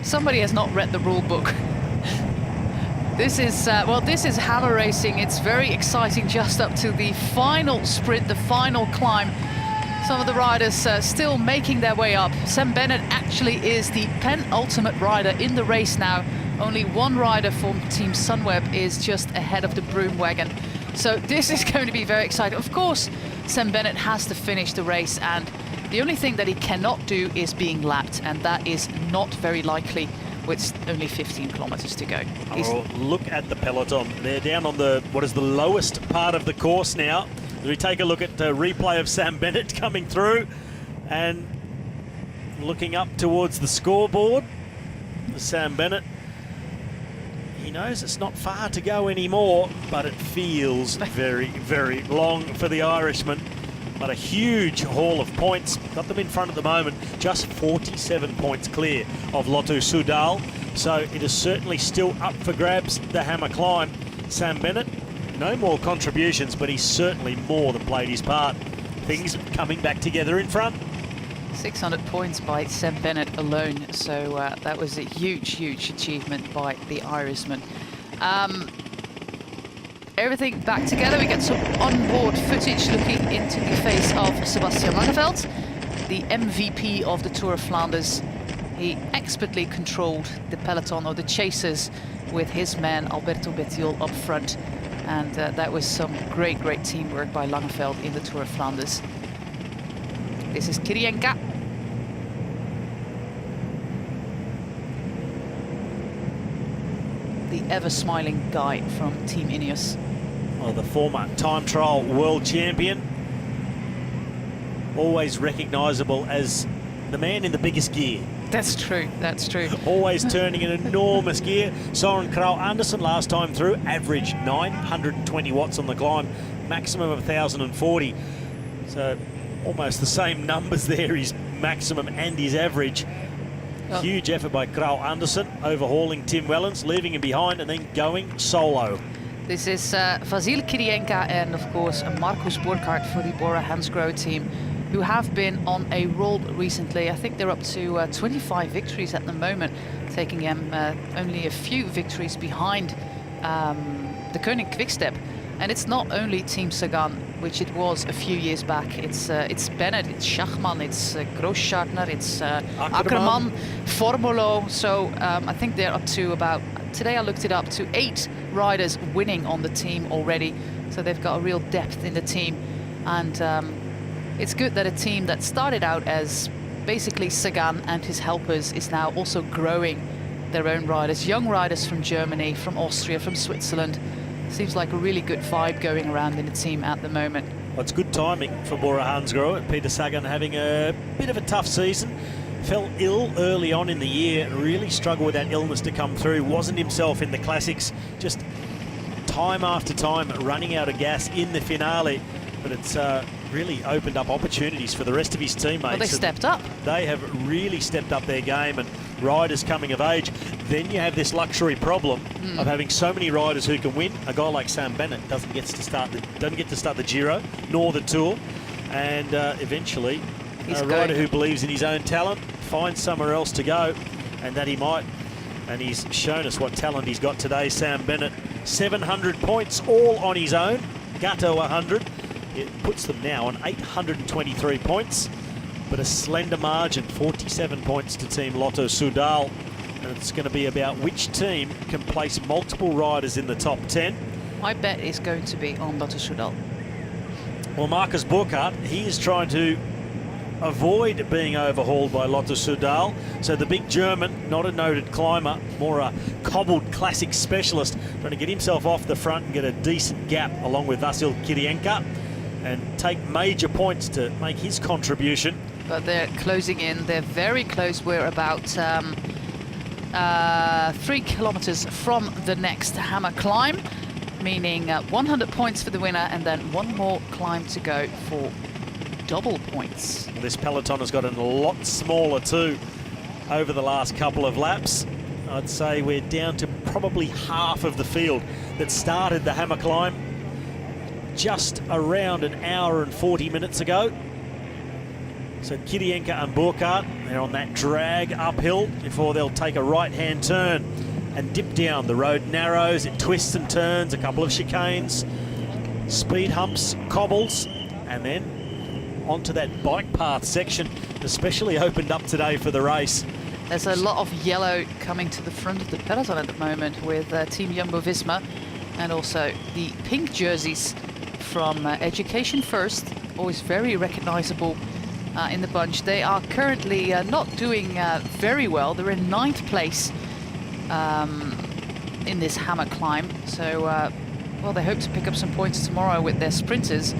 somebody has not read the rule book. This is, well, this is hammer racing. It's very exciting just up to the final sprint, the final climb. Some of the riders still making their way up. Sam Bennett actually is the penultimate rider in the race now. Only one rider from Team Sunweb is just ahead of the broom wagon. So this is going to be very exciting. Of course, Sam Bennett has to finish the race, and the only thing that he cannot do is being lapped, and that is not very likely with only 15 kilometers to go. Oh, look at the peloton. They're down on the, what is the lowest part of the course now. As we take a look at the replay of Sam Bennett coming through and looking up towards the scoreboard. Sam Bennett, he knows it's not far to go anymore, but it feels very, very long for the Irishman. But a huge haul of points. Got them in front at the moment, just 47 points clear of Lotto Soudal. So it is certainly still up for grabs, the hammer climb. Sam Bennett, no more contributions, but he's certainly more than played his part. Things coming back together in front. 600 points by Sam Bennett alone. So that was a huge, huge achievement by the Irishman. Everything back together. We get some onboard footage looking into the face of Sebastian Langeveld, the MVP of the Tour of Flanders. He expertly controlled the peloton or the chasers with his man Alberto Bettiol up front. And that was some great, great teamwork by Langeveld in the Tour of Flanders. This is Kirienka. The ever-smiling guy from Team Ineos. Well, the former time trial world champion, always recognisable as the man in the biggest gear. That's true, that's true. Always turning an enormous gear. Søren Kragh Andersen last time through, averaged 920 watts on the climb, maximum of 1,040. So almost the same numbers there, his maximum and his average. Oh. Huge effort by Kragh Andersen, overhauling Tim Wellens, leaving him behind and then going solo. This is Vasil Kirienka and, of course, Marcus Burkhardt for the Bora Hansgrohe team, who have been on a roll recently. I think they're up to 25 victories at the moment, taking them only a few victories behind the Koenig Quickstep. And it's not only Team Sagan, which it was a few years back. It's Bennett, it's Schachmann, it's Grosschartner, it's Ackermann, Formulo. So I think they're up to about, today I looked it up, to 8 riders winning on the team already. So they've got a real depth in the team. And it's good that a team that started out as basically Sagan and his helpers is now also growing their own riders, young riders from Germany, from Austria, from Switzerland. Seems like a really good vibe going around in the team at the moment. Well, it's good timing for Bora Hansgrohe. Peter Sagan having a bit of a tough season. Fell ill early on in the year, really struggled with that illness to come through. Wasn't himself in the classics, just time after time running out of gas in the finale. But it's really opened up opportunities for the rest of his teammates. Well, they stepped up. They have really stepped up their game, and riders coming of age. Then you have this luxury problem of having so many riders who can win. A guy like Sam Bennett doesn't get to start the Giro nor the Tour, and eventually a rider who believes in his own talent finds somewhere else to go, and that he might. And he's shown us what talent he's got today, Sam Bennett. 700 points all on his own. Gutto 100. It puts them now on 823 points, but a slender margin, 47 points to Team Lotto Soudal. And it's going to be about which team can place multiple riders in the top 10. My bet is going to be on Lotto Soudal. Well, Marcus Burkhardt, he is trying to avoid being overhauled by Lotto Soudal. So the big German, not a noted climber, more a cobbled classic specialist, trying to get himself off the front and get a decent gap along with Vasil Kirienka and take major points to make his contribution. But they're closing in. They're very close. We're about 3 kilometers from the next hammer climb, meaning 100 points for the winner and then one more climb to go for double points. This peloton has gotten a lot smaller too over the last couple of laps. I'd say we're down to probably half of the field that started the hammer climb just around an hour and 40 minutes ago. So Kirienka and Burkhardt, they're on that drag uphill before they'll take a right-hand turn and dip down. The road narrows, it twists and turns, a couple of chicanes, speed humps, cobbles, and then onto that bike path section, especially opened up today for the race. There's a lot of yellow coming to the front of the peloton at the moment with Team Jumbo-Visma, and also the pink jerseys from Education First, always very recognizable in the bunch. They are currently not doing very well. They're in 9th place in this hammer climb. So, well, they hope to pick up some points tomorrow with their sprinters.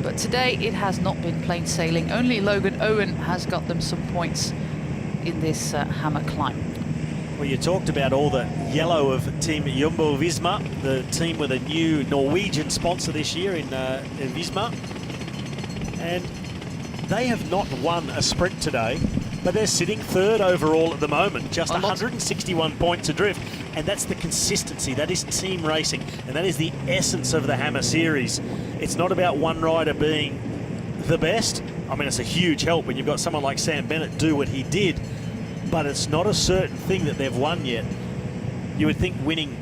But today it has not been plain sailing. Only Logan Owen has got them some points in this hammer climb. Well, you talked about all the yellow of Team Jumbo-Visma, the team with a new Norwegian sponsor this year in Visma. And they have not won a sprint today, but they're sitting 3rd overall at the moment, just 161 points adrift. And that's the consistency, that is team racing, and that is the essence of the Hammer Series. It's not about one rider being the best. I mean, it's a huge help when you've got someone like Sam Bennett do what he did, but it's not a certain thing that they've won yet. You would think winning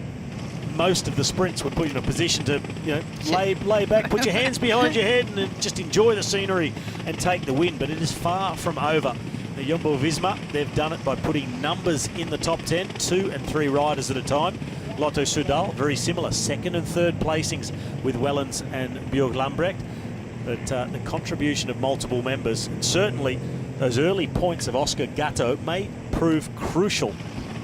most of the sprints would put you in a position to, you know, lay back, put your hands behind your head and just enjoy the scenery and take the win, but it is far from over. The Jumbo-Visma, they've done it by putting numbers in the top 10, 2 and 3 riders at a time. Lotto Soudal, very similar, 2nd and 3rd placings with Wellens and Björk Lambrecht. But the contribution of multiple members, and certainly those early points of Oscar Gatto, may prove crucial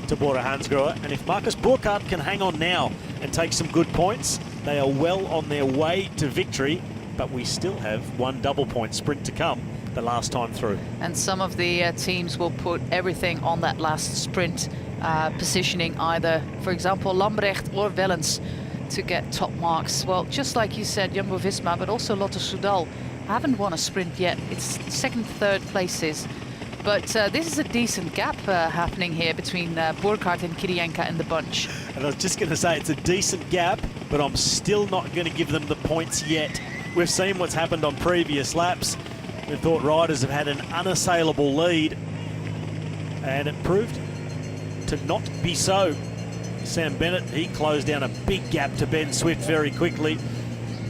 to Bora Hansgrohe. And if Marcus Burkhardt can hang on now and take some good points, they are well on their way to victory. But we still have one double point sprint to come the last time through. And some of the teams will put everything on that last sprint, positioning either, for example, Lambrecht or Wellens to get top marks. Well, just like you said, Jumbo-Visma, but also Lotto Soudal haven't won a sprint yet. It's 2nd, 3rd places. But this is a decent gap happening here between Burkhardt and Kirienka in the bunch. And I was just going to say it's a decent gap, but I'm still not going to give them the points yet. We've seen what's happened on previous laps. We thought riders have had an unassailable lead, and it proved to not be so. Sam Bennett, he closed down a big gap to Ben Swift very quickly.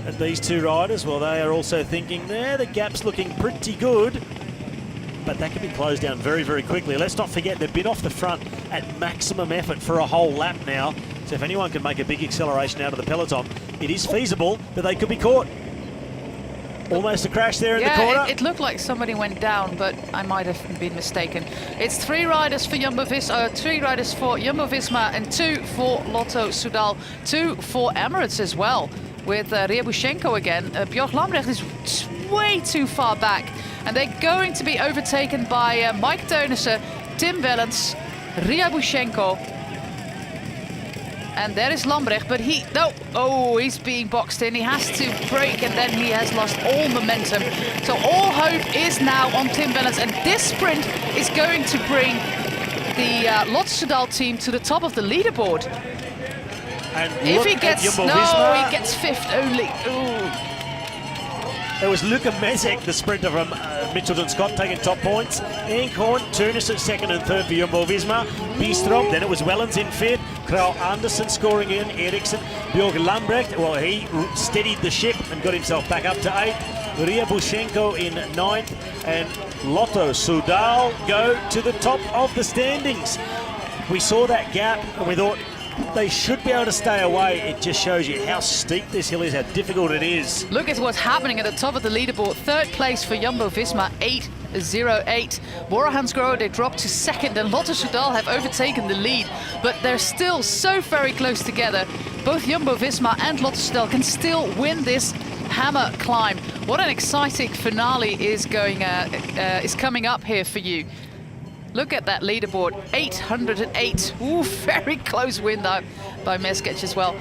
And these two riders, well, they are also thinking, the gap's looking pretty good, but that can be closed down very, very quickly. Let's not forget they've been off the front at maximum effort for a whole lap now. So if anyone can make a big acceleration out of the peloton, it is feasible that they could be caught. Almost a crash there in the corner. It looked like somebody went down, but I might have been mistaken. It's 3 riders for Jumbo-Visma, 3 riders for Jumbo-Visma, and 2 for Lotto Soudal, 2 for Emirates as well, with Ryabushenko again. Björk Lambrecht is way too far back, and they're going to be overtaken by Mike Teunissen, Tim Wellens, Ryabushenko. And there is Lambrecht, but he's being boxed in. He has to brake, and then he has lost all momentum. So all hope is now on Tim Wellens, and this sprint is going to bring the Lotto Soudal team to the top of the leaderboard. And if he gets, he gets 5th only. Ooh. There was Luka Mezek, the sprinter from Mitchelton Scott, taking top points. Enkhorn, Teunissen 2nd and 3rd for Jumbo-Visma. Bistrom, then it was Wellens in 5th. Krauw Andersen scoring in. Eriksson, Björk Lambrecht, well, he steadied the ship and got himself back up to 8th. Ryabushenko in 9th. And Lotto Soudal go to the top of the standings. We saw that gap and we thought, they should be able to stay away. It just shows you how steep this hill is, how difficult it is. Look at what's happening at the top of the leaderboard. 3rd place for Jumbo-Visma, 8:08. Bora Hansgrohe, they dropped to 2nd, and Lotto Soudal have overtaken the lead. But they're still so very close together. Both Jumbo-Visma and Lotto Soudal can still win this hammer climb. What an exciting finale is coming up here for you. Look at that leaderboard, 808. Ooh, very close win though by Meskec as well.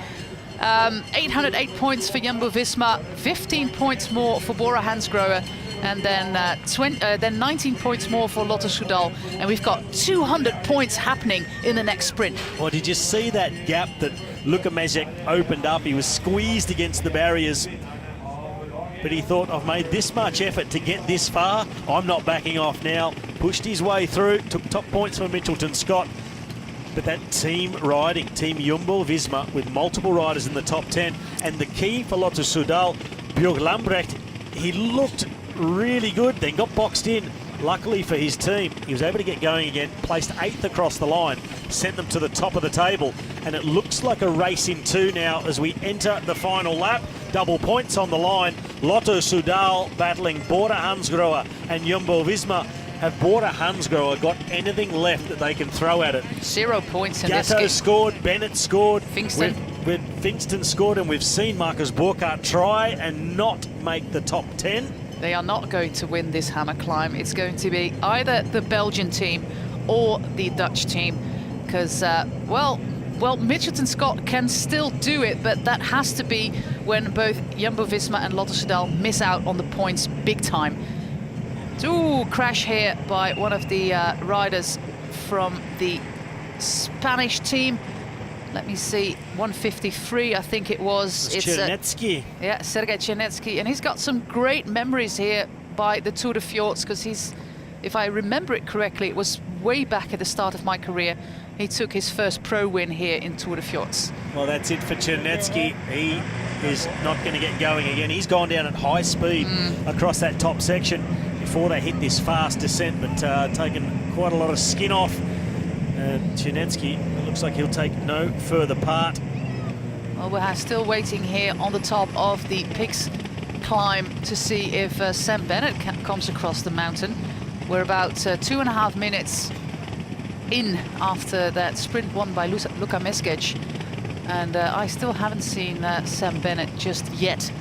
808 points for Jumbo-Visma, 15 points more for Bora Hansgrohe, and then 19 points more for Lotto Soudal. And we've got 200 points happening in the next sprint. Well, did you see that gap that Luka Mezek opened up? He was squeezed against the barriers, but he thought, I've made this much effort to get this far, I'm not backing off now. Pushed his way through, took top points from Mitchelton Scott. But that team riding, Team Jumbo-Visma, with multiple riders in the top 10. And the key for Lotto Soudal, Björk Lambrecht, he looked really good, then got boxed in. Luckily for his team, he was able to get going again, placed 8th across the line, sent them to the top of the table. And it looks like a race in two now as we enter the final lap. Double points on the line. Lotto Soudal battling Bora Hansgrohe and Jumbo-Visma. Have Bora Hansgrohe got anything left that they can throw at it? 0 points in this game. Gatto scored, Bennett scored, Fingston. Fingston scored, and we've seen Marcus Burkhardt try and not make the top 10. They are not going to win this hammer climb. It's going to be either the Belgian team or the Dutch team, because, well, Mitchelton Scott can still do it, but that has to be when both Jumbo-Visma and Lotto Soudal miss out on the points big time. Ooh, crash here by one of the riders from the Spanish team. Let me see, 153, I think it was. It's Chernetsky. Yeah, Sergei Chernetsky, and he's got some great memories here by the Tour de Fjords, because he's, if I remember it correctly, it was way back at the start of my career. He took his first pro win here in Tour de Fjords. Well, that's it for Chernetsky. He is not going to get going again. He's gone down at high speed across that top section before they hit this fast descent, but taken quite a lot of skin off. Chernetsky, it looks like he'll take no further part. Well, we're still waiting here on the top of the Pix climb to see if Sam Bennett comes across the mountain. We're about 2.5 minutes in after that sprint won by Luka Meskec, and I still haven't seen Sam Bennett just yet.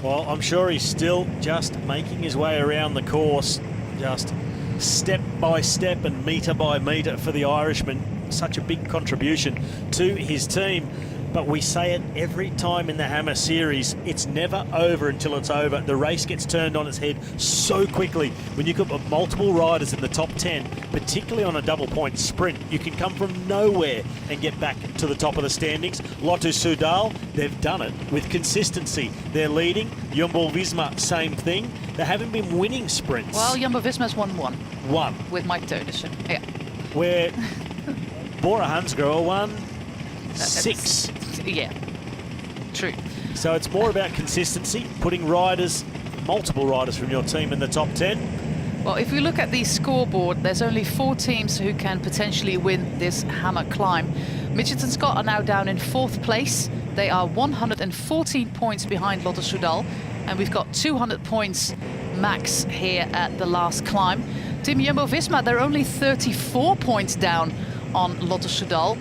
Well, I'm sure he's still just making his way around the course, just step by step and metre by metre for the Irishman. Such a big contribution to his team. But we say it every time in the Hammer Series, it's never over until it's over. The race gets turned on its head so quickly. When you've got multiple riders in the top 10, particularly on a double point sprint, you can come from nowhere and get back to the top of the standings. Lotto Soudal, they've done it with consistency. They're leading. Jumbo-Visma, same thing. They haven't been winning sprints. Well, Jumbo-Visma's won one. One. With Mike Teunissen, yeah. Where Bora Hansgrohe won 6. Yeah, true. So it's more about consistency, putting riders, multiple riders from your team in the top 10. Well, if we look at the scoreboard, there's only 4 teams who can potentially win this hammer climb. Mitchelton Scott are now down in 4th place. They are 114 points behind Lotto Soudal, and we've got 200 points max here at the last climb. Team Jumbo-Visma, they're only 34 points down on Lotto Soudal.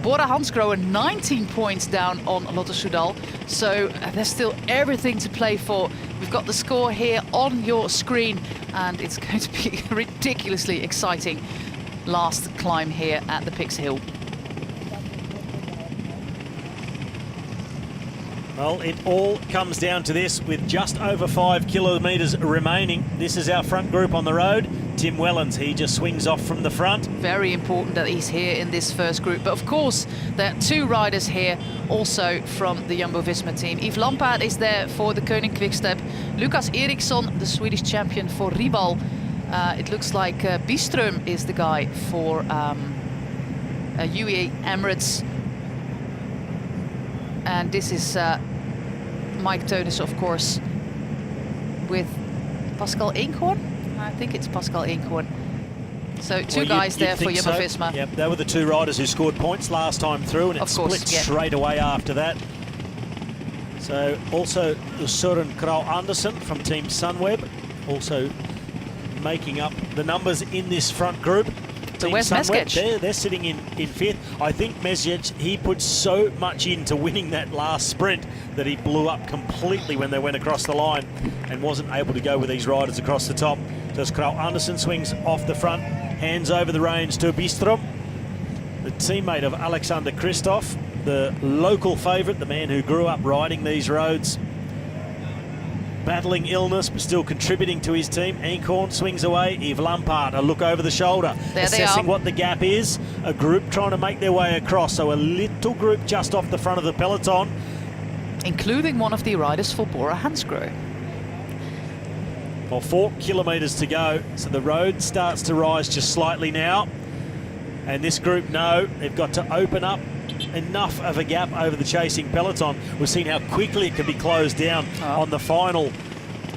Bora Hansgrohe 19 points down on Lotto Soudal. So there's still everything to play for. We've got the score here on your screen, and it's going to be a ridiculously exciting last climb here at the Pix Hill. Well, it all comes down to this with just over 5 kilometres remaining. This is our front group on the road. Tim Wellens, he just swings off from the front. Very important that he's here in this first group. But of course, there are 2 riders here also from the Jumbo-Visma team. Yves Lampaert is there for the Koning Quickstep. Lucas Eriksson, the Swedish champion for Ribal. It looks like Byström is the guy for UAE Emirates. And this is Mike Teunissen, of course, with Pascal Eenkhoorn. I think it's Pascal Eenkhoorn. So 2 guys there for Jumbo-Visma. So. Yep, they were the 2 riders who scored points last time through, and it split straight away after that. So also Søren Kragh Andersen from Team Sunweb, also making up the numbers in this front group. So where's Meskec? They're sitting in 5th. I think Meskec, he put so much into winning that last sprint that he blew up completely when they went across the line and wasn't able to go with these riders across the top. So as Carl Anderson swings off the front, hands over the reins to Bistrom, the teammate of Alexander Kristoff, the local favourite, the man who grew up riding these roads, battling illness but still contributing to his team. Eenkhorn swings away. Yves Lampaert, a look over the shoulder, assessing what the gap is. A group trying to make their way across, so a little group just off the front of the peloton, including one of the riders for Bora Hansgrohe. Well, 4 kilometres to go, so the road starts to rise just slightly now, and this group know they've got to open up enough of a gap over the chasing peloton. We've seen how quickly it can be closed down on the final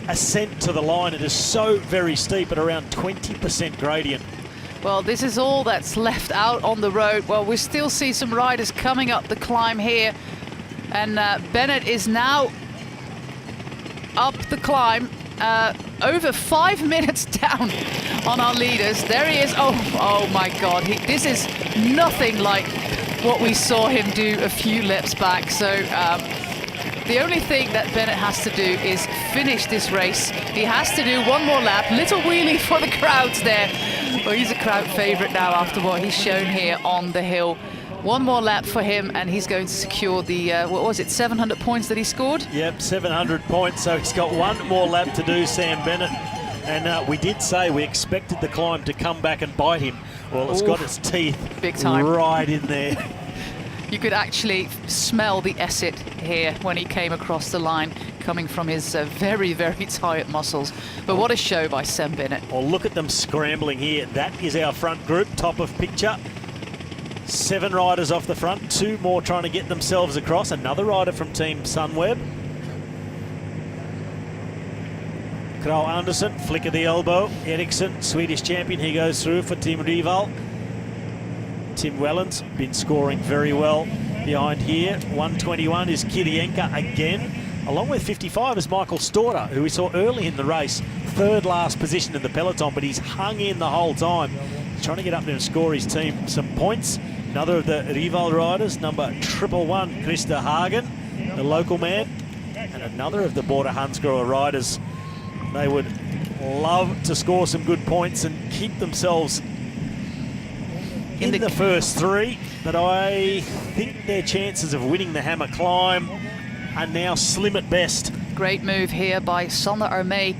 ascent to the line. It is so very steep at around 20% gradient. Well, this is all that's left out on the road. Well, we still see some riders coming up the climb here, and Bennett is now up the climb, over 5 minutes down on our leaders. There he is. Oh my God, this is nothing like what we saw him do a few laps back. So the only thing that Bennett has to do is finish this race. He has to do one more lap. Little wheelie for the crowds there. Well, he's a crowd favourite now after what he's shown here on the hill. One more lap for him, and he's going to secure the, what was it, 700 points that he scored? Yep, 700 points, so he's got one more lap to do, Sam Bennett. And we did say we expected the climb to come back and bite him. Well, it's got its teeth big time right in there. You could actually smell the acid here when he came across the line, coming from his very, very tired muscles. But what a show by Sam Bennett. Well, look at them scrambling here. That is our front group, top of picture. 7 riders off the front, 2 more trying to get themselves across. Another rider from Team Sunweb. Carl Anderson, flick of the elbow. Eriksson, Swedish champion, he goes through for Team Rival. Tim Wellens been scoring very well behind here. 121 is Kirienka again. Along with 55 is Michael Storter, who we saw early in the race. 3rd last position in the peloton, but he's hung in the whole time. He's trying to get up there and score his team some points. Another of the Rival riders, number 111, Christa Hagen, the local man. And another of the Bora Hansgrohe riders. They would love to score some good points and keep themselves in the first 3, but I think their chances of winning the Hammer Climb are now slim at best. Great move here by Sander Armé,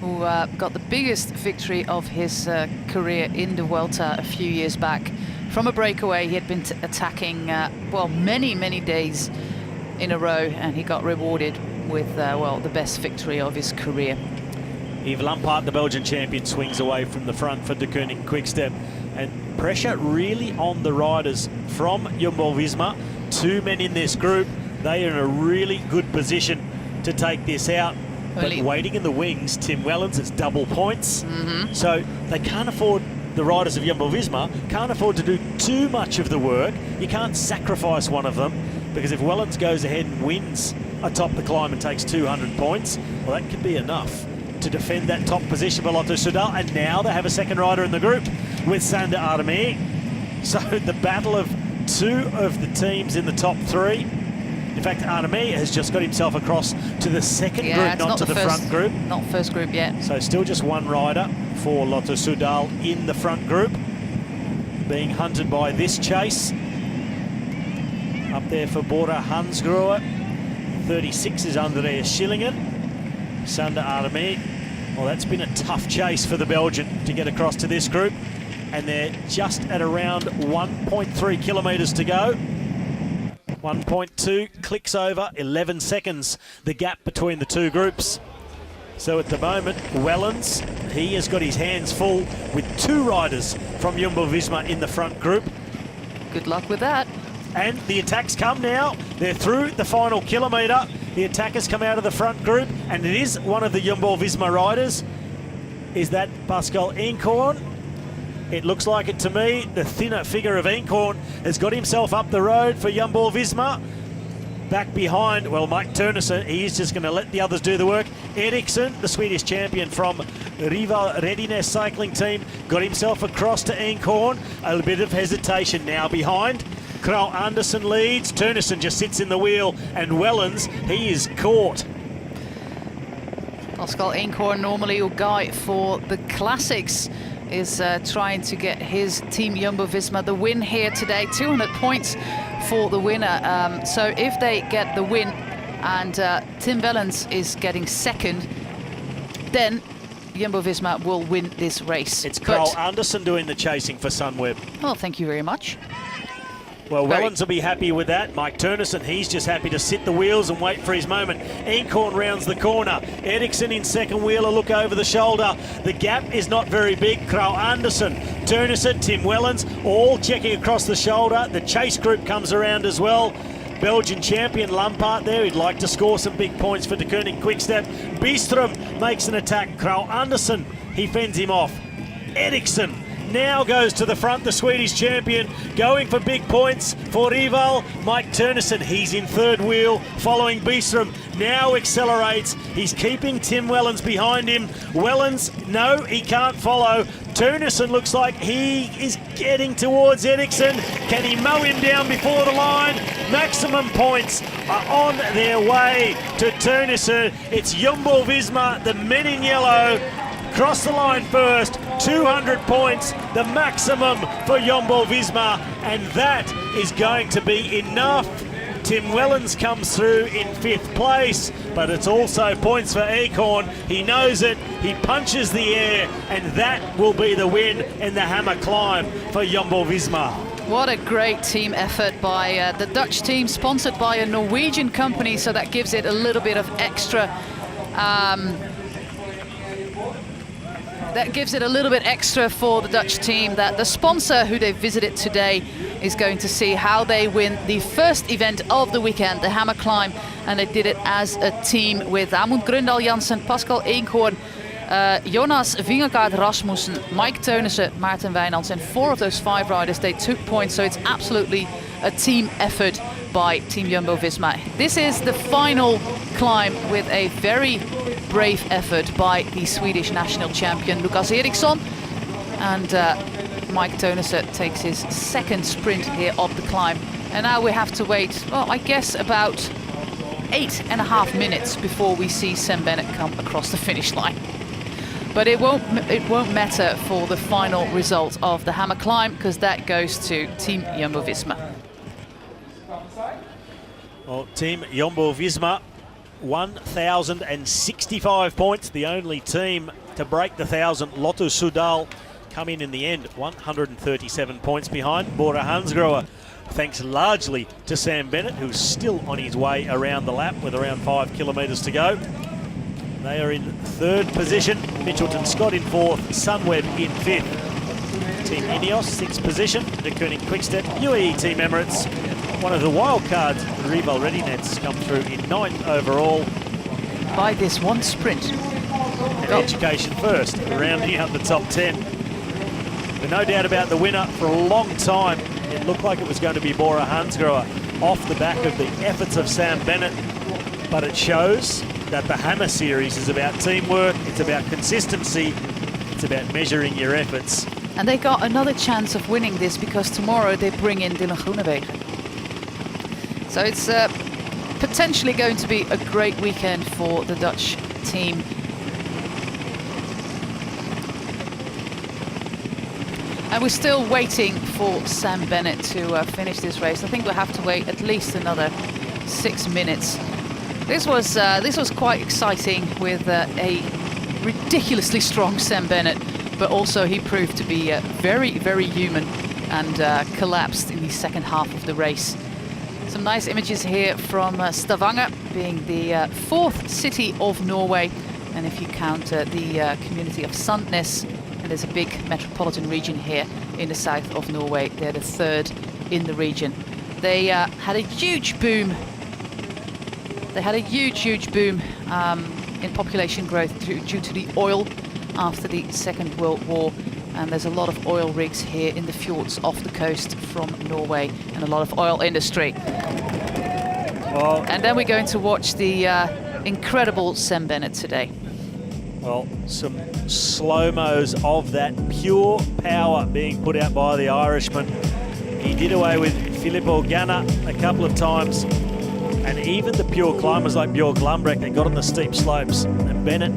who got the biggest victory of his career in the Vuelta a few years back. From a breakaway, he had been attacking, well, many days in a row, and he got rewarded with, well, the best victory of his career. Yves Lampaert, the Belgian champion, swings away from the front for De Koning Quickstep. And pressure really on the riders from Jumbo-Visma. 2 men in this group. They are in a really good position to take this out. But waiting in the wings, Tim Wellens, it's double points. So they can't afford, the riders of Jumbo-Visma can't afford to do too much of the work. You can't sacrifice one of them, because if Wellens goes ahead and wins atop the climb and takes 200 points, well, that could be enough to defend that top position for Lotto Soudal. And now they have a second rider in the group with Sander Armé. So the battle of 2 of the teams in the top 3. In fact, Armé has just got himself across to the second group, not to the front group. Not first group yet. So still just 1 rider for Lotto Soudal in the front group, being hunted by this chase. Up there for Bora Hansgrohe, 36 is Andreas Schillingen. Sander Armé, well, that's been a tough chase for the Belgian to get across to this group, and they're just at around 1.3 kilometres to go. 1.2 clicks over, 11 seconds, the gap between the 2 groups. So at the moment, Wellens, he has got his hands full with 2 riders from Jumbo-Visma in the front group. Good luck with that. And the attacks come now. They're through the final kilometre. The attackers come out of the front group, and it is one of the Jumbo-Visma riders. Is that Pascal Eenkhorn? It looks like it to me. The thinner figure of Eenkhorn has got himself up the road for Jumbo-Visma. Back behind, well, Mike Turnesen, he's just going to let the others do the work. Eriksson, the Swedish champion from Rival Readiness Cycling Team, got himself across to Eenkhorn. A bit of hesitation now behind. Carl Anderson leads. Turnesen just sits in the wheel, and Wellens, he is caught. Pascal Eenkhoorn, normally your guy for the classics, is trying to get his team Jumbo-Visma the win here today. 200 points for the winner. So if they get the win and Tim Wellens is getting second, then Jumbo-Visma will win this race. It's Carl Anderson doing the chasing for Sunweb. Well, thank you very much. Well, Wellens will be happy with that. Mike Turnison, he's just happy to sit the wheels and wait for his moment. Eenkhoorn rounds the corner. Eriksson in second wheel, a look over the shoulder. The gap is not very big. Carl Anderson, Turnison, Tim Wellens, all checking across the shoulder. The chase group comes around as well. Belgian champion Lampaert there. He'd like to score some big points for De Koning Quickstep. Bistrom makes an attack. Carl Anderson, he fends him off. Eriksson now goes to the front, the Swedish champion, going for big points for Rival. Mike Turnison, he's in third wheel, following Bistrom, now accelerates. He's keeping Tim Wellens behind him. Wellens, no, he can't follow. Turnison looks like he is getting towards Eriksson. Can he mow him down before the line? Maximum points are on their way to Turnison. It's Jumbo-Visma, the men in yellow, cross the line first. 200 points, the maximum for Jumbo-Visma, and that is going to be enough. Tim Wellens comes through in 5th place, but it's also points for Eenkhoorn. He knows it, he punches the air, and that will be the win in the Hammer Climb for Jumbo-Visma. What a great team effort by the Dutch team, sponsored by a Norwegian company, so that gives it a little bit of extra for the Dutch team, that the sponsor who they visited today is going to see how they win the first event of the weekend, the Hammer Climb, and they did it as a team with Amund Grøndal Jansen, Pascal Eenkhoorn, Jonas Vingegaard Rasmussen, Mike Teunissen, Maarten Wijnands, and 4 of those 5 riders, they took points, so it's absolutely a team effort by Team Jumbo-Visma. This is the final climb with a very brave effort by the Swedish national champion Lucas Eriksson, and Mike Teunissen takes his second sprint here of the climb. And now we have to wait, well, I guess about 8.5 minutes before we see Sam Bennett come across the finish line. But it won't matter for the final result of the Hammer Climb, because that goes to Team Jumbo-Visma. Well, Team Jumbo-Visma, 1,065 points. The only team to break the 1,000, Lotto Soudal, come in the end, 137 points behind. Bora Hansgrohe, thanks largely to Sam Bennett, who's still on his way around the lap with around 5 kilometres to go. They are in 3rd position. Mitchelton Scott in 4th, Sunweb in 5th. Team Ineos, 6th position. De Koning Quickstep, UAE Team Emirates. One of the wild cards, Rival Redinets, come through in 9th overall. By this one sprint. And Education first, rounding out the top 10. But no doubt about the winner for a long time. It looked like it was going to be Bora Hansgrohe off the back of the efforts of Sam Bennett. But it shows that the Hammer Series is about teamwork, it's about consistency, it's about measuring your efforts. And they got another chance of winning this because tomorrow they bring in Dylan Groenewegen. So it's potentially going to be a great weekend for the Dutch team. And we're still waiting for Sam Bennett to finish this race. I think we'll have to wait at least another 6 minutes. This was quite exciting with a ridiculously strong Sam Bennett, but also he proved to be very, very human and collapsed in the second half of the race. Some nice images here from Stavanger, being the 4th city of Norway, and if you count the community of Sandnes, and there's a big metropolitan region here in the south of Norway, they're the 3rd in the region. They had a huge boom. They had a huge boom in population growth due to the oil after the Second World War. And there's a lot of oil rigs here in the fjords off the coast from Norway, and a lot of oil industry. Well, and then we're going to watch the incredible Sam Bennett today. Well, some slow-mos of that pure power being put out by the Irishman. He did away with Filippo Ganna a couple of times. And even the pure climbers like Björk Lundbäck, they got on the steep slopes. And Bennett,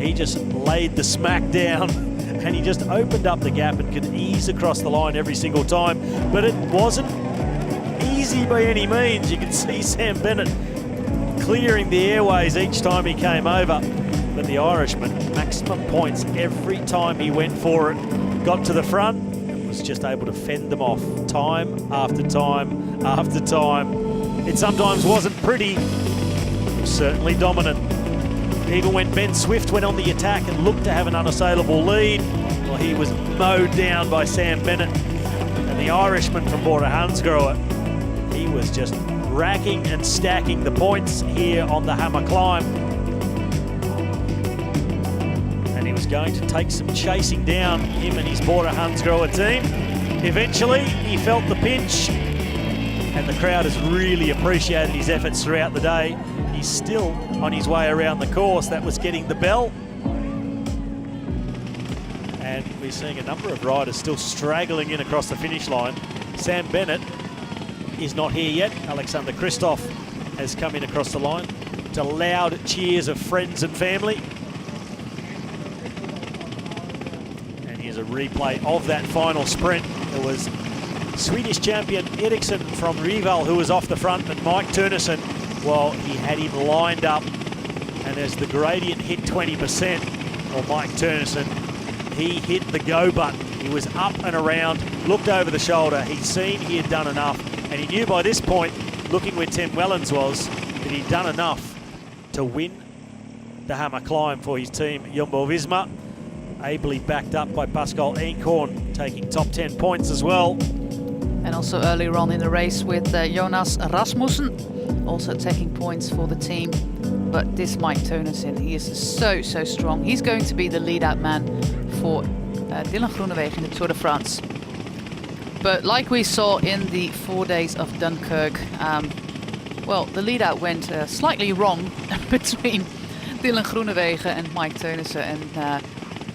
he just laid the smack down and he just opened up the gap and could ease across the line every single time. But it wasn't easy by any means. You could see Sam Bennett clearing the airways each time he came over. But the Irishman, maximum points every time he went for it, got to the front and was just able to fend them off time after time after time. It sometimes wasn't pretty, it was certainly dominant. Even when Ben Swift went on the attack and looked to have an unassailable lead, well, he was mowed down by Sam Bennett. And the Irishman from Bora Hansgrohe, he was just racking and stacking the points here on the hammer climb. And he was going to take some chasing down, him and his Bora Hansgrohe team. Eventually, he felt the pinch, and the crowd has really appreciated his efforts throughout the day. He's still on his way around the course. That was getting the bell. And we're seeing a number of riders still straggling in across the finish line. Sam Bennett is not here yet. Alexander Kristoff has come in across the line to loud cheers of friends and family. And here's a replay of that final sprint. It was Swedish champion Eriksson from Rival who was off the front, and Mike Turnesen, well, he had him lined up, and as the gradient hit 20%, well, Mike Turnesen, he hit the go button. He was up and around, looked over the shoulder, he'd seen he had done enough, and he knew by this point, looking where Tim Wellens was, that he'd done enough to win the hammer climb for his team, Jumbo-Visma, ably backed up by Pascal Eenkhoorn, taking top 10 points as well. And also earlier on in the race with Jonas Rasmussen, also taking points for the team. But this Mike Turnesen, he is so strong. He's going to be the lead-out man for Dylan Groenewegen in the Tour de France. But like we saw in the 4 days of Dunkirk, well, the lead-out went slightly wrong between Dylan Groenewegen and Mike Turnesen. And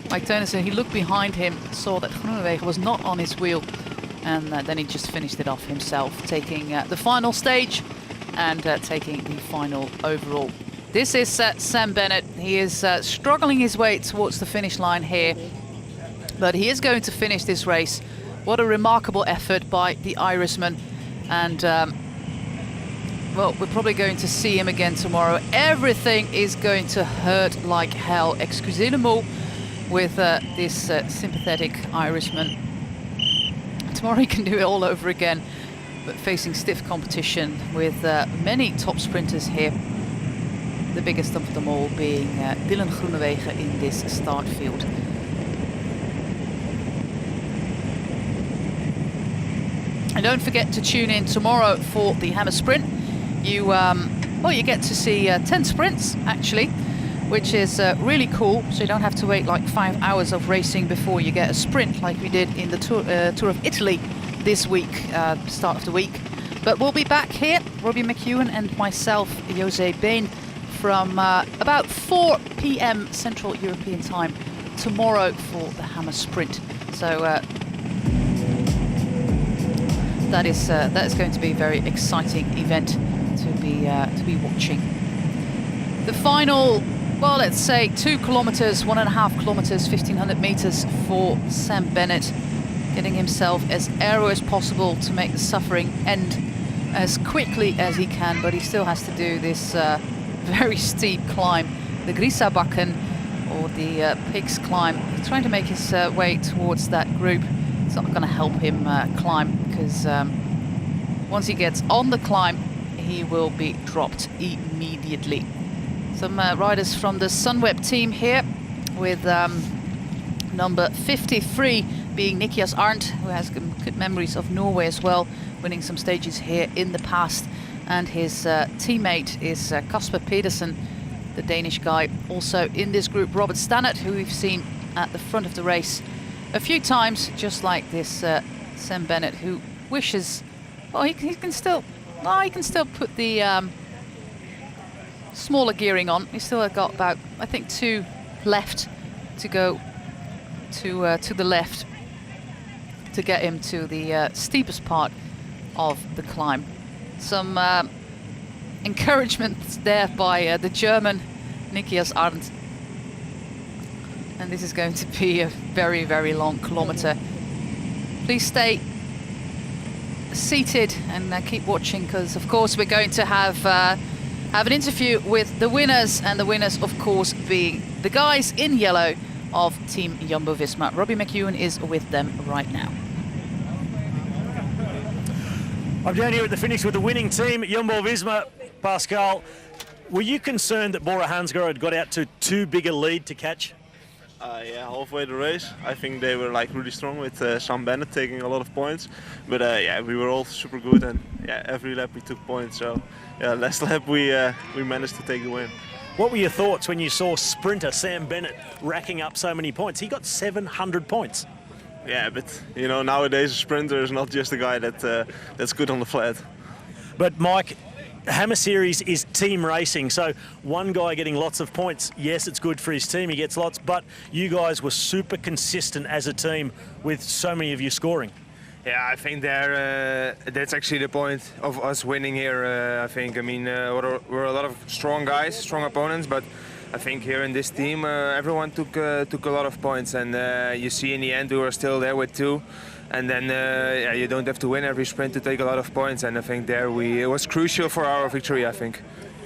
Mike Turnesen, he looked behind him, saw that Groenewegen was not on his wheel, and then he just finished it off himself, taking the final stage and taking the final overall. This is Sam Bennett. He is struggling his way towards the finish line here, but he is going to finish this race. What a remarkable effort by the Irishman. And well, we're probably going to see him again tomorrow. Everything is going to hurt like hell. Excusez-le-mot with this sympathetic Irishman. Tomorrow he can do it all over again, but facing stiff competition with many top sprinters here. The biggest of them all being Dylan Groenewegen in this start field. And don't forget to tune in tomorrow for the Hammer Sprint. You get to see 10 sprints actually, which is really cool. So you don't have to wait like 5 hours of racing before you get a sprint like we did in the Tour of Italy this week, start of the week. But we'll be back here, Robbie McEwen and myself, Jose Bain, from about 4 p.m. Central European time tomorrow for the Hammer Sprint. So that is going to be a very exciting event to be watching. The final, well, let's say 2 kilometers, 1.5 kilometers, 1,500 meters for Sam Bennett, getting himself as aero as possible to make the suffering end as quickly as he can, but he still has to do this very steep climb, the Grisabakken, or the Pigs climb. He's trying to make his way towards that group. It's not going to help him climb, because once he gets on the climb, he will be dropped immediately. Some riders from the Sunweb team here, with number 53 being Nikias Arndt, who has good memories of Norway as well, winning some stages here in the past. And his teammate is Kasper Pedersen, the Danish guy. Also in this group, Robert Stannard, who we've seen at the front of the race a few times, just like this Sam Bennett, who wishes, well, he can still put the smaller gearing on. He's still got about, I think, 2 left to go to the left to get him to the steepest part of the climb. Some encouragement there by the German Nikias Arndt. And this is going to be a very, very long kilometer. Please stay seated and keep watching, because of course we're going to have an interview with the winners, and the winners of course being the guys in yellow of Team Jumbo-Visma. Robbie McEwen is with them right now. I'm down here at the finish with the winning team, Jumbo-Visma. Pascal, were you concerned that Bora Hansgrohe had got out to too big a lead to catch? Yeah, halfway the race, I think they were like really strong with Sam Bennett taking a lot of points. But yeah, we were all super good, and yeah, every lap we took points. So yeah, last lap we managed to take the win. What were your thoughts when you saw sprinter Sam Bennett racking up so many points? He got 700 points. Yeah, but you know, nowadays a sprinter is not just a guy that's good on the flat. But Mike, Hammer Series is team racing, so one guy getting lots of points, yes, it's good for his team, he gets lots, but you guys were super consistent as a team with so many of you scoring. Yeah, I think that's actually the point of us winning here. I think. I mean, we're a lot of strong guys, strong opponents, but I think here in this team, everyone took a lot of points, and you see in the end we were still there with 2. And then yeah, you don't have to win every sprint to take a lot of points, and I think there it was crucial for our victory, I think.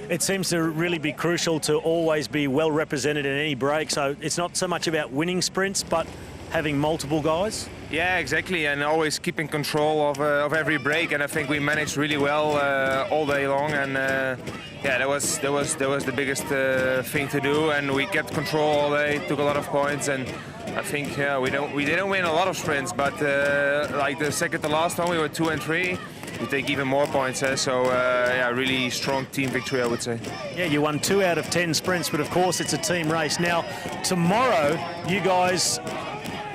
It seems to really be crucial to always be well represented in any break, so it's not so much about winning sprints, but having multiple guys. Yeah, exactly, and always keeping control of every break, and I think we managed really well all day long, and yeah, that was the biggest thing to do, and we kept control all day, took a lot of points, and I think yeah, we didn't win a lot of sprints, but like the second to last one we were 2 and 3. We take even more points, so yeah, really strong team victory, I would say. Yeah, you won 2 out of 10 sprints, but of course it's a team race. Now, tomorrow, you guys,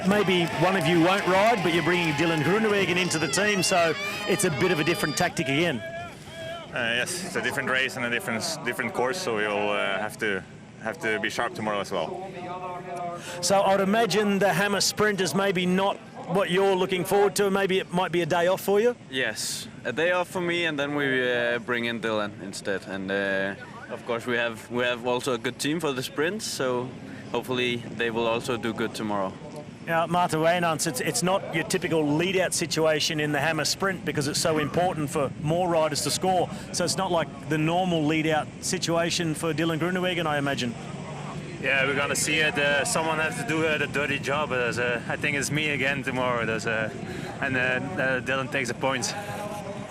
maybe one of you won't ride, but you're bringing Dylan Groenewegen into the team, so it's a bit of a different tactic again. Yes, it's a different race and a different course, so we'll have to be sharp tomorrow as well. So I'd imagine the Hammer Sprint is maybe not what you're looking forward to. Maybe it might be a day off for you? Yes, a day off for me, and then we bring in Dylan instead. And of course we have also a good team for the sprints, so hopefully they will also do good tomorrow. Now, Marta Wijnands, it's not your typical lead-out situation in the Hammer Sprint because it's so important for more riders to score. So it's not like the normal lead-out situation for Dylan Groenewegen, I imagine. Yeah, we're gonna see it. Someone has to do the dirty job. I think it's me again tomorrow. And Dylan takes the points.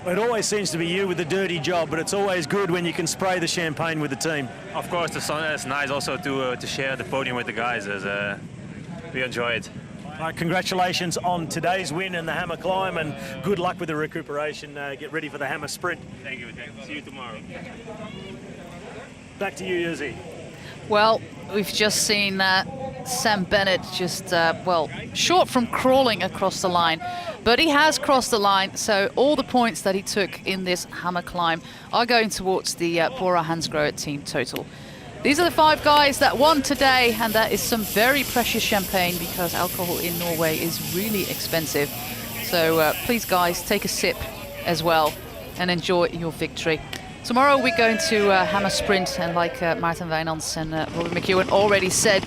It always seems to be you with the dirty job, but it's always good when you can spray the champagne with the team. Of course, it's nice also to share the podium with the guys. We enjoy it. All right, congratulations on today's win in the Hammer Climb, and good luck with the recuperation. Get ready for the Hammer Sprint. Thank you. See you tomorrow. Back to you, Yuzi. Well, we've just seen Sam Bennett just, well, short from crawling across the line. But he has crossed the line, so all the points that he took in this Hammer Climb are going towards the Bora Hansgrohe team total. These are the 5 guys that won today, and that is some very precious champagne because alcohol in Norway is really expensive. So please, guys, take a sip as well and enjoy your victory. Tomorrow we're going to Hammer Sprint, and like Martin Wijnands and Robbie McEwen already said,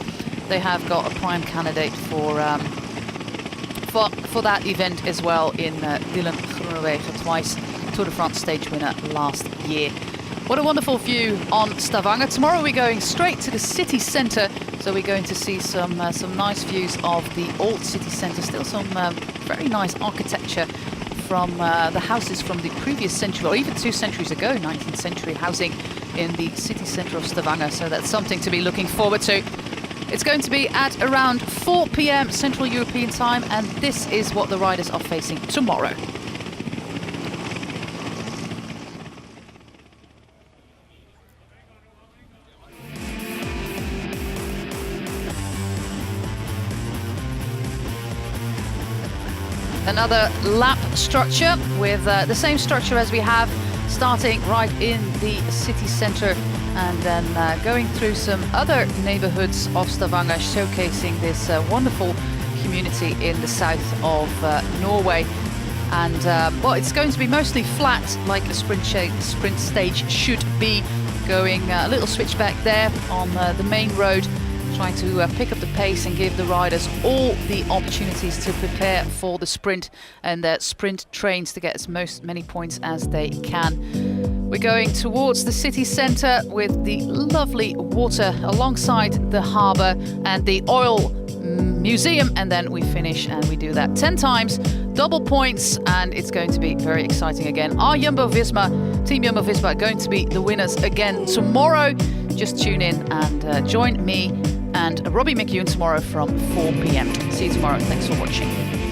they have got a prime candidate for that event as well in Dylan Groenewegen, twice Tour de France stage winner last year. What a wonderful view on Stavanger. Tomorrow we're going straight to the city centre, so we're going to see some nice views of the old city centre. Still some very nice architecture from the houses from the previous century, or even 2 centuries ago, 19th century housing in the city centre of Stavanger. So that's something to be looking forward to. It's going to be at around 4 p.m. Central European time, and this is what the riders are facing tomorrow. Another lap structure with the same structure as we have, starting right in the city centre and then going through some other neighbourhoods of Stavanger, showcasing this wonderful community in the south of Norway. And well, it's going to be mostly flat, like a sprint stage should be. Going a little switchback there on the main road, trying to pick up the pace and give the riders all the opportunities to prepare for the sprint and their sprint trains to get as many points as they can. We're going towards the city centre with the lovely water alongside the harbour and the oil museum, and then we finish and we do that 10 times, double points, and it's going to be very exciting again. Our Team Jumbo-Visma are going to be the winners again tomorrow. Just tune in and join me and Robbie McEwen tomorrow from 4 p.m. See you tomorrow. Thanks for watching.